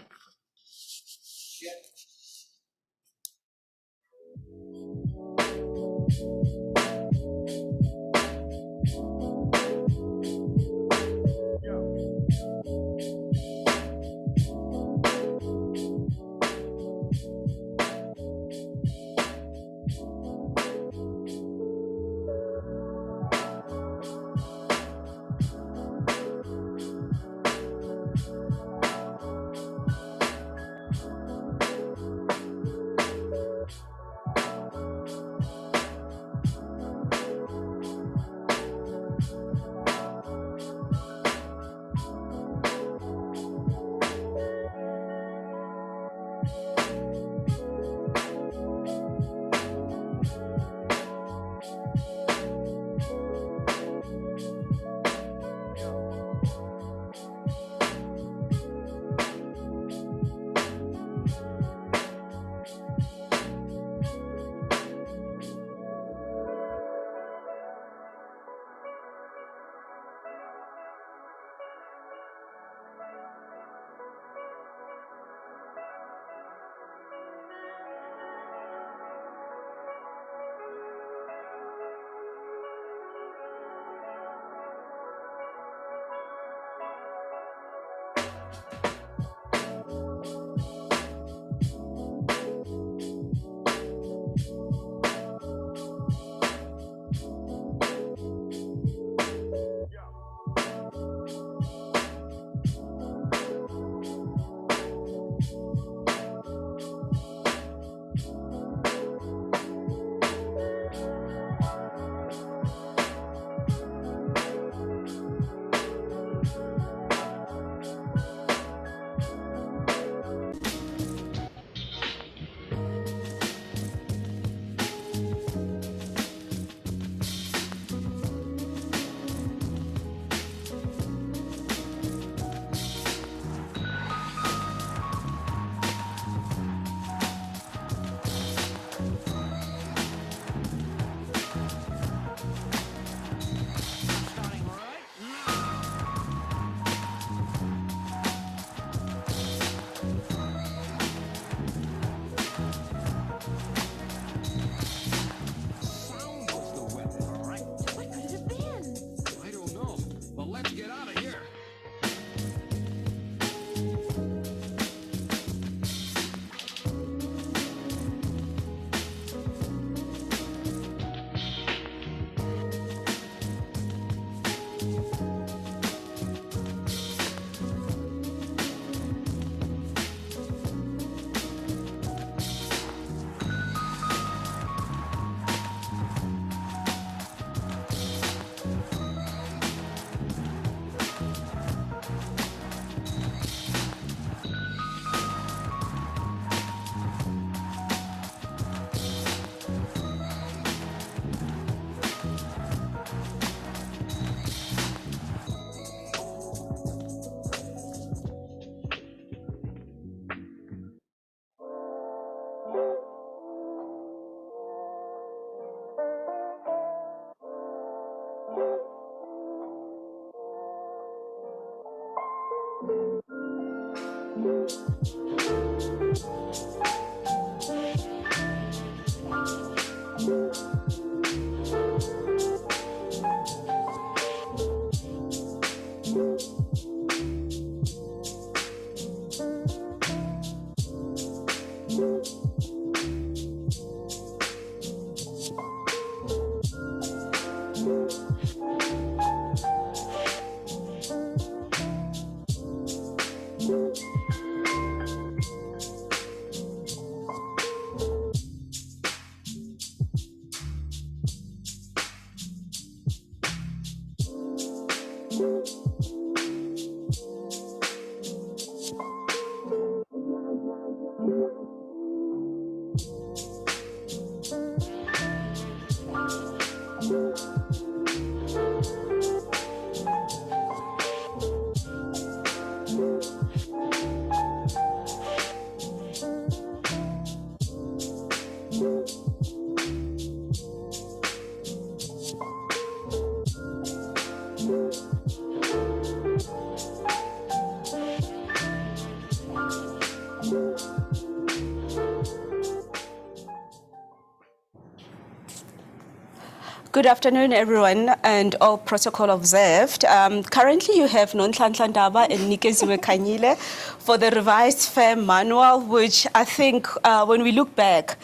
Speaker 12: Good afternoon, everyone, and all protocol observed. Currently, you have Nonhlanhla Ndaba and Nikeziwe Kanyile for the revised FAM manual, which I think when we look back,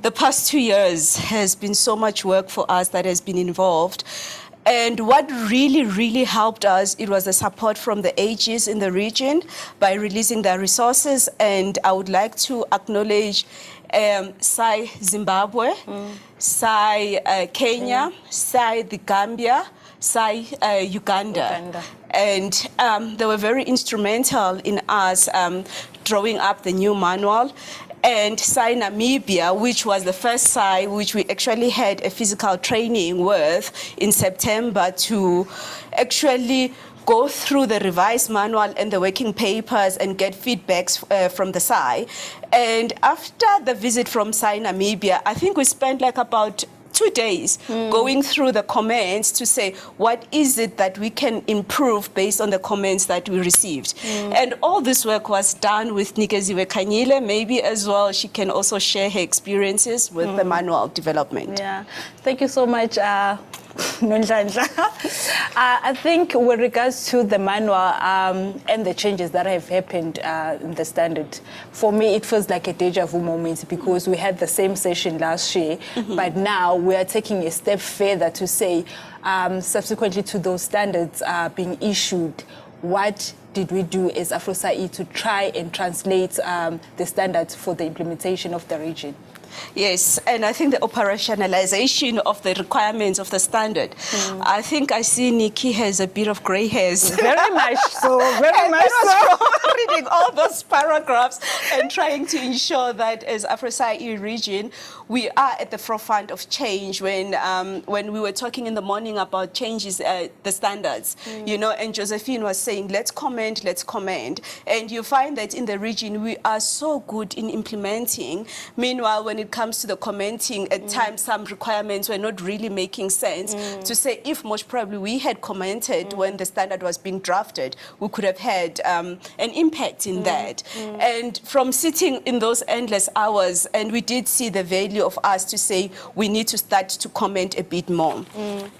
Speaker 12: the past 2 years has been so much work for us that has been involved. And what really helped us, it was the support from the AGs in the region by releasing their resources. And I would like to acknowledge SAI Zimbabwe, SAI Kenya, SAI the Gambia, SAI Uganda. And they were very instrumental in us drawing up the new manual. And SAI Namibia, which was the first SAI which we actually had a physical training with in September to actually go through the revised manual and the working papers and get feedbacks from the SAI. And after the visit from SAI Namibia, I think we spent like about 2 days going through the comments to say, what is it that we can improve based on the comments that we received? And all this work was done with Nikeziwe Kanyile. Maybe as well, she can also share her experiences with the manual development.
Speaker 8: Yeah, thank you so much. I think with regards to the manual and the changes that have happened in the standard, for me it feels like a deja vu moment because we had the same session last year, but now we are taking a step further to say, subsequently to those standards being issued, what did we do as AFROSAI-E to try and translate the standards for the implementation of the region?
Speaker 12: Yes, and I think the operationalization of the requirements of the standard. I think I see Nikki has a bit of gray hairs.
Speaker 8: Very much so, very much so.
Speaker 12: Reading all those paragraphs and trying to ensure that as AFROSAI-E region, we are at the forefront of change. When we were talking in the morning about changes, the standards, you know, and Josephine was saying, let's comment. And you find that in the region, we are so good in implementing. Meanwhile, when it comes to the commenting, at times some requirements were not really making sense. To say if most probably we had commented when the standard was being drafted, we could have had an impact in that. And from sitting in those endless hours, and we did see the value of us to say we need to start to comment a bit more.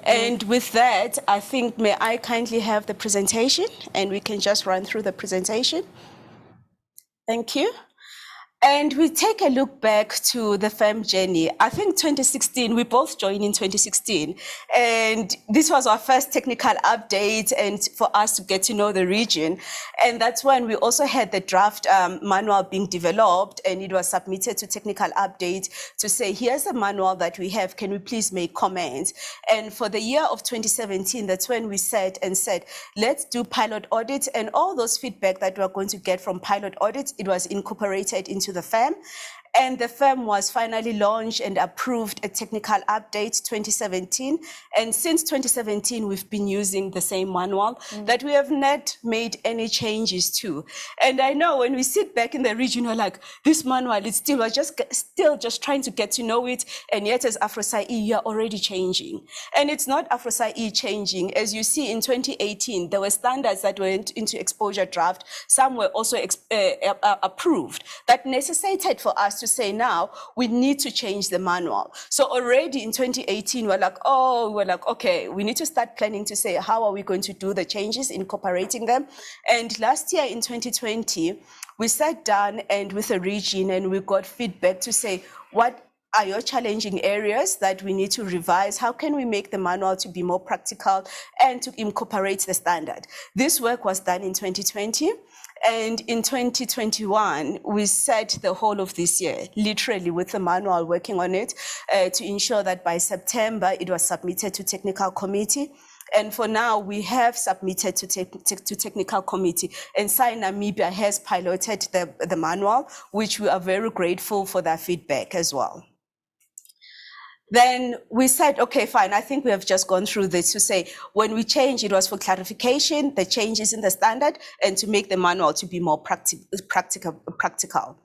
Speaker 12: And with that, I think, may I kindly have the presentation, and we can just run through the presentation. Thank you. And we take a look back to the firm journey. I think 2016, we both joined in 2016. And this was our first technical update and for us to get to know the region. And that's when we also had the draft manual being developed, and it was submitted to technical update to say, here's the manual that we have, can we please make comments? And for the year of 2017, that's when we sat and said, let's do pilot audit, and all those feedback that we're going to get from pilot audits, it was incorporated into the firm. And the firm was finally launched and approved a technical update 2017. And since 2017, we've been using the same manual that we have not made any changes to. And I know when we sit back in the region, we're like, this manual is still, we're still just trying to get to know it. And yet as AFROSAI-E, you're already changing. And it's not AFROSAI-E changing. As you see in 2018, there were standards that went into exposure draft. Some were also approved. That necessitated for us to say now we need to change the manual. So already in 2018, we're like, okay, we need to start planning to say, how are we going to do the changes, incorporating them? And last year in 2020, we sat down and with the region and we got feedback to say, what are your challenging areas that we need to revise? How can we make the manual to be more practical and to incorporate the standard? This work was done in 2020. And in 2021, we set the whole of this year, literally with the manual working on it, to ensure that by September, it was submitted to technical committee. And for now, we have submitted to technical committee. And SAI Namibia has piloted the manual, which we are very grateful for their feedback as well. Then we said, okay, fine, I think we have just gone through this to say, when we change, it was for clarification, the changes in the standard, and to make the manual to be more practical.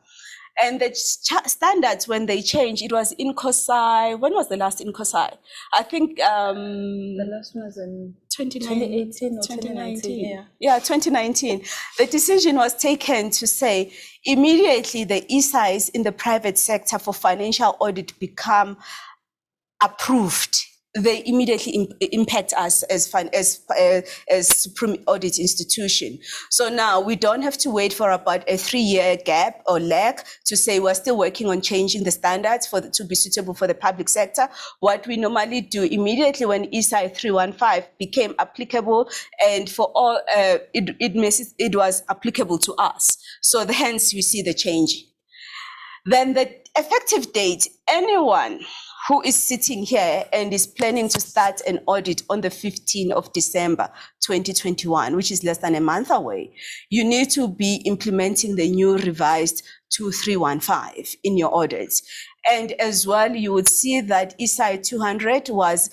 Speaker 12: And the standards, when they changed, it was INTOSAI. When was the last INTOSAI? I think
Speaker 8: The last one was in 2018 or 2019.
Speaker 12: Yeah, 2019. The decision was taken to say immediately the SAIs in the private sector for financial audit become approved. They immediately impact us as Supreme Audit Institution. So now we don't have to wait for about a 3-year gap or lag to say we're still working on changing the standards to be suitable for the public sector. What we normally do immediately when SAI 315 became applicable, and for all, it was applicable to us. So hence we see the change. Then the effective date, anyone who is sitting here and is planning to start an audit on the 15th of December 2021, which is less than a month away, you need to be implementing the new revised 2315 in your audits. And as well, you would see that SAI 200 was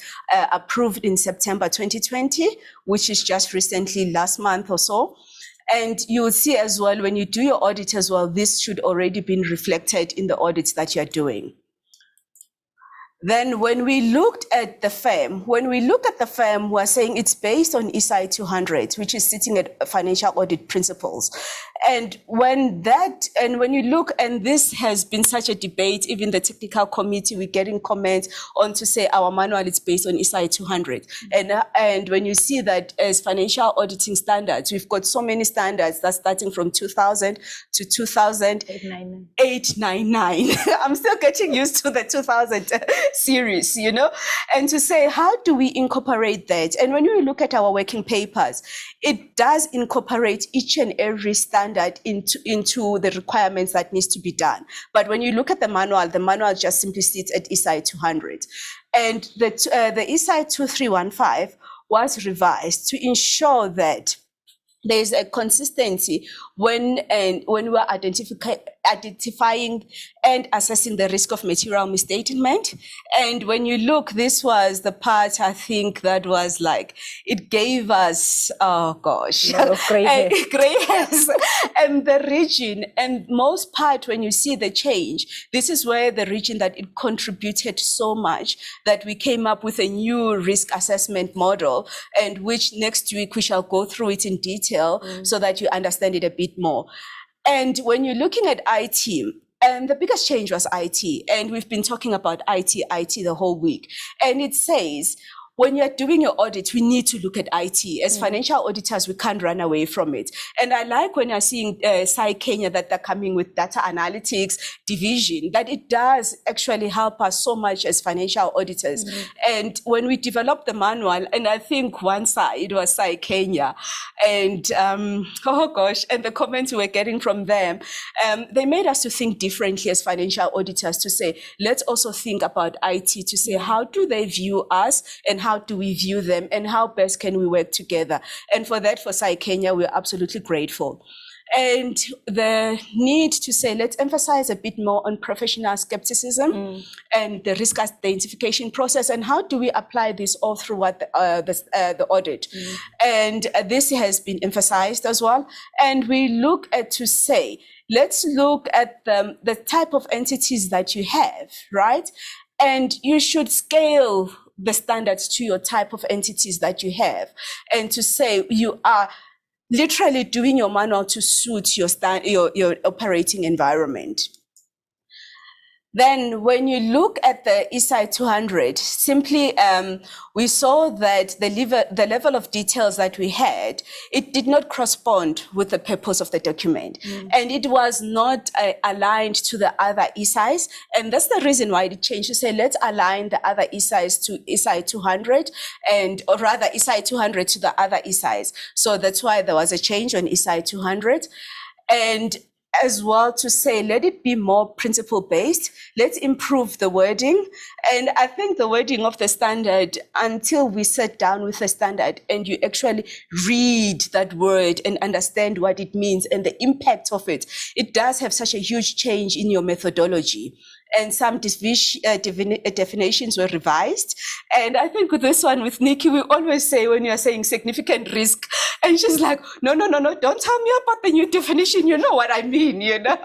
Speaker 12: approved in September 2020, which is just recently last month or so. And you will see as well, when you do your audit as well, this should already be reflected in the audits that you're doing. Then when we looked at the firm, we're saying it's based on SAI 200, which is sitting at financial audit principles. And when you look, and this has been such a debate, even the technical committee, we're getting comments on to say our manual is based on SAI 200. And when you see that as financial auditing standards, we've got so many standards that's starting from 2000 to 2008-99. I'm still getting used to the 2000 series, you know, and to say, how do we incorporate that? And when we look at our working papers, it does incorporate each and every standard into the requirements that needs to be done. But when you look at the manual just simply sits at SAI 200. And the SAI 2315 was revised to ensure that there's a consistency when we're identifying and assessing the risk of material misstatement. And when you look, this was the part, I think, that was like, it gave us, oh gosh, gray hairs. And the region, and most part, when you see the change, this is where the region that it contributed so much that we came up with a new risk assessment model, and which next week we shall go through it in detail so that you understand it a bit more. And when you're looking at IT, and the biggest change was IT, and we've been talking about IT the whole week. And it says, when you're doing your audit, we need to look at IT. As financial auditors, we can't run away from it. And I like when you're seeing SAI Kenya that they're coming with data analytics division, that it does actually help us so much as financial auditors. And when we developed the manual, and I think one side, it was SAI Kenya, and oh gosh, and the comments we were getting from them, they made us to think differently as financial auditors, to say, let's also think about IT, to say, how do they view us, and how do we view them, and how best can we work together? And for that, for SAI Kenya, we're absolutely grateful. And the need to say, let's emphasize a bit more on professional skepticism and the risk identification process, and how do we apply this all throughout the audit. And this has been emphasized as well. And we look at to say, let's look at the type of entities that you have, right? And you should scale the standards to your type of entities that you have, and to say you are literally doing your manual to suit your operating environment. Then when you look at the SAI 200, simply we saw that the level of details that we had, it did not correspond with the purpose of the document. And it was not aligned to the other SAIs. And that's the reason why it changed, to say, let's align the other SAIs to SAI 200, or rather SAI 200 to the other SAIs. So that's why there was a change on SAI 200. And as well to say, let it be more principle-based. Let's improve the wording. And I think the wording of the standard, until we sit down with the standard and you actually read that word and understand what it means and the impact of it, it does have such a huge change in your methodology. And some definitions were revised. And I think with this one, with Nikki, we always say, when you're saying significant risk, and she's like, no, don't tell me about the new definition, you know what I mean, you know?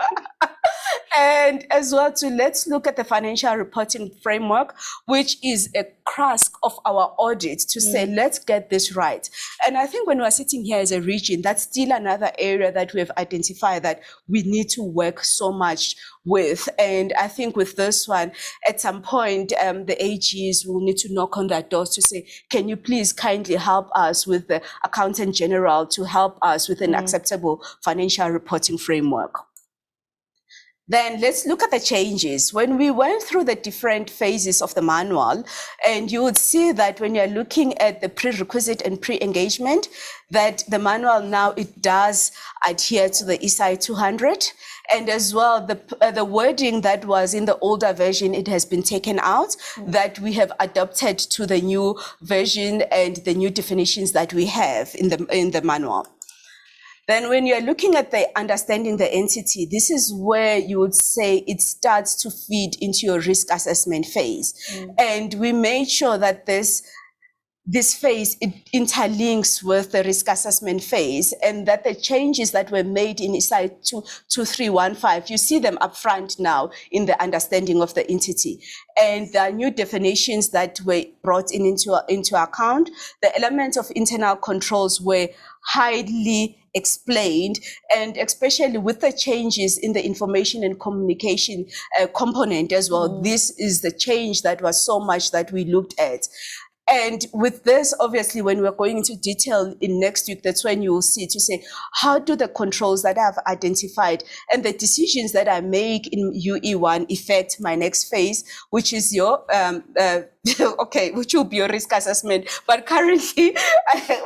Speaker 12: And as well let's look at the financial reporting framework, which is a crux of our audit to say, let's get this right. And I think when we're sitting here as a region, that's still another area that we have identified that we need to work so much with. And I think with this one, at some point, the AGs will need to knock on their doors to say, can you please kindly help us with the Accountant General to help us with an acceptable financial reporting framework. Then let's look at the changes. When we went through the different phases of the manual, and you would see that when you're looking at the prerequisite and pre-engagement, that the manual now, it does adhere to the SAI 200. And as well, the wording that was in the older version, it has been taken out, that we have adopted to the new version and the new definitions that we have in the manual. Then when you're looking at the understanding the entity, this is where you would say it starts to feed into your risk assessment phase. And we made sure that this phase, it interlinks with the risk assessment phase, and that the changes that were made in SAI 2315, you see them up front now in the understanding of the entity. And the new definitions that were brought into account, the elements of internal controls were highly explained, and especially with the changes in the information and communication component as well. This is the change that was so much that we looked at. And with this, obviously, when we're going into detail in next week, that's when you will see to say, how do the controls that I've identified and the decisions that I make in UE1 affect my next phase, which is your, which will be your risk assessment. But currently,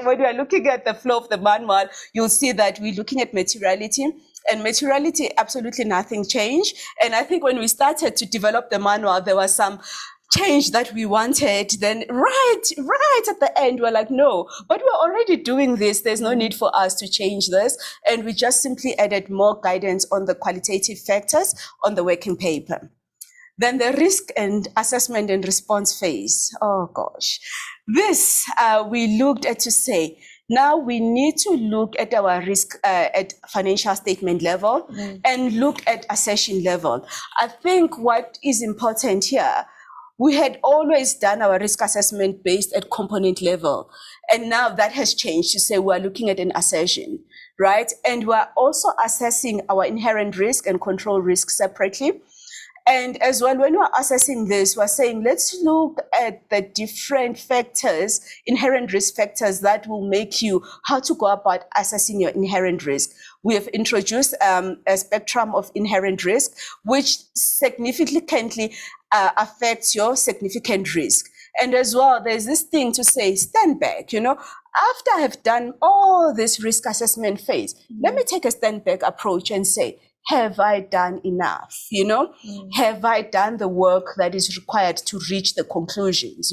Speaker 12: when we're looking at the flow of the manual, you'll see that we're looking at materiality. And materiality, absolutely nothing changed. And I think when we started to develop the manual, there was some change that we wanted. Then right at the end, we're like, no, but we're already doing this. There's no need for us to change this. And we just simply added more guidance on the qualitative factors on the working paper. Then the risk and assessment and response phase. Oh gosh, this we looked at to say, now we need to look at our risk at financial statement level and look at accession level. I think what is important here, we had always done our risk assessment based at component level. And now that has changed to say we're looking at an accession, right? And we're also assessing our inherent risk and control risk separately. And as well, when we're assessing this, we're saying, let's look at the different factors, inherent risk factors that will make you how to go about assessing your inherent risk. We have introduced a spectrum of inherent risk, which significantly affects your significant risk. And as well, there's this thing to say, stand back, after I have done all this risk assessment phase, let me take a stand back approach and say, have I done enough? Have I done the work that is required to reach the conclusions,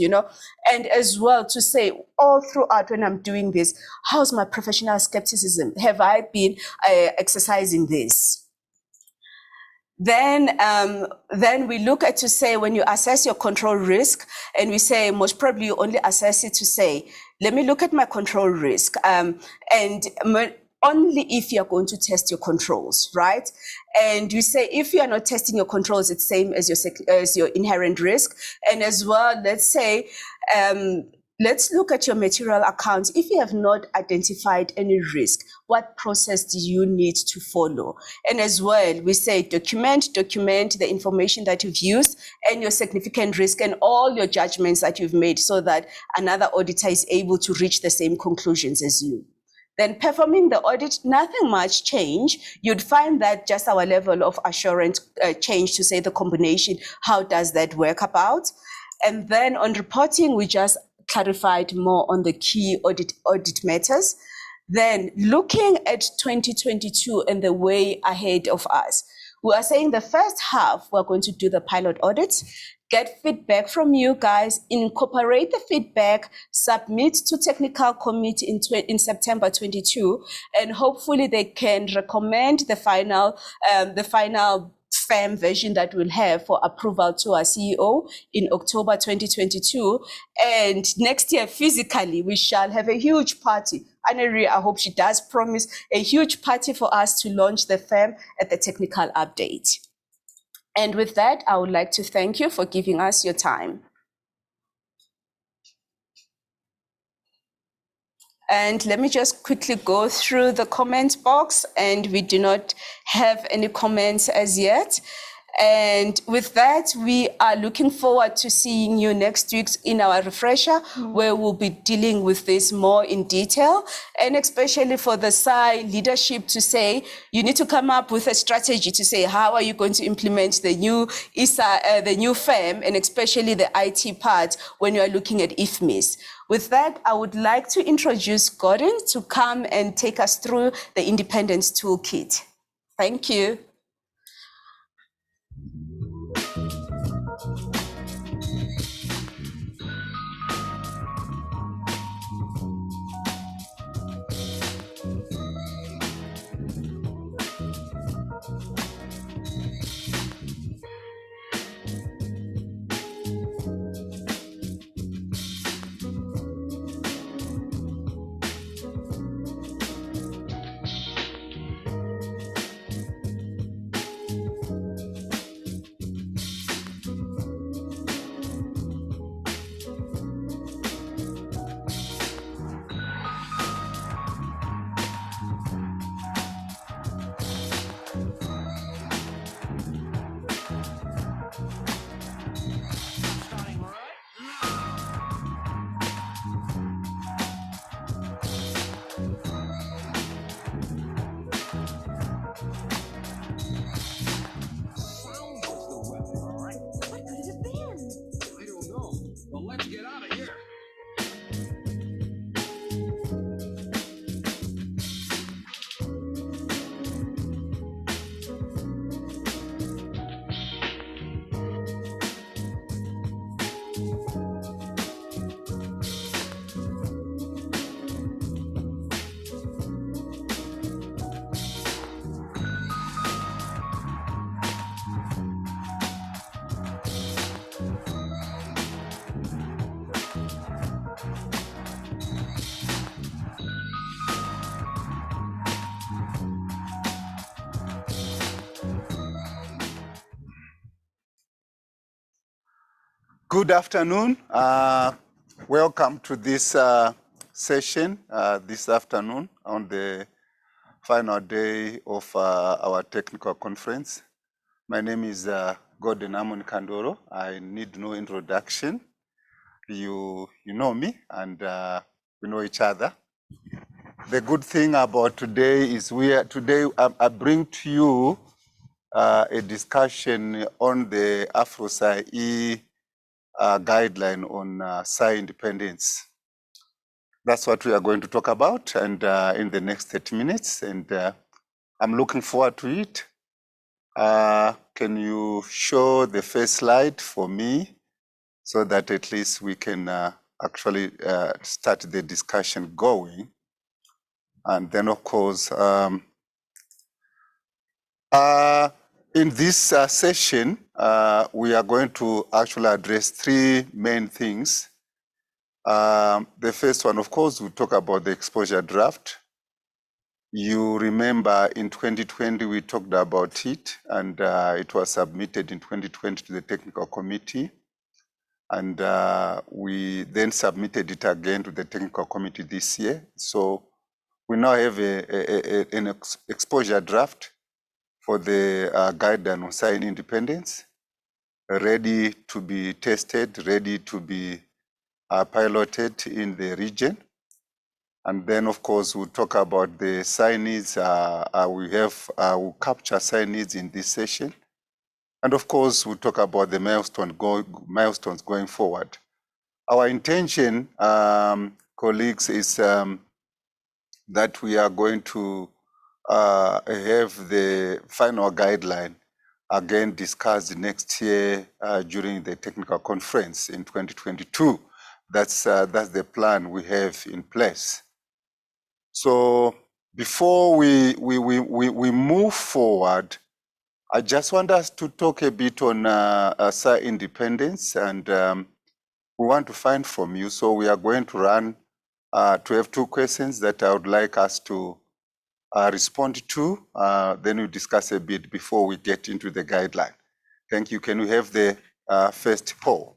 Speaker 12: And as well to say all throughout when I'm doing this, how's my professional skepticism? Have I been exercising this? Then we look at to say, when you assess your control risk, and we say most probably you only assess it to say, let me look at my control risk, only if you're going to test your controls, right? And you say, if you are not testing your controls, it's same as your inherent risk. And as well, let's say, let's look at your material accounts. If you have not identified any risk, what process do you need to follow? And as well, we say document the information that you've used and your significant risk and all your judgments that you've made so that another auditor is able to reach the same conclusions as you. Then performing the audit, nothing much change. You'd find that just our level of assurance change to say the combination, how does that work about? And then on reporting, we just clarified more on the key audit matters. Then looking at 2022 and the way ahead of us, we are saying the first half, we're going to do the pilot audits, get feedback from you guys, incorporate the feedback, submit to technical committee in September 22, and hopefully they can recommend the final firm version that we'll have for approval to our CEO in October 2022. And next year, physically, we shall have a huge party. Annery, I hope she does promise a huge party for us to launch the firm at the technical update. And with that, I would like to thank you for giving us your time. And let me just quickly go through the comment box, and we do not have any comments as yet. And with that, we are looking forward to seeing you next week in our refresher, where we'll be dealing with this more in detail, and especially for the SAI leadership to say, you need to come up with a strategy to say, how are you going to implement the new ISA, the new FAM, and especially the IT part when you are looking at IFMIS. With that, I would like to introduce Gordon to come and take us through the Independence Toolkit. Thank you.
Speaker 13: Good afternoon. Welcome to this session this afternoon on the final day of our technical conference. My name is Gordon Amon Kandoro. I need no introduction. You know me, and we know each other. The good thing about today is today I bring to you a discussion on the AFROSAI-E guideline on SAI independence. That's what we are going to talk about, and in the next 30 minutes, and I'm looking forward to it. Can you show the first slide for me so that at least we can actually start the discussion going? And then, of course, in this session, we are going to actually address three main things. The first one, of course, we talk about the exposure draft. You remember in 2020, we talked about it, and it was submitted in 2020 to the technical committee. And we then submitted it again to the technical committee this year. So we now have an exposure draft for the guideline on SAI independence, ready to be tested, ready to be piloted in the region. And then, of course, we'll talk about the SAI needs. We'll capture SAI needs in this session. And of course, we'll talk about the milestones going forward. Our intention, colleagues, is that we are going to have the final guideline again discussed next year during the technical conference in 2022. That's the plan we have in place. So before we move forward, I just want us to talk a bit on SAI independence, and we want to find from you. So we are going to run to have two questions that I would like us to respond to. Then we'll discuss a bit before we get into the guideline. Thank you. Can we have the first poll?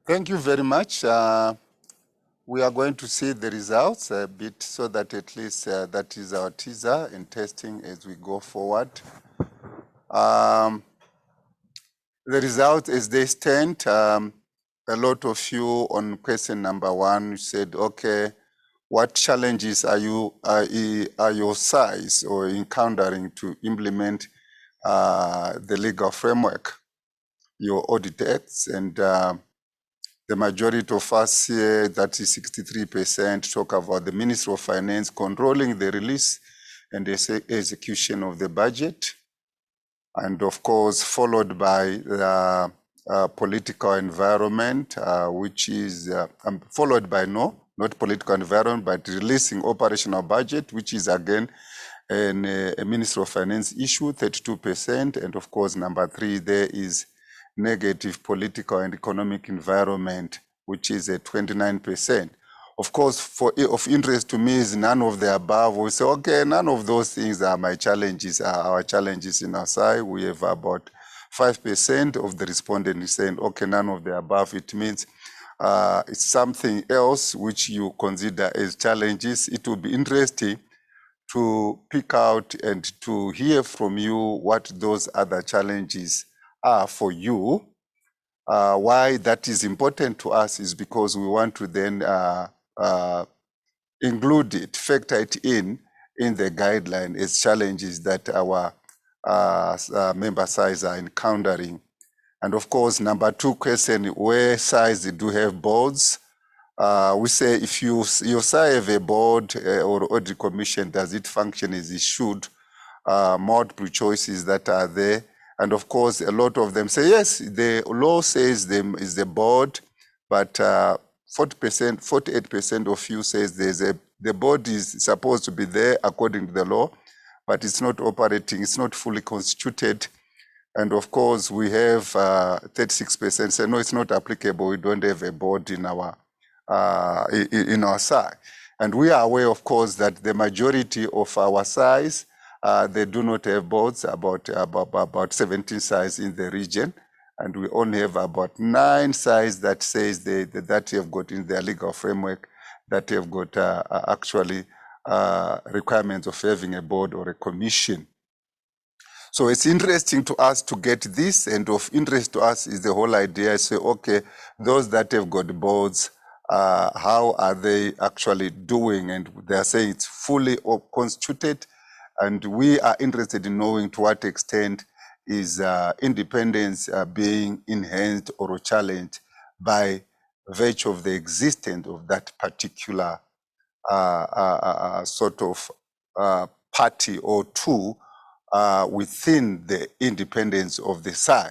Speaker 13: Thank you very much. We are going to see the results a bit so that at least that is our teaser in testing as we go forward. The results as they stand, a lot of you on question number 1 said, okay, what challenges are your SAIs or encountering to implement the legal framework? your audit acts, and the majority of us here, that is 63%, talk about the Ministry of Finance controlling the release and the execution of the budget. And of course, followed by the political environment, which is followed by not political environment, but releasing operational budget, which is again a Ministry of Finance issue, 32%. And of course, number 3, there is negative political and economic environment, which is at 29%. Of course, of interest to me is none of the above. We say, okay, none of those things are my challenges, are our challenges in our side. We have about 5% of the respondents saying, okay, none of the above. It means it's something else which you consider as challenges. It will be interesting to pick out and to hear from you what those other challenges are for you. Why that is important to us is because we want to then include it, factor it in the guideline as challenges that our member SAIs are encountering. And of course, number 2 question, where SAIs do have boards, we say if your SAI have a board or audit commission, does it function as it should? Multiple choices that are there. And of course, a lot of them say, yes, the law says them is the board, but 48% of you says the board is supposed to be there according to the law, but it's not operating, it's not fully constituted. And of course, we have 36% say, no, it's not applicable, we don't have a board in our SAI. And we are aware, of course, that the majority of our SAIs, they do not have boards, about 17 SAIs in the region. And we only have about 9 SAIs that says that have got in their legal framework, that have got actually requirements of having a board or a commission. So it's interesting to us to get this, and of interest to us is the whole idea. Say, okay, those that have got boards, how are they actually doing? And they are saying it's fully constituted, and we are interested in knowing to what extent is independence being enhanced or challenged by virtue of the existence of that particular sort of party or two within the independence of the SAI.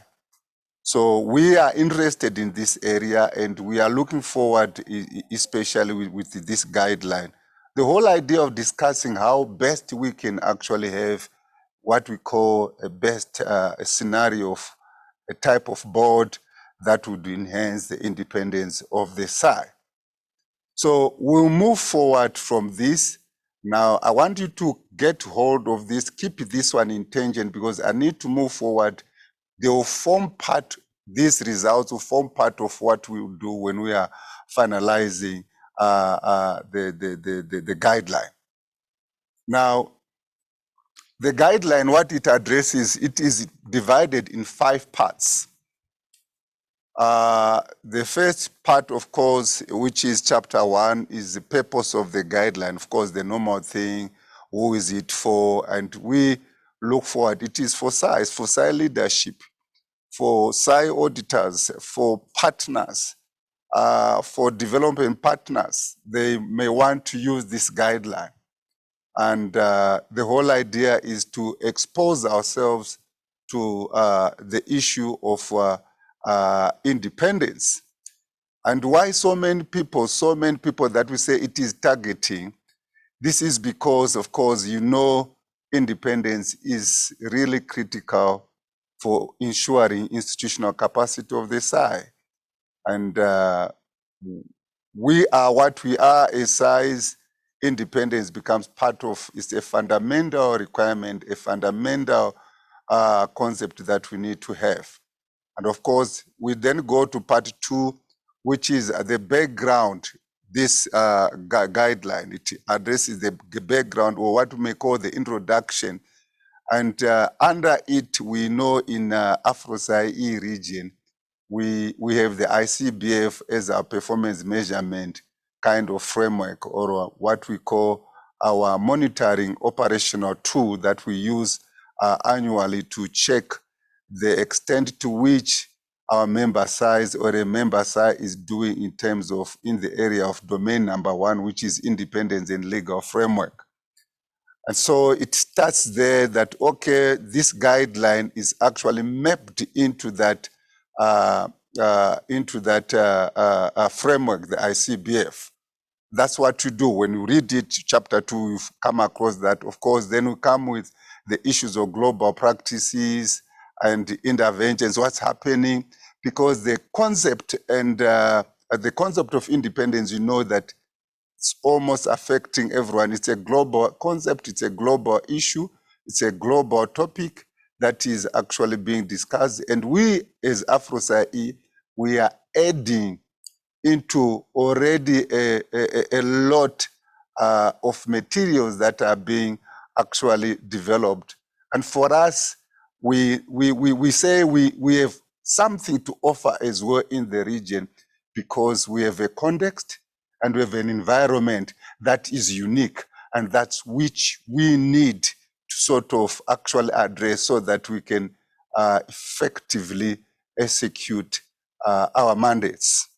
Speaker 13: So we are interested in this area, and we are looking forward, especially with this guideline. The whole idea of discussing how best we can actually have what we call a best scenario of a type of board that would enhance the independence of the SAI. So we'll move forward from this. Now, I want you to get hold of this, keep this one in tangent, because I need to move forward. They will form part, these results will form part of what we will do when we are finalizing the guideline. Now, the guideline, what it addresses, it is divided in 5 parts. The first part, of course, which is chapter 1, is the purpose of the guideline. Of course, the normal thing, who is it for? And we look forward, it is for SAIs, for SAI leadership, for SAI auditors, for partners, for development partners. They may want to use this guideline. And the whole idea is to expose ourselves to the issue of independence. And why so many people that we say it is targeting, this is because, of course, you know, independence is really critical for ensuring institutional capacity of the SAI. And we are what we are as SAIs. Independence becomes part of, it's a fundamental requirement, a fundamental concept that we need to have. And of course, we then go to part 2, which is the background. This guideline, it addresses the background, or what we may call the introduction. And under it, we know in AFROSAI-E region, we have the ICBF as our performance measurement kind of framework, or what we call our monitoring operational tool that we use annually to check the extent to which our member SAIs or a member SAI is doing in terms of in the area of domain number 1, which is independence and legal framework. And so it starts there that, okay, this guideline is actually mapped into that framework, the ICBF. That's what you do. When you read it, chapter 2, you come across that. Of course, then we come with the issues of global practices and interventions, what's happening, because the concept and the concept of independence, you know that it's almost affecting everyone. It's a global concept, it's a global issue, it's a global topic that is actually being discussed. And we, as AFROSAI-E, we are adding into already a lot of materials that are being actually developed. And for us, we say we have something to offer as well in the region, because we have a context and we have an environment that is unique, and that's which we need to sort of actually address so that we can effectively execute our mandates.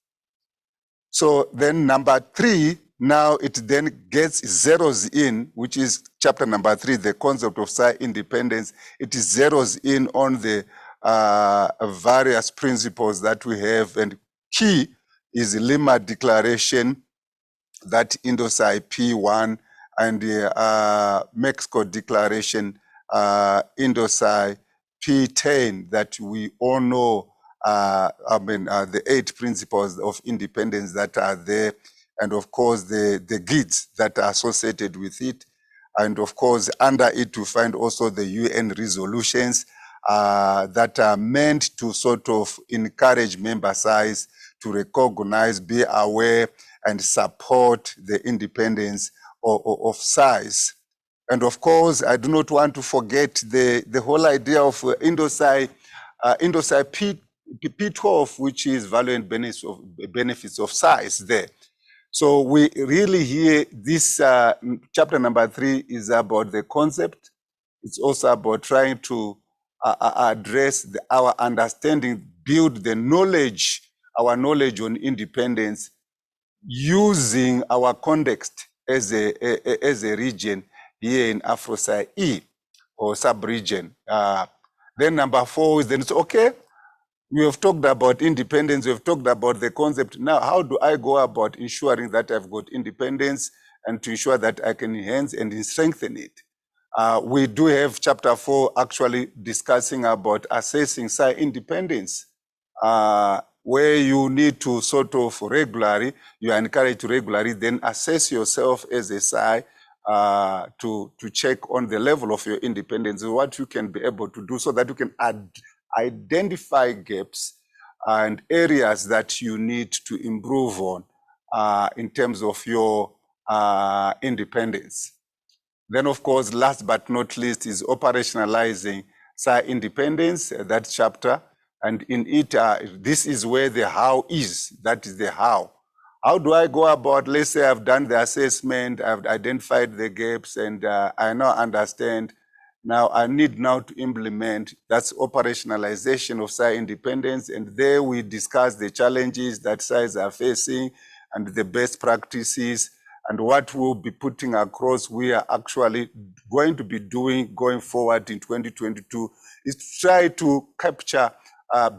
Speaker 13: So then number 3, now it then gets zeroes in, which is chapter number 3, the concept of SAI independence. It zeroes in on the various principles that we have, and key is Lima Declaration, that INTOSAI P1, and the Mexico Declaration, INTOSAI P10, that we all know, the 8 principles of independence that are there, and of course the GIDs that are associated with it. And of course, under it, we find also the UN resolutions that are meant to sort of encourage member SAIs to recognize, be aware, and support the independence of SAIs. And of course, I do not want to forget the whole idea of INTOSAI P12, which is value and benefits of SAIs there. So we really hear this chapter number 3 is about the concept. It's also about trying to address our understanding, build the knowledge, our knowledge on independence, using our context as a region here in AFROSAI-E or sub-region. Then number 4 is then it's okay. We have talked about independence, we have talked about the concept. Now, how do I go about ensuring that I've got independence and to ensure that I can enhance and strengthen it? We do have chapter 4 actually discussing about assessing SAI independence, where you need to sort of regularly, you are encouraged to regularly then assess yourself as a SAI to check on the level of your independence, what you can be able to do so that you can identify gaps and areas that you need to improve on in terms of your independence. Then, of course, last but not least is operationalizing SAI independence, that chapter. And in it, this is where the how is, that is the how. How do I go about, let's say I've done the assessment, I've identified the gaps, and I now understand. Now I need now to implement, that's operationalization of SAI independence, and there we discuss the challenges that SAIs are facing and the best practices, and what we'll be putting across, we are actually going to be doing going forward in 2022 is to try to capture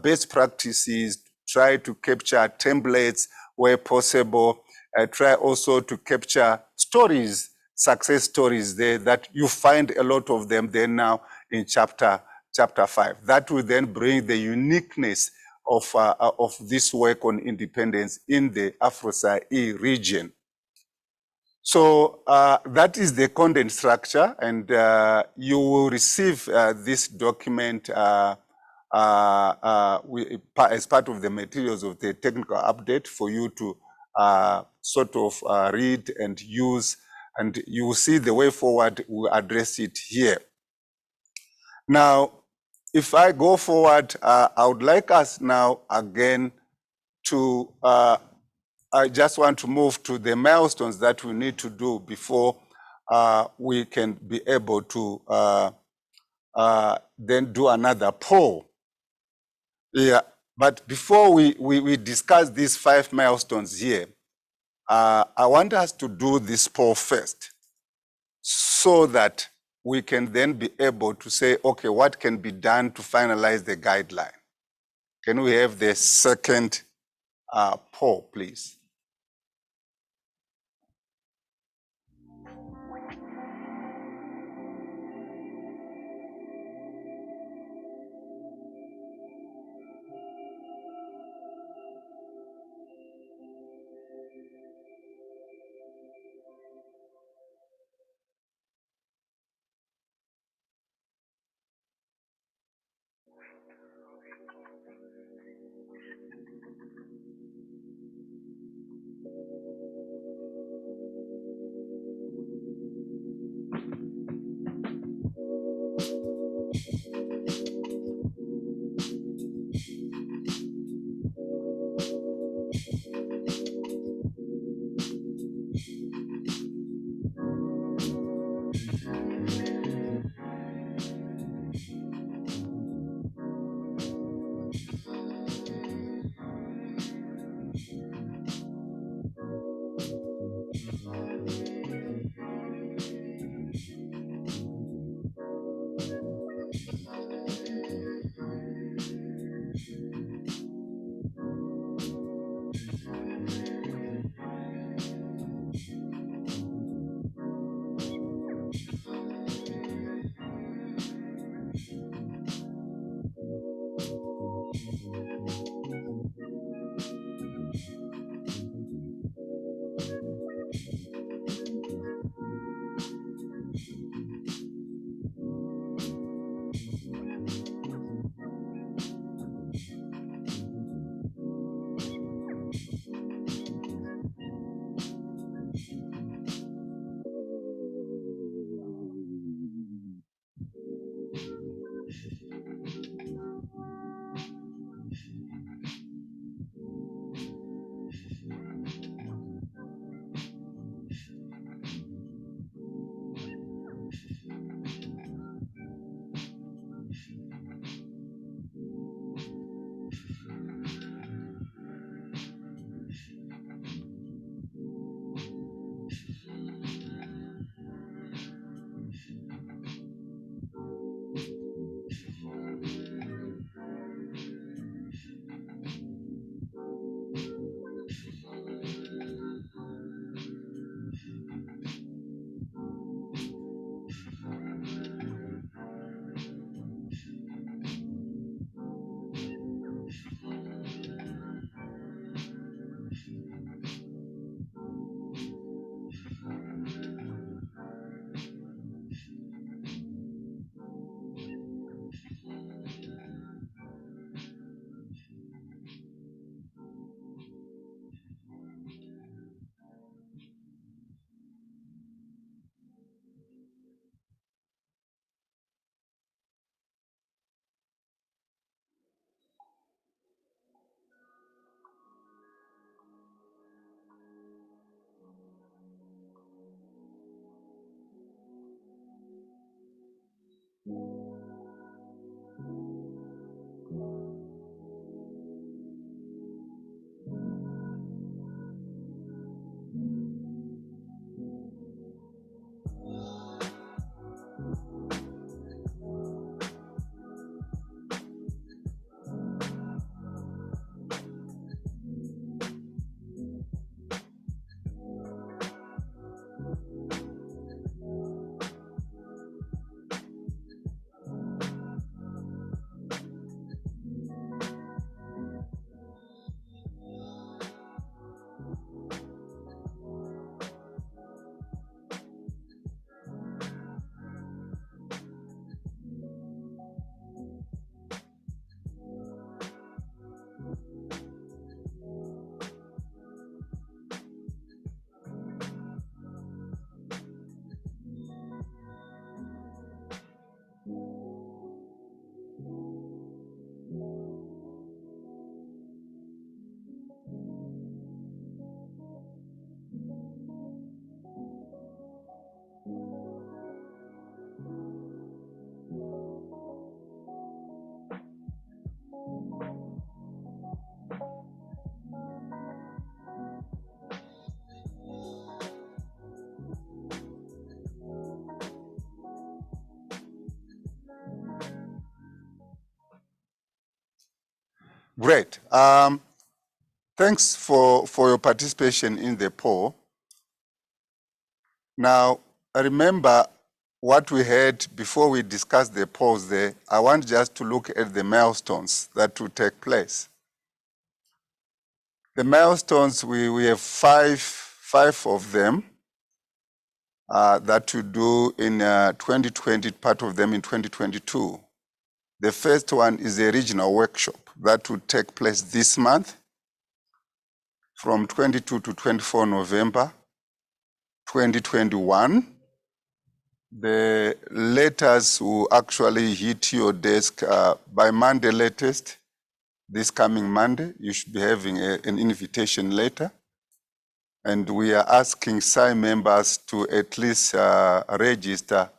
Speaker 13: best practices, try to capture templates where possible, try also to capture stories, success stories there that you find a lot of them there now in chapter 5. That will then bring the uniqueness of this work on independence in the AFROSAI-E region. So that is the content structure, and you will receive this document as part of the materials of the technical update for you to sort of read and use, and you will see the way forward. We'll address it here. Now, if I go forward, I would like us now again to, I just want to move to the milestones that we need to do before we can be able to then do another poll. Yeah, But before we discuss these 5 milestones here, I want us to do this poll first so that we can then be able to say, okay, what can be done to finalize the guideline? Can we have the second poll, please? Great. Thanks for your participation in the poll. Now, remember what we had before we discussed the polls there. I want just to look at the milestones that will take place. The milestones, we have five of them that we do in 2020, part of them in 2022. The first one is a regional workshop that will take place this month from 22 to 24 November 2021. The letters will actually hit your desk by Monday latest. This coming Monday, you should be having an invitation letter. And we are asking SAI members to at least register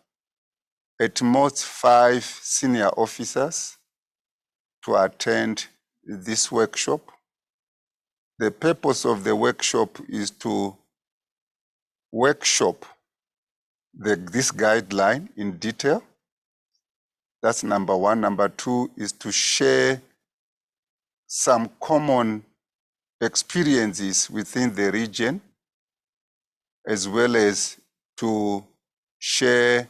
Speaker 13: at most 5 senior officers to attend this workshop. The purpose of the workshop is to workshop this guideline in detail. That's number one. Number two is to share some common experiences within the region, as well as to share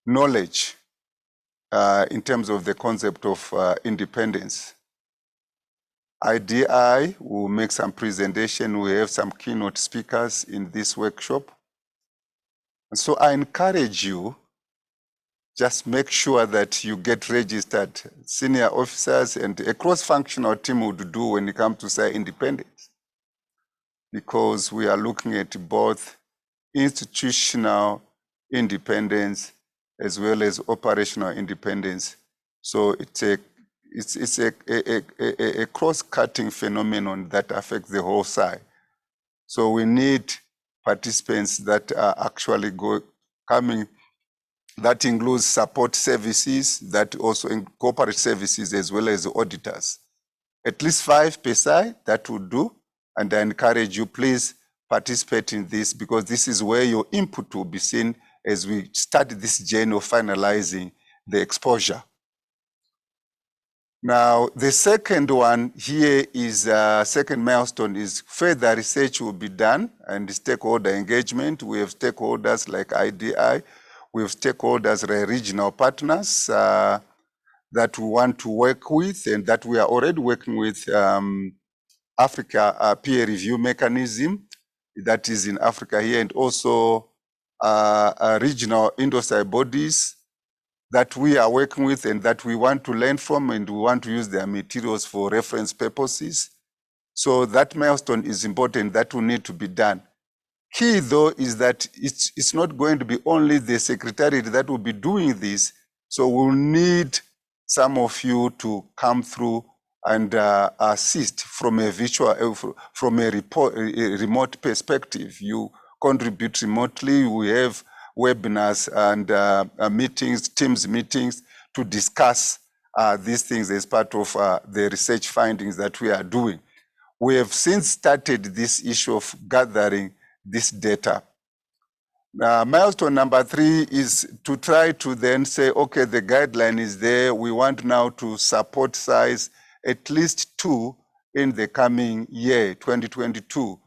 Speaker 13: knowledge in terms of the concept of independence. IDI will make some presentation. We have some keynote speakers in this workshop. And so I encourage you, just make sure that you get registered. Senior officers and a cross-functional team would do when it comes to SAI independence, because we are looking at both institutional independence as well as operational independence. So it's a cross-cutting phenomenon that affects the whole SAI. So we need participants that are actually coming. That includes support services, that also corporate services, as well as auditors. At least 5 per SAI, that would do. And I encourage you, please participate in this, because this is where your input will be seen as we start this journey of finalizing the exposure. Now, the second one here is, second milestone is further research will be done and stakeholder engagement. We have stakeholders like IDI, we have stakeholders like regional partners that we want to work with, and that we are already working with Africa peer review mechanism that is in Africa here, and also regional INTOSAI bodies that we are working with and that we want to learn from, and we want to use their materials for reference purposes. So that milestone is important, that will need to be done. Key though is that it's not going to be only the secretariat that will be doing this, so we'll need some of you to come through and assist from a remote perspective. You contribute remotely. We have webinars and meetings, Teams meetings, to discuss these things as part of the research findings that we are doing. We have since started this issue of gathering this data. Milestone number 3 is to try to then say, okay, the guideline is there. We want now to support SAIs, at least 2 in the coming year, 2022.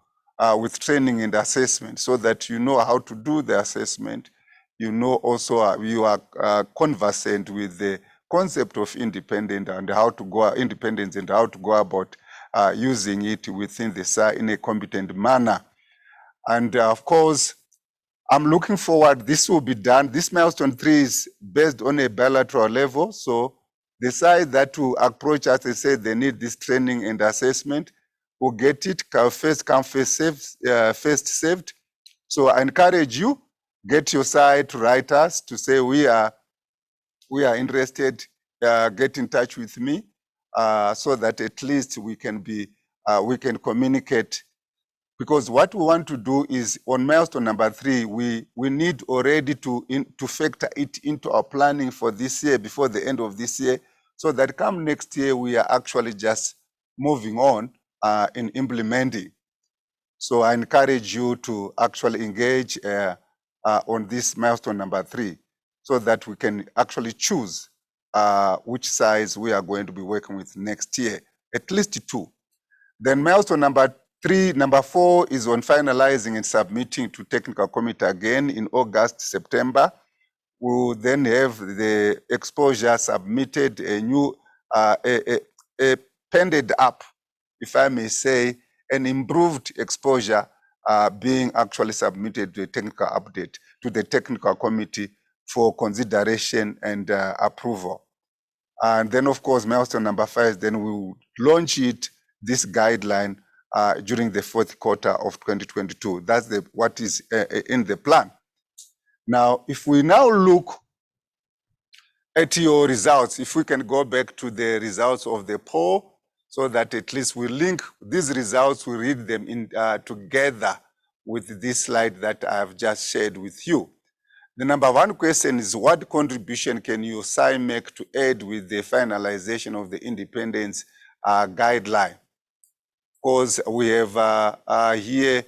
Speaker 13: With training and assessment, so that you know how to do the assessment. You know also you are conversant with the concept of independence and how to go about using it within the SAI in a competent manner. And of course, I'm looking forward, this will be done. This milestone 3 is based on a bilateral level. So the SAI that will approach us and say they need this training and assessment, will get it, first come, first served. So I encourage you, get your SAI to write us to say we are interested, get in touch with me, so that at least we can communicate. Because what we want to do is, on milestone number 3, we need already to factor it into our planning for this year, before the end of this year, so that come next year, we are actually just moving on in implementing. So I encourage you to actually engage on this milestone number 3, so that we can actually choose which SAIs we are going to be working with next year at least 2. Then milestone number 4 is on finalizing and submitting to technical committee again in August, September. We will then have the exposure submitted, a new, a pended up, if I may say, an improved exposure being actually submitted to a technical update to the technical committee for consideration and approval. And then, of course, milestone number 5, then we will launch this guideline during the 4th quarter of 2022. That's what is in the plan. Now, if we now look at your results, if we can go back to the results of the poll, so that at least we link these results, we read them in together with this slide that I have just shared with you. The number 1 question is, what contribution can your SAI make to aid with the finalization of the independence guideline? Because we have here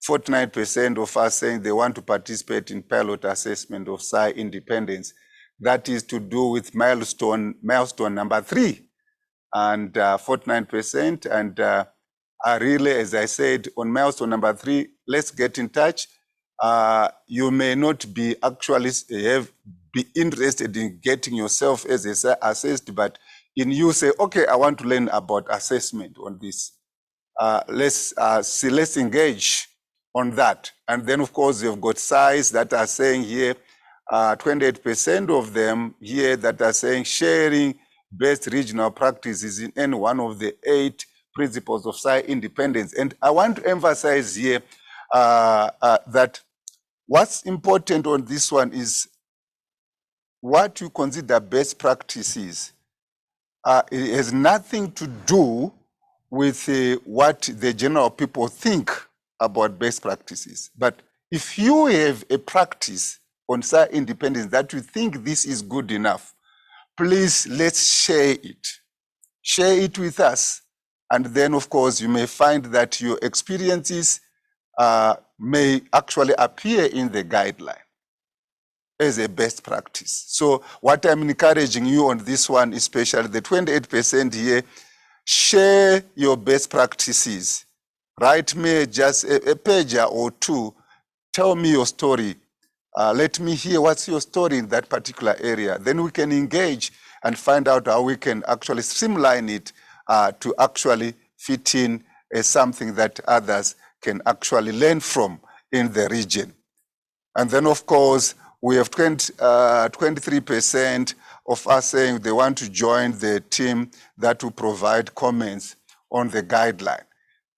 Speaker 13: 49% of us saying they want to participate in pilot assessment of SAI independence. That is to do with milestone number 3, and 49%. And really, as I said, on milestone number 3, let's get in touch. You may not be actually be interested in getting yourself as assessed, but in you say, okay, I want to learn about assessment on this. Let's engage on that. And then, of course, you've got SAIs that are saying here, 28% of them here that are saying sharing best regional practices in any one of the 8 principles of SAI independence. And I want to emphasize here that what's important on this one is what you consider best practices. It has nothing to do with what the general people think about best practices. But if you have a practice on SAI independence that you think this is good enough, please, let's share it. Share it with us. And then, of course, you may find that your experiences may actually appear in the guideline as a best practice. So what I'm encouraging you on this one, especially the 28% here, share your best practices. Write me just a page or 2. Tell me your story. Let me hear what's your story in that particular area. Then we can engage and find out how we can actually streamline it to actually fit in as something that others can actually learn from in the region. And then, of course, we have 23% of us saying they want to join the team that will provide comments on the guideline.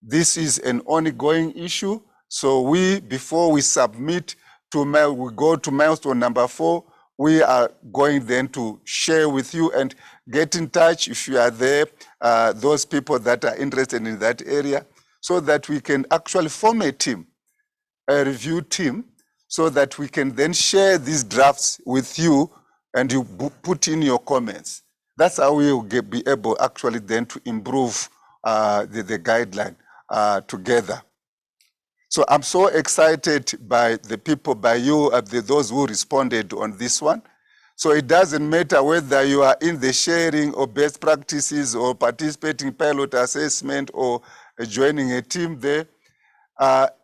Speaker 13: This is an ongoing issue. So before we submit we go to milestone number 4, we are going then to share with you and get in touch if you are there, those people that are interested in that area, so that we can actually form a team, a review team, so that we can then share these drafts with you and you put in your comments. That's how we will be able actually then to improve the guideline together. So I'm so excited by the people, by you, those who responded on this one. So it doesn't matter whether you are in the sharing of best practices or participating in pilot assessment or joining a team there,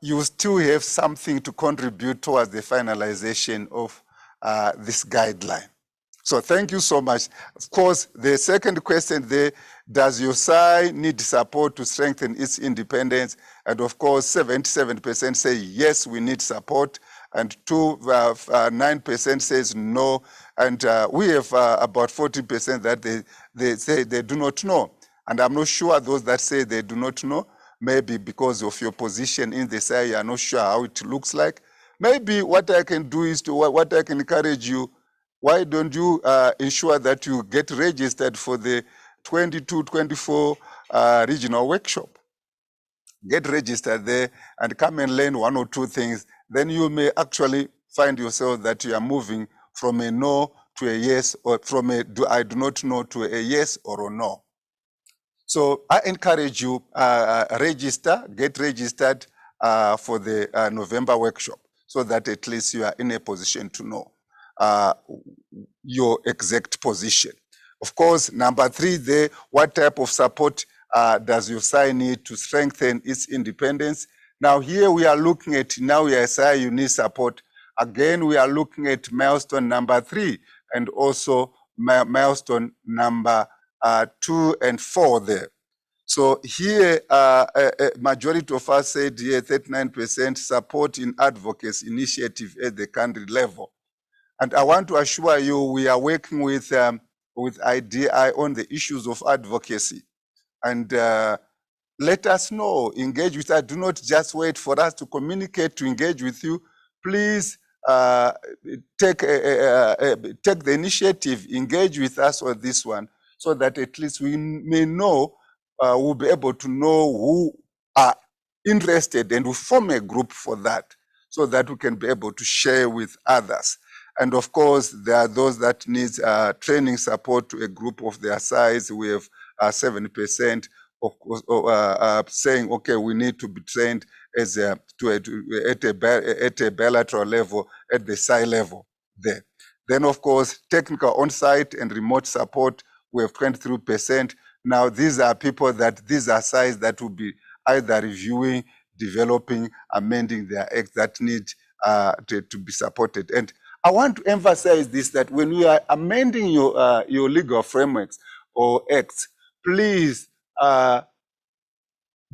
Speaker 13: you still have something to contribute towards the finalization of this guideline. So thank you so much. Of course, the second question there, does your SAI need support to strengthen its independence? And of course, 77% say yes, we need support, and 9% says no. And we have about 40% that they say they do not know. And I'm not sure those that say they do not know, maybe because of your position in the SAI, you are not sure how it looks like. Maybe what I can do is what I can encourage you, why don't you ensure that you get registered for the 22-24 regional workshop? Get registered there and come and learn 1 or 2 things. Then you may actually find yourself that you are moving from a no to a yes, or from a I do not know to a yes or a no. So I encourage you, register, get registered for the November workshop, so that at least you are in a position to know your exact position. Of course, number 3 there, what type of support does your SAI need to strengthen its independence? Now here we are looking at, now your SAI, you need support. Again, we are looking at milestone number 3 and also milestone number 2 and 4 there. So here, a majority of us said here 39% support in advocacy initiative at the country level. And I want to assure you, we are working with IDI on the issues of advocacy. And let us know, engage with us. Do not just wait for us to communicate, to engage with you. Please take the initiative, engage with us on this one, so that at least we may know, we'll be able to know who are interested, and we form a group for that, so that we can be able to share with others. And of course, there are those that need training support to a group of their size. We have 7% of course, saying, okay, we need to be trained as at a bilateral level, at the SAI level there. Then, of course, technical on-site and remote support, we have 23%. Now, these are people that, these are SAIs that will be either reviewing, developing, amending their acts that need to be supported. And I want to emphasize this, that when we are amending your legal frameworks or acts, please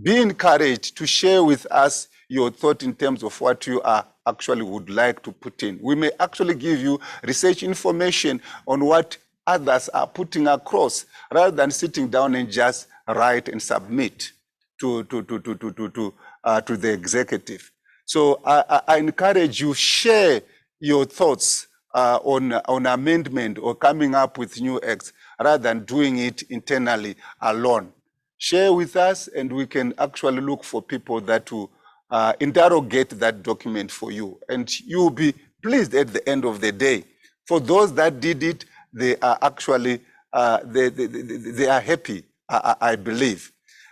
Speaker 13: be encouraged to share with us your thought in terms of what you are actually would like to put in. We may actually give you research information on what others are putting across, rather than sitting down and just write and submit to the executive. So I encourage you, share your thoughts on amendment or coming up with new acts, rather than doing it internally alone. Share with us, and we can actually look for people that will interrogate that document for you. And you'll be pleased at the end of the day. For those that did it, they are actually, they are happy, I believe.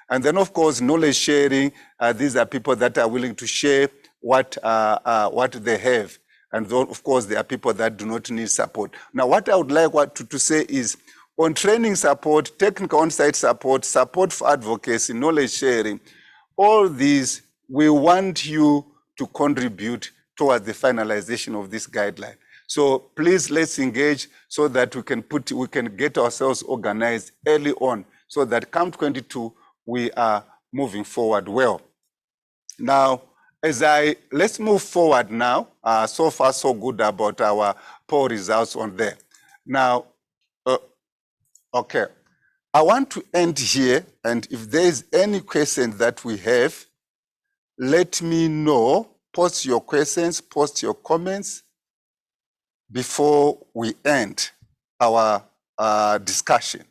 Speaker 13: And then, of course, knowledge sharing. These are people that are willing to share what they have. And then, of course, there are people that do not need support. Now, what I would like to say is, on training support, technical on-site support, support for advocacy, knowledge sharing, all these, we want you to contribute towards the finalization of this guideline. So please, let's engage so that we can get ourselves organized early on, so that come 22, we are moving forward well. Now, let's move forward now. So far, so good about our poll results on there. Now, okay, I want to end here, and if there is any question that we have, let me know. Post your questions, post your comments before we end our discussion.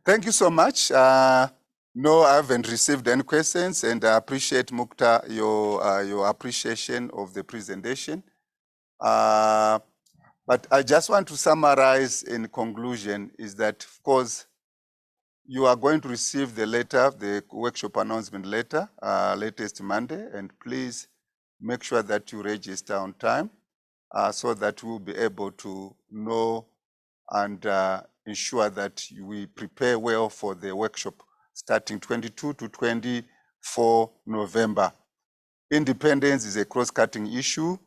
Speaker 13: Thank you so much. No, I haven't received any questions, and I appreciate, Mukta, your appreciation of the presentation. But I just want to summarize in conclusion is that, of course, you are going to receive the letter, the workshop announcement letter, latest Monday, and please make sure that you register on time so that we'll be able to know and ensure that we prepare well for the workshop starting 22 to 24 November. Independence is a cross-cutting issue.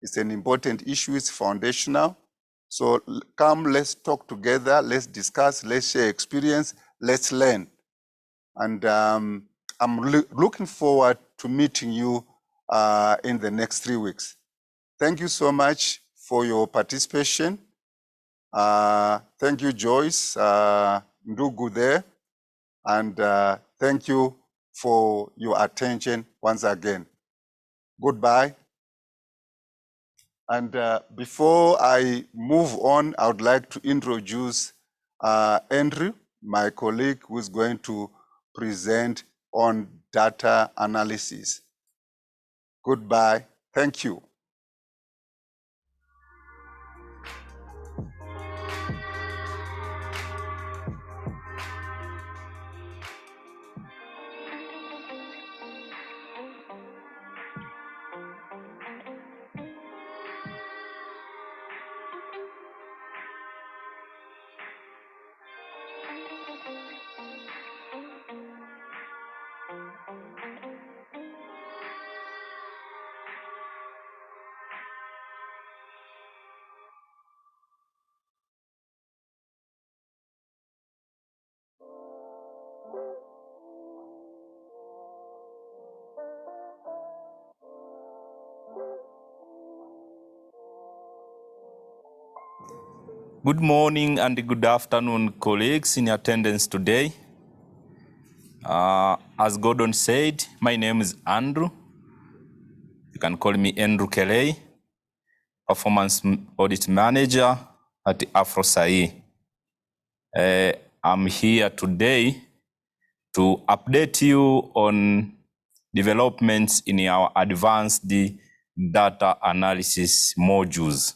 Speaker 13: It's an important issue, it's foundational. So come, let's talk together, let's discuss, let's share experience, let's learn. And I'm looking forward to meeting you in the next 3 weeks. Thank you so much for your participation. Thank you, Joyce, Ndugu there, and thank you for your attention once again. Goodbye. And before I move on, I would like to introduce Andrew, my colleague, who is going to present on data analysis. Goodbye. Thank you.
Speaker 14: Good morning and good afternoon, colleagues in attendance today. As Gordon said, my name is Andrew. You can call me Andrew Kelly, Performance Audit Manager at AFROSAI-E. I'm here today to update you on developments in our advanced data analysis modules.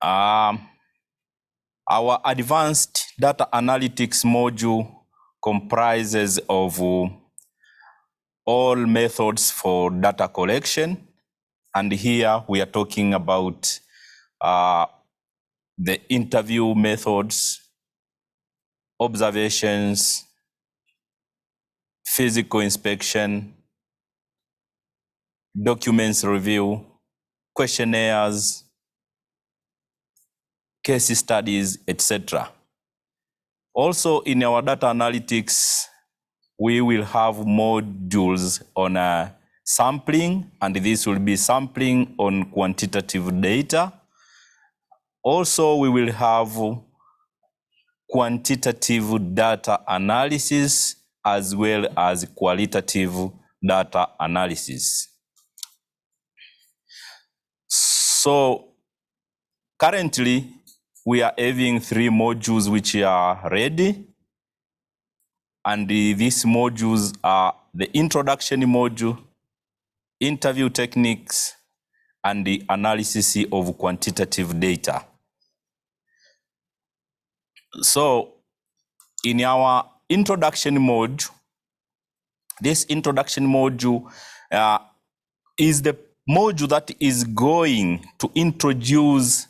Speaker 14: Our advanced data analytics module comprises of all methods for data collection. And here we are talking about the interview methods, observations, physical inspection, documents review, questionnaires, case studies, etc. Also, in our data analytics, we will have modules on sampling, and this will be sampling on quantitative data. Also, we will have quantitative data analysis as well as qualitative data analysis. So, currently, we are having 3 modules which are ready. And these modules are the introduction module, interview techniques, and the analysis of quantitative data. So, in our introduction module, this introduction module is the module that is going to introduce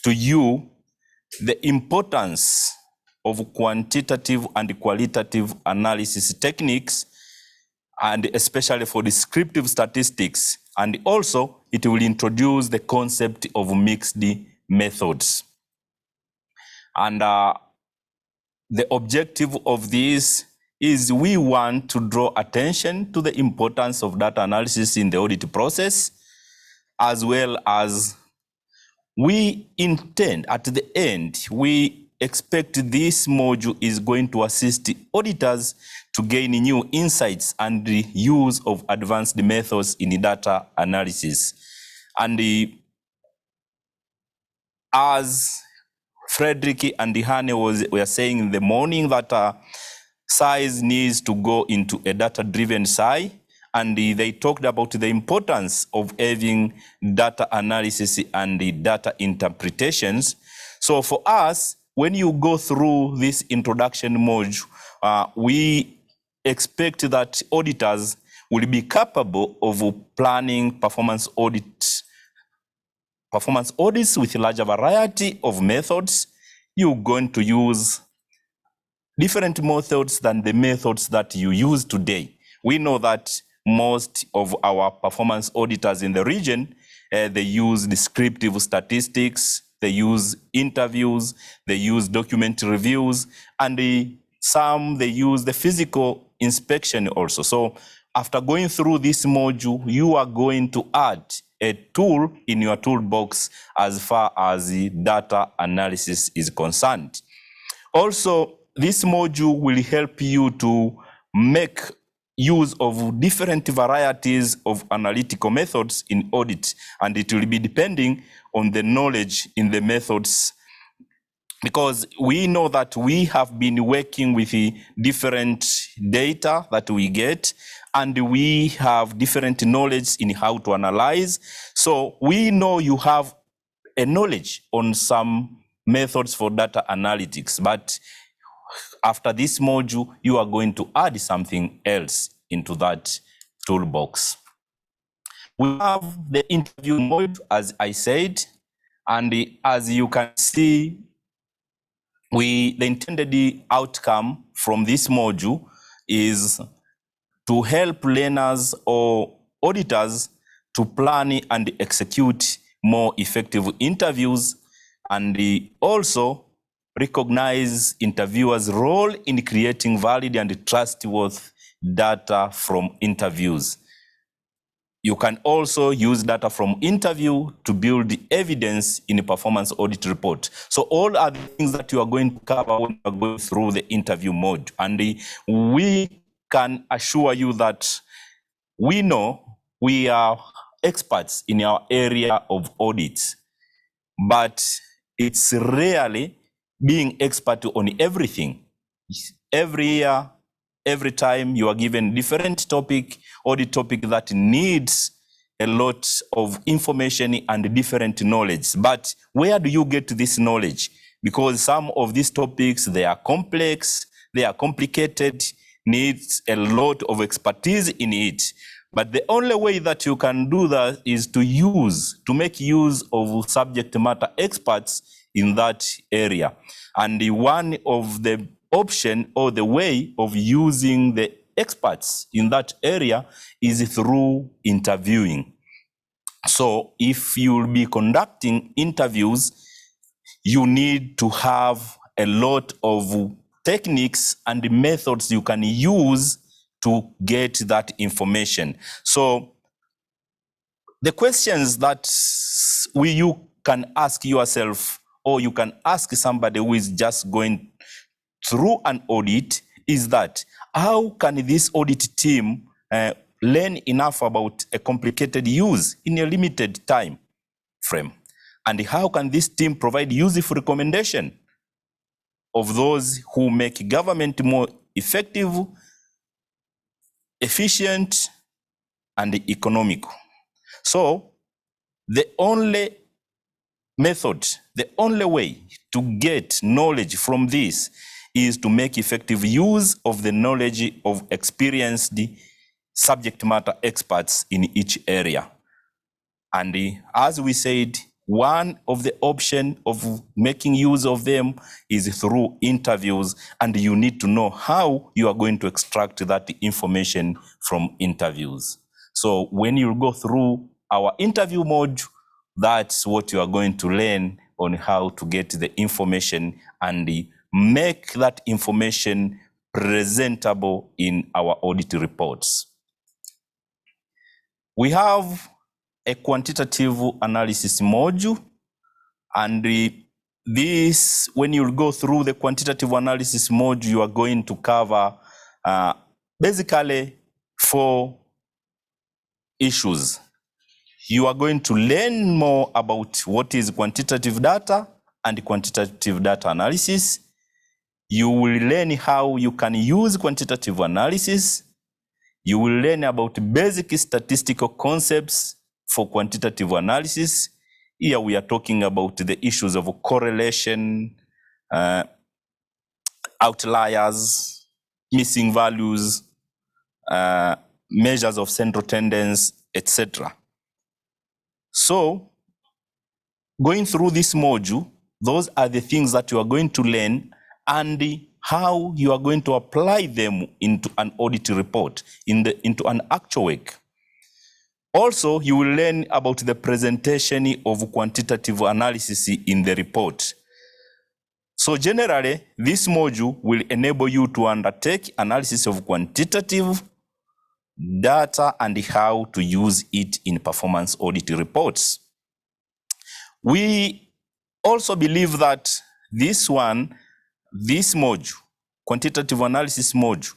Speaker 14: to you the importance of quantitative and qualitative analysis techniques, and especially for descriptive statistics. And also, it will introduce the concept of mixed methods. And the objective of this is we want to draw attention to the importance of data analysis in the audit process, as well as we intend at the end, we expect this module is going to assist auditors to gain new insights and the use of advanced methods in data analysis. And as Frederick and Hane were saying in the morning that SAIs needs to go into a data-driven SAI, and they talked about the importance of having data analysis and the data interpretations. So for us, when you go through this introduction module, we expect that auditors will be capable of planning performance audits with a larger variety of methods. You're going to use different methods than the methods that you use today. We know that most of our performance auditors in the region, they use descriptive statistics, they use interviews, they use document reviews, and some they use the physical inspection also. So after going through this module, you are going to add a tool in your toolbox as far as the data analysis is concerned. Also, this module will help you to make use of different varieties of analytical methods in audit, and it will be depending on the knowledge in the methods, because we know that we have been working with the different data that we get, and we have different knowledge in how to analyze. So we know you have a knowledge on some methods for data analytics, but after this module, you are going to add something else into that toolbox. We have the interview mode, as I said, and as you can see, the intended outcome from this module is to help learners or auditors to plan and execute more effective interviews, and also recognize interviewers' role in creating valid and trustworthy data from interviews. You can also use data from interview to build evidence in a performance audit report. So all are the things that you are going to cover when you are going through the interview mode. And we can assure you that we know we are experts in our area of audit, but it's rarely being expert on everything. Every year, every time you are given different topic, audit topic that needs a lot of information and different knowledge. But where do you get this knowledge? Because some of these topics, they are complex, they are complicated, needs a lot of expertise in it. But the only way that you can do that is to make use of subject matter experts in that area. And one of the option or the way of using the experts in that area is through interviewing. So if you'll be conducting interviews, you need to have a lot of techniques and methods you can use to get that information. So the questions that you can ask yourself, or you can ask somebody who is just going through an audit, is that how can this audit team learn enough about a complicated use in a limited time frame? And how can this team provide useful recommendation of those who make government more effective, efficient, and economical? So the only method, the only way to get knowledge from this is to make effective use of the knowledge of experienced subject matter experts in each area. And as we said, one of the options of making use of them is through interviews, and you need to know how you are going to extract that information from interviews. So when you go through our interview module, that's what you are going to learn on how to get the information and make that information presentable in our audit reports. We have a quantitative analysis module, and this, when you go through the quantitative analysis module, you are going to cover basically 4 issues. You are going to learn more about what is quantitative data and quantitative data analysis. You will learn how you can use quantitative analysis. You will learn about basic statistical concepts for quantitative analysis. Here we are talking about the issues of correlation, outliers, missing values, measures of central tendency, etc. So, going through this module, those are the things that you are going to learn and how you are going to apply them into an audit report, into an actual work. Also, you will learn about the presentation of quantitative analysis in the report. So generally, this module will enable you to undertake analysis of quantitative data and how to use it in performance audit reports. We also believe that this module, quantitative analysis module,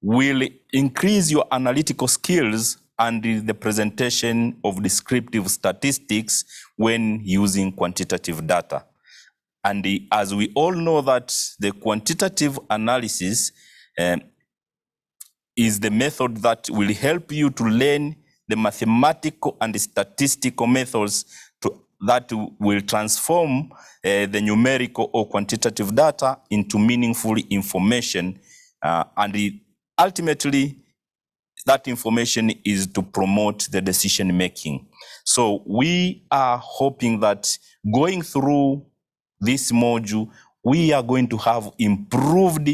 Speaker 14: will increase your analytical skills and the presentation of descriptive statistics when using quantitative data. And as we all know that the quantitative analysis is the method that will help you to learn the mathematical and statistical methods that will transform the numerical or quantitative data into meaningful information. And ultimately, that information is to promote the decision making. So we are hoping that going through this module, we are going to have improved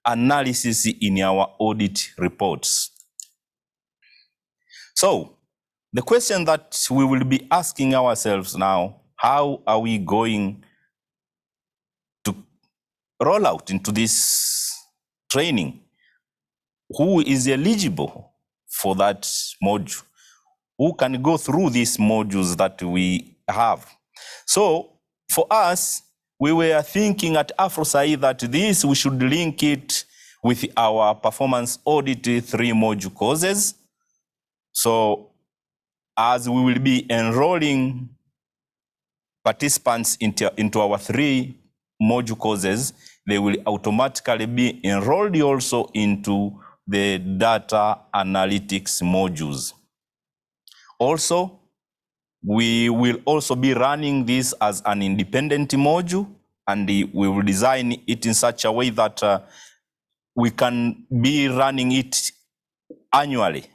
Speaker 14: analysis in our audit reports. So the question that we will be asking ourselves now, how are we going to roll out into this training? Who is eligible for that module? Who can go through these modules that we have? So for us, we were thinking at AFROSAI-E that this, we should link it with our performance audit 3 module courses. So as we will be enrolling participants into our 3 module courses, they will automatically be enrolled also into the data analytics modules. Also, we will also be running this as an independent module, and we will design it in such a way that we can be running it annually.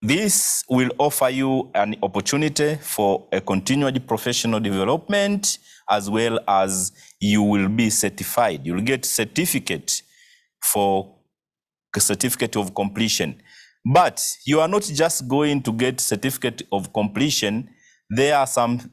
Speaker 14: This will offer you an opportunity for a continued professional development, as well as you will be certified. You'll get certificate of completion. But you are not just going to get certificate of completion. There are some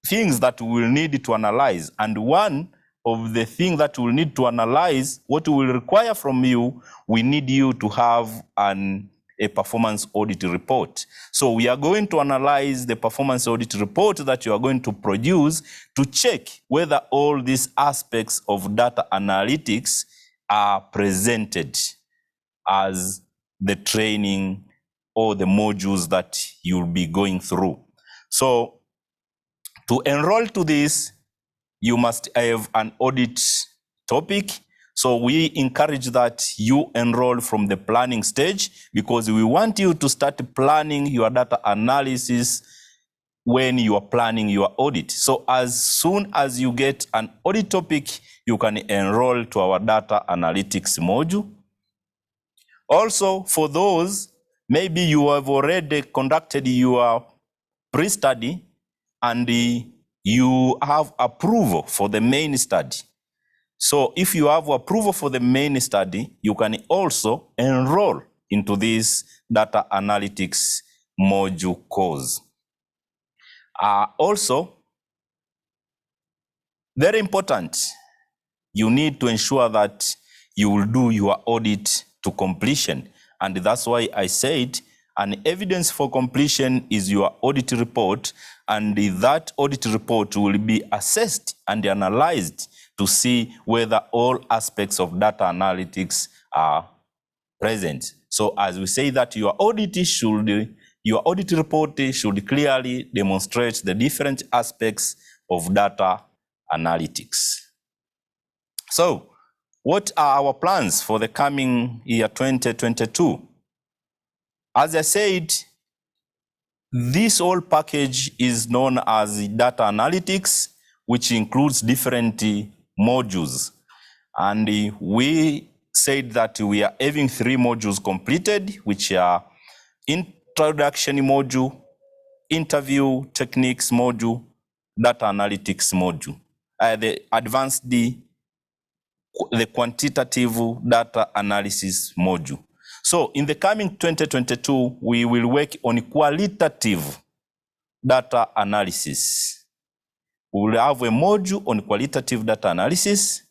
Speaker 14: things that we will need to analyze. And one of the things that we will need to analyze, what we will require from you, we need you to have a performance audit report. So we are going to analyze the performance audit report that you are going to produce to check whether all these aspects of data analytics are presented as the training or the modules that you'll be going through. So to enroll to this, you must have an audit topic. So we encourage that you enroll from the planning stage, because we want you to start planning your data analysis when you are planning your audit. So as soon as you get an audit topic, you can enroll to our data analytics module. Also, for those, maybe you have already conducted your pre-study and you have approval for the main study. So if you have approval for the main study, you can also enroll into this data analytics module course. Also, very important, you need to ensure that you will do your audit to completion. And that's why I said an evidence for completion is your audit report, and that audit report will be assessed and analyzed to see whether all aspects of data analytics are present. So as we say that your audit should your audit report should clearly demonstrate the different aspects of data analytics. So, what are our plans for the coming year 2022? As I said, this whole package is known as data analytics, which includes different modules. And we said that we are having 3 modules completed, which are introduction module, interview techniques module, data analytics module, the advanced the quantitative data analysis module. So in the coming 2022, we will work on qualitative data analysis. We will have a module on qualitative data analysis.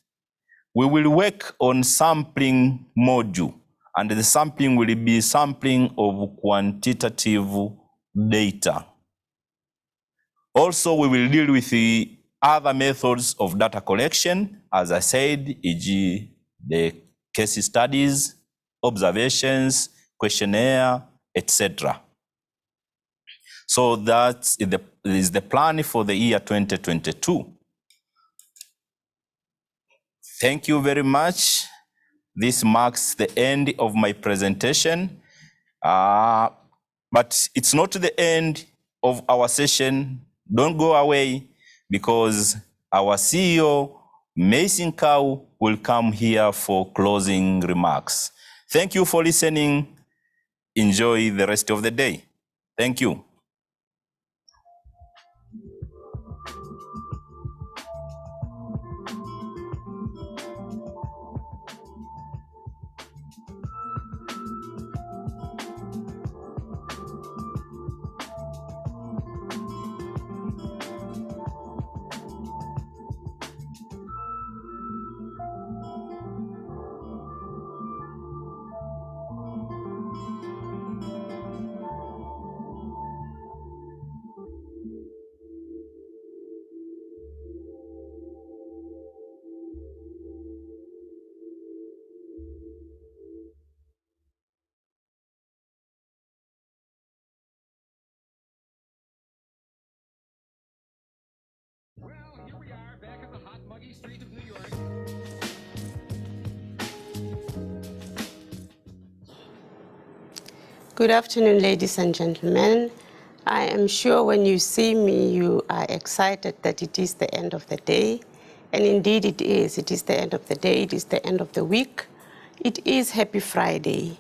Speaker 14: We will work on sampling module, and the sampling will be sampling of quantitative data. Also, we will deal with the other methods of data collection, as I said, e.g. the case studies, observations, questionnaire, etc. So that is the plan for the year 2022. Thank you very much. This marks the end of my presentation. But it's not the end of our session. Don't go away, because our CEO, Meisie Nkau, will come here for closing remarks. Thank you for listening. Enjoy the rest of the day. Thank you.
Speaker 15: Good afternoon, ladies and gentlemen. I am sure when you see me, you are excited that it is the end of the day. And indeed it is. It is the end of the day. It is the end of the week. It is Happy Friday.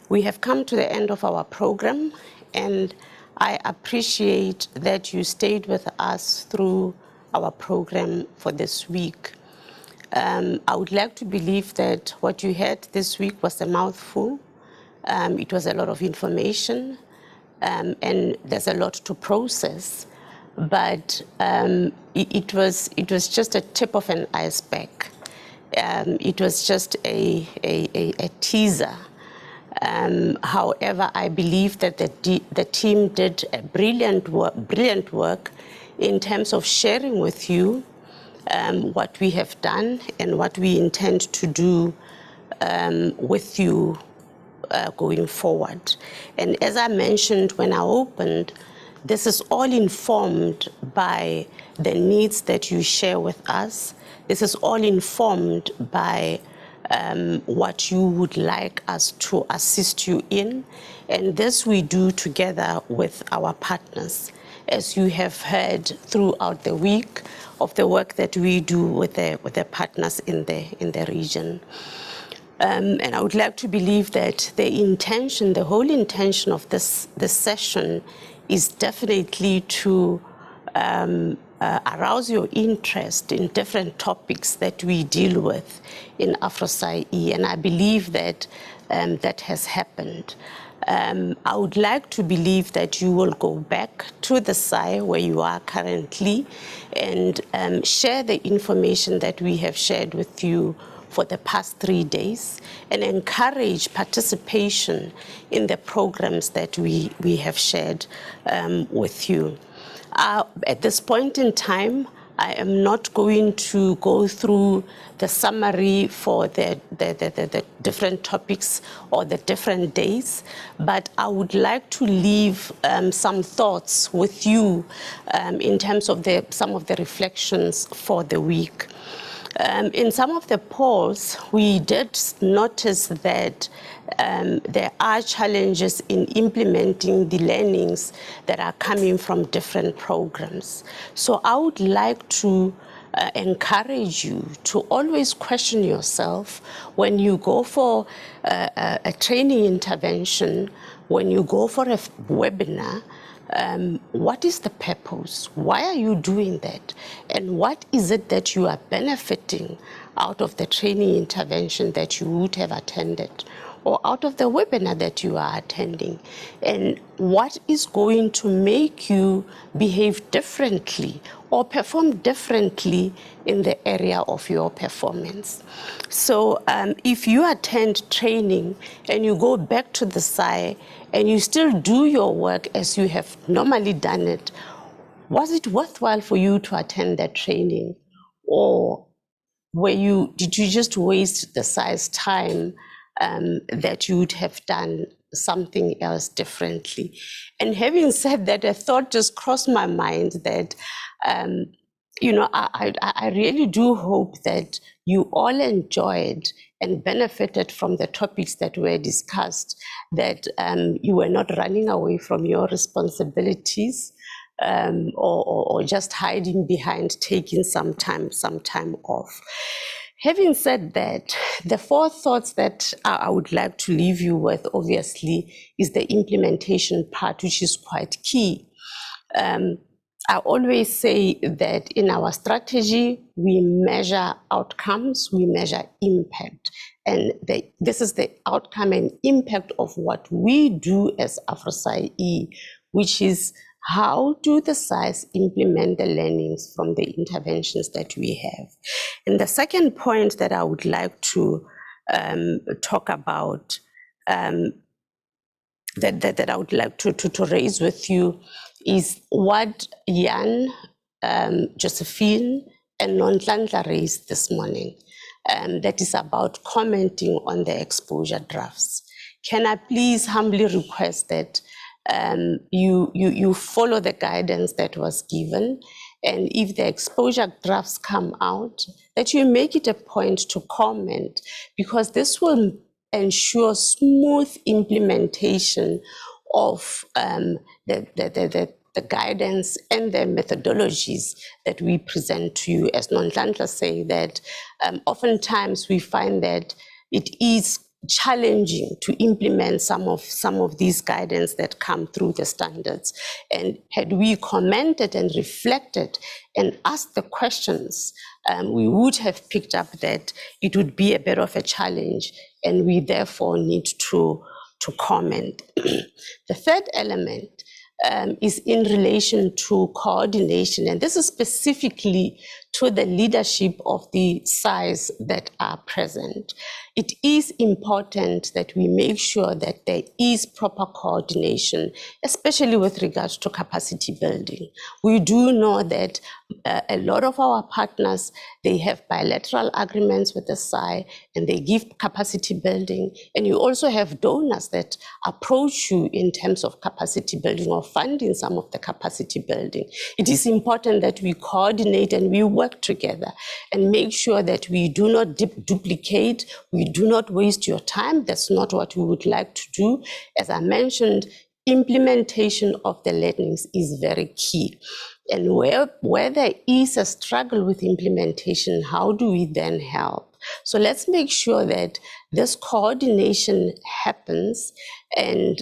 Speaker 15: We have come to the end of our program, and I appreciate that you stayed with us through our program for this week. I would like to believe that what you had this week was a mouthful. It was a lot of information, and there's a lot to process, but it was just a tip of an iceberg. It was just a teaser. However, I believe that the team did a brilliant work in terms of sharing with you what we have done and what we intend to do with you going forward. And as I mentioned when I opened, this is all informed by the needs that you share with us. This is all informed by what you would like us to assist you in. And this we do together with our partners, as you have heard throughout the week of the work that we do with the partners in the region. And I would like to believe that the whole intention of this session is definitely to arouse your interest in different topics that we deal with in AFROSAI-E, and I believe that that has happened. I would like to believe that you will go back to the SAI where you are currently and share the information that we have shared with you for the past 3 days, and encourage participation in the programs that we have shared with you. At this point in time, I am not going to go through the summary for the different topics or the different days, but I would like to leave some thoughts with you in terms of some of the reflections for the week. In some of the polls, we did notice that there are challenges in implementing the learnings that are coming from different programs. So I would like to encourage you to always question yourself when you go for a training intervention, when you go for a webinar. What is the purpose? Why are you doing that? And what is it that you are benefiting out of the training intervention that you would have attended, or out of the webinar that you are attending? And what is going to make you behave differently or perform differently in the area of your performance? So if you attend training and you go back to the SAI and you still do your work as you have normally done it, was it worthwhile for you to attend that training? Or did you just waste the SAI's time that you would have done something else differently? And having said that, a thought just crossed my mind that I really do hope that you all enjoyed and benefited from the topics that were discussed, that you were not running away from your responsibilities or just hiding behind taking some time off. Having said that, the 4 thoughts that I would like to leave you with, obviously, is the implementation part, which is quite key. I always say that in our strategy, we measure outcomes, we measure impact. And this is the outcome and impact of what we do as AFROSAI-E, which is how do the SAIs implement the learnings from the interventions that we have. And the second point that I would like to talk about, that I would like to raise with you, is what Jan, Josephine, and Nonhlanhla raised this morning. That is about commenting on the exposure drafts. Can I please humbly request that you follow the guidance that was given, and if the exposure drafts come out, that you make it a point to comment, because this will ensure smooth implementation of the guidance and the methodologies that we present to you. As Nonhlanhla say, that oftentimes we find that it is challenging to implement some of these guidance that come through the standards. And had we commented and reflected and asked the questions, we would have picked up that it would be a bit of a challenge, and we therefore need to comment. The third element is in relation to coordination, and this is specifically to the leadership of the SAIs that are present. It is important that we make sure that there is proper coordination, especially with regards to capacity building. We do know that a lot of our partners, they have bilateral agreements with the SAI and they give capacity building. And you also have donors that approach you in terms of capacity building or funding some of the capacity building. It is important that we coordinate and we work together and make sure that we do not duplicate, we do not waste your time. That's not what we would like to do. As I mentioned, implementation of the learnings is very key. And where there is a struggle with implementation, how do we then help? So let's make sure that this coordination happens and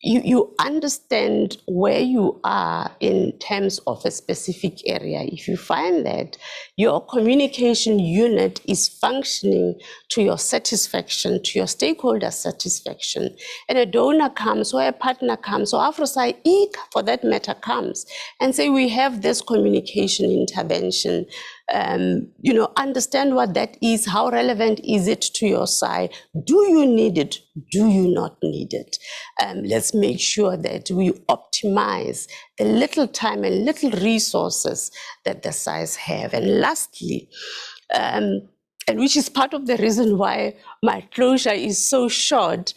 Speaker 15: you understand where you are in terms of a specific area. If you find that your communication unit is functioning to your satisfaction, to your stakeholder satisfaction, and a donor comes or a partner comes or AFROSAI-E for that matter comes and say, we have this communication intervention understand what that is. How relevant is it to your SAI? Do you need it? Do you not need it? Let's make sure that we optimize the little time and little resources that the SAIs have. And lastly, and which is part of the reason why my closure is so short,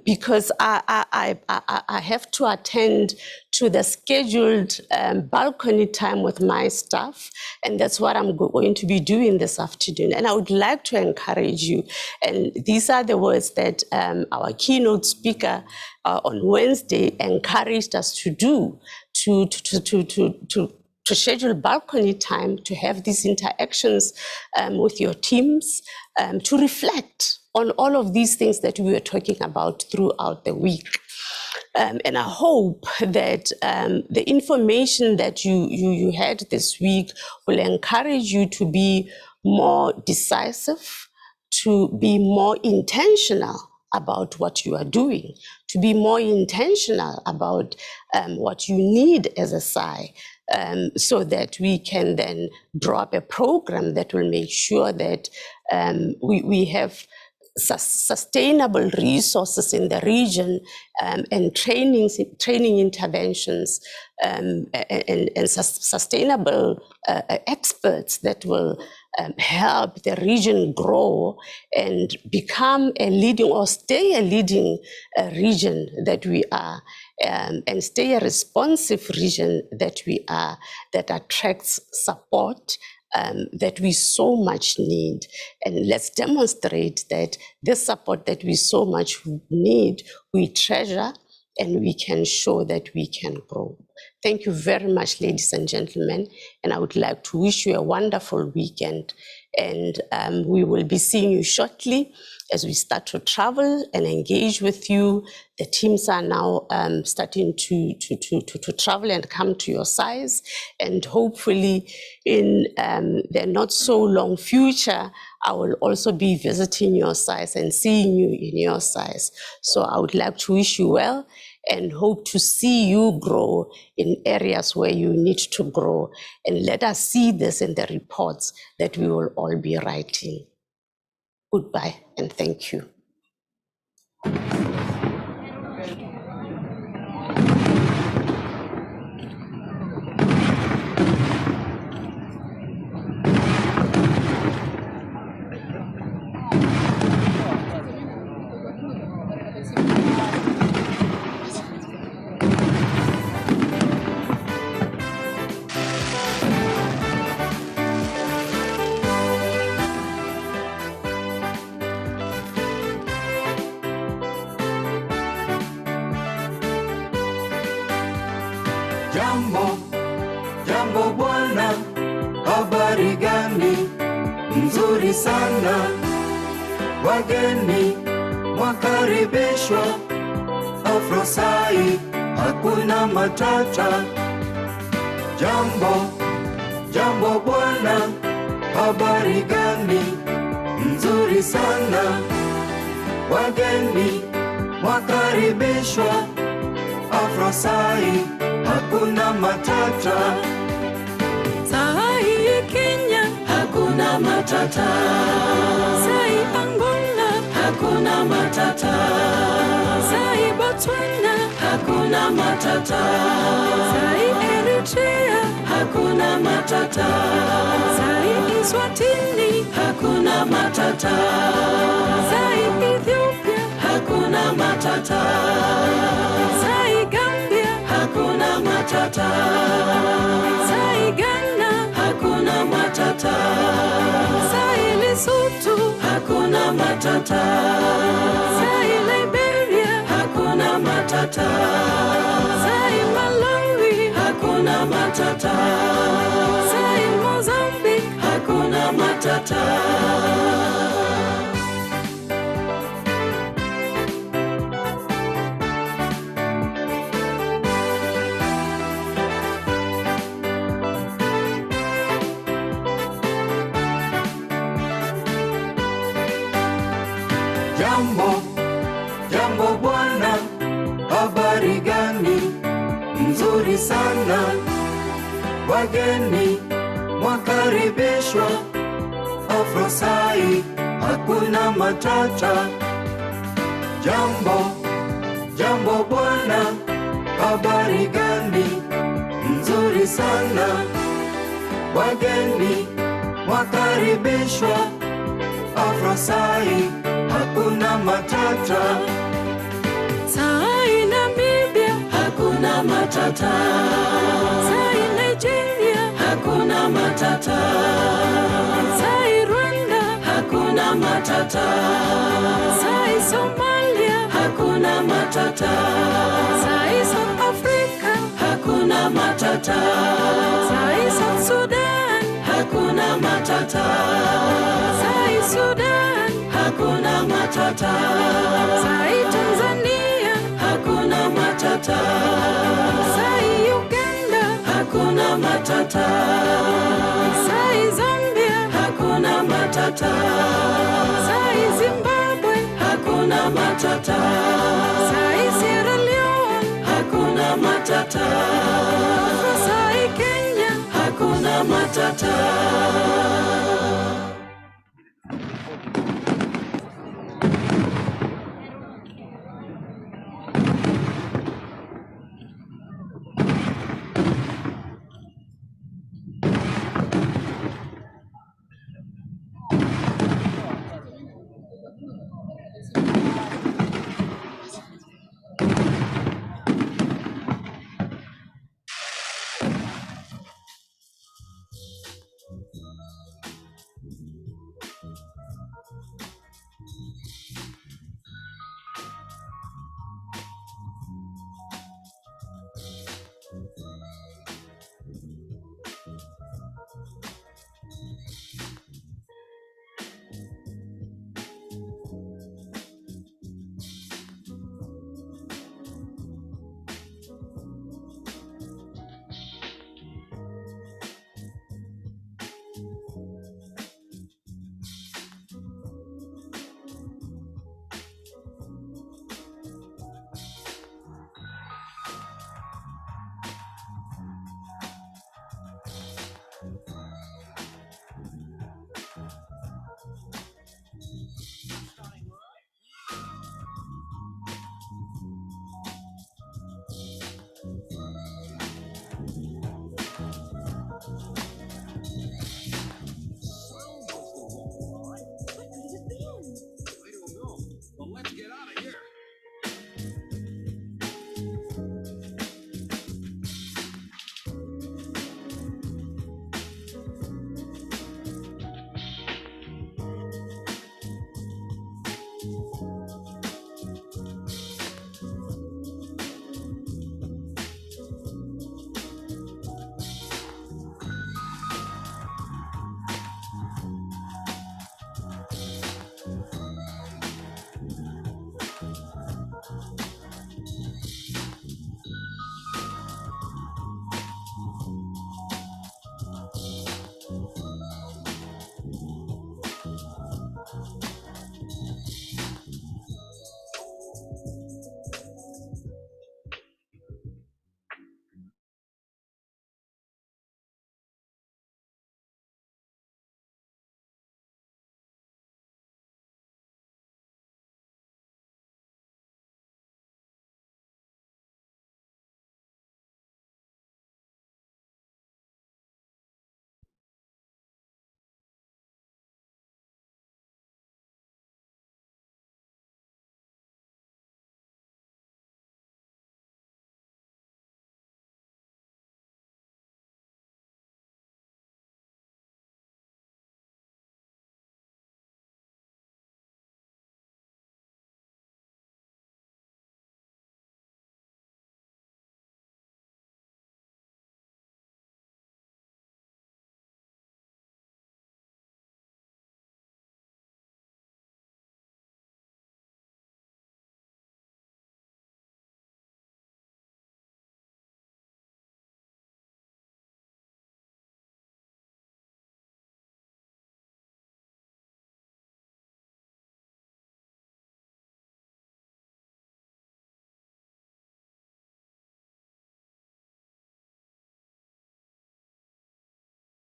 Speaker 15: because I have to attend to the scheduled balcony time with my staff, and that's what I'm going to be doing this afternoon. And I would like to encourage you, and these are the words that our keynote speaker on Wednesday encouraged us to do, to schedule balcony time, to have these interactions with your teams, to reflect on all of these things that we were talking about throughout the week. And I hope that the information that you had this week will encourage you to be more decisive, to be more intentional about what you are doing, to be more intentional about what you need as a SAI, so that we can then draw up a program that will make sure that we have sustainable resources in the region, and training interventions, and sustainable experts that will help the region grow and become a leading or stay a leading region that we are, and stay a responsive region that we are, that attracts support that we so much need. And let's demonstrate that this support that we so much need, we treasure, and we can show that we can grow. Thank you very much, ladies and gentlemen, and I would like to wish you a wonderful weekend. And we will be seeing you shortly as we start to travel and engage with you. The teams are now starting to travel and come to your SAIs, and hopefully in the not so long future, I will also be visiting your SAIs and seeing you in your SAIs. So I would like to wish you well and hope to see you grow in areas where you need to grow. And let us see this in the reports that we will all be writing. Goodbye and thank you.
Speaker 16: Jambo bwana, habari gani? Nzuri sana. Wageni mwakaribishwa. AFROSAI, hakuna matata. Jambo bwana, habari gani? Nzuri sana. Wageni mwakaribishwa. AFROSAI, hakuna matata.
Speaker 17: SAI Kenya,
Speaker 16: hakuna matata.
Speaker 17: SAI Angola,
Speaker 16: hakuna matata.
Speaker 17: SAI Botswana,
Speaker 16: hakuna matata.
Speaker 17: SAI Eritrea,
Speaker 16: hakuna matata.
Speaker 17: SAI Eswatini,
Speaker 16: hakuna matata.
Speaker 17: SAI Ethiopia,
Speaker 16: hakuna matata.
Speaker 17: SAI Gambia,
Speaker 16: hakuna matata.
Speaker 17: SAI Ghana,
Speaker 16: hakuna matata.
Speaker 17: SAI Lesotho,
Speaker 16: hakuna matata.
Speaker 17: SAI Liberia,
Speaker 16: hakuna matata.
Speaker 17: SAI Malawi,
Speaker 16: hakuna matata.
Speaker 17: SAI Mozambique,
Speaker 16: hakuna matata. Jambo bwana, habari gani? Nzuri sana. Wageni wakaribishwa. AFROSAI-E, hakuna matata. Jambo bwana, habari gani? Nzuri sana. Wageni wakaribishwa. AFROSAI-E, hakuna matata.
Speaker 17: SAI Namibia,
Speaker 16: Hakuna matata.
Speaker 17: SAI Nigeria,
Speaker 16: Hakuna matata.
Speaker 17: SAI Rwanda,
Speaker 16: Hakuna matata.
Speaker 17: SAI Somalia,
Speaker 16: Hakuna matata.
Speaker 17: SAI South Africa,
Speaker 16: Hakuna matata.
Speaker 17: SAI South Sudan,
Speaker 16: Hakuna matata.
Speaker 17: SAI Sudan,
Speaker 16: Hakuna matata.
Speaker 17: SAI Tanzania,
Speaker 16: Hakuna matata.
Speaker 17: SAI Uganda,
Speaker 16: Hakuna matata.
Speaker 17: SAI Zambia,
Speaker 16: Hakuna matata.
Speaker 17: SAI Zimbabwe,
Speaker 16: Hakuna matata.
Speaker 17: SAI Sierra Leone,
Speaker 16: Hakuna matata.
Speaker 17: SAI Kenya,
Speaker 16: Hakuna matata.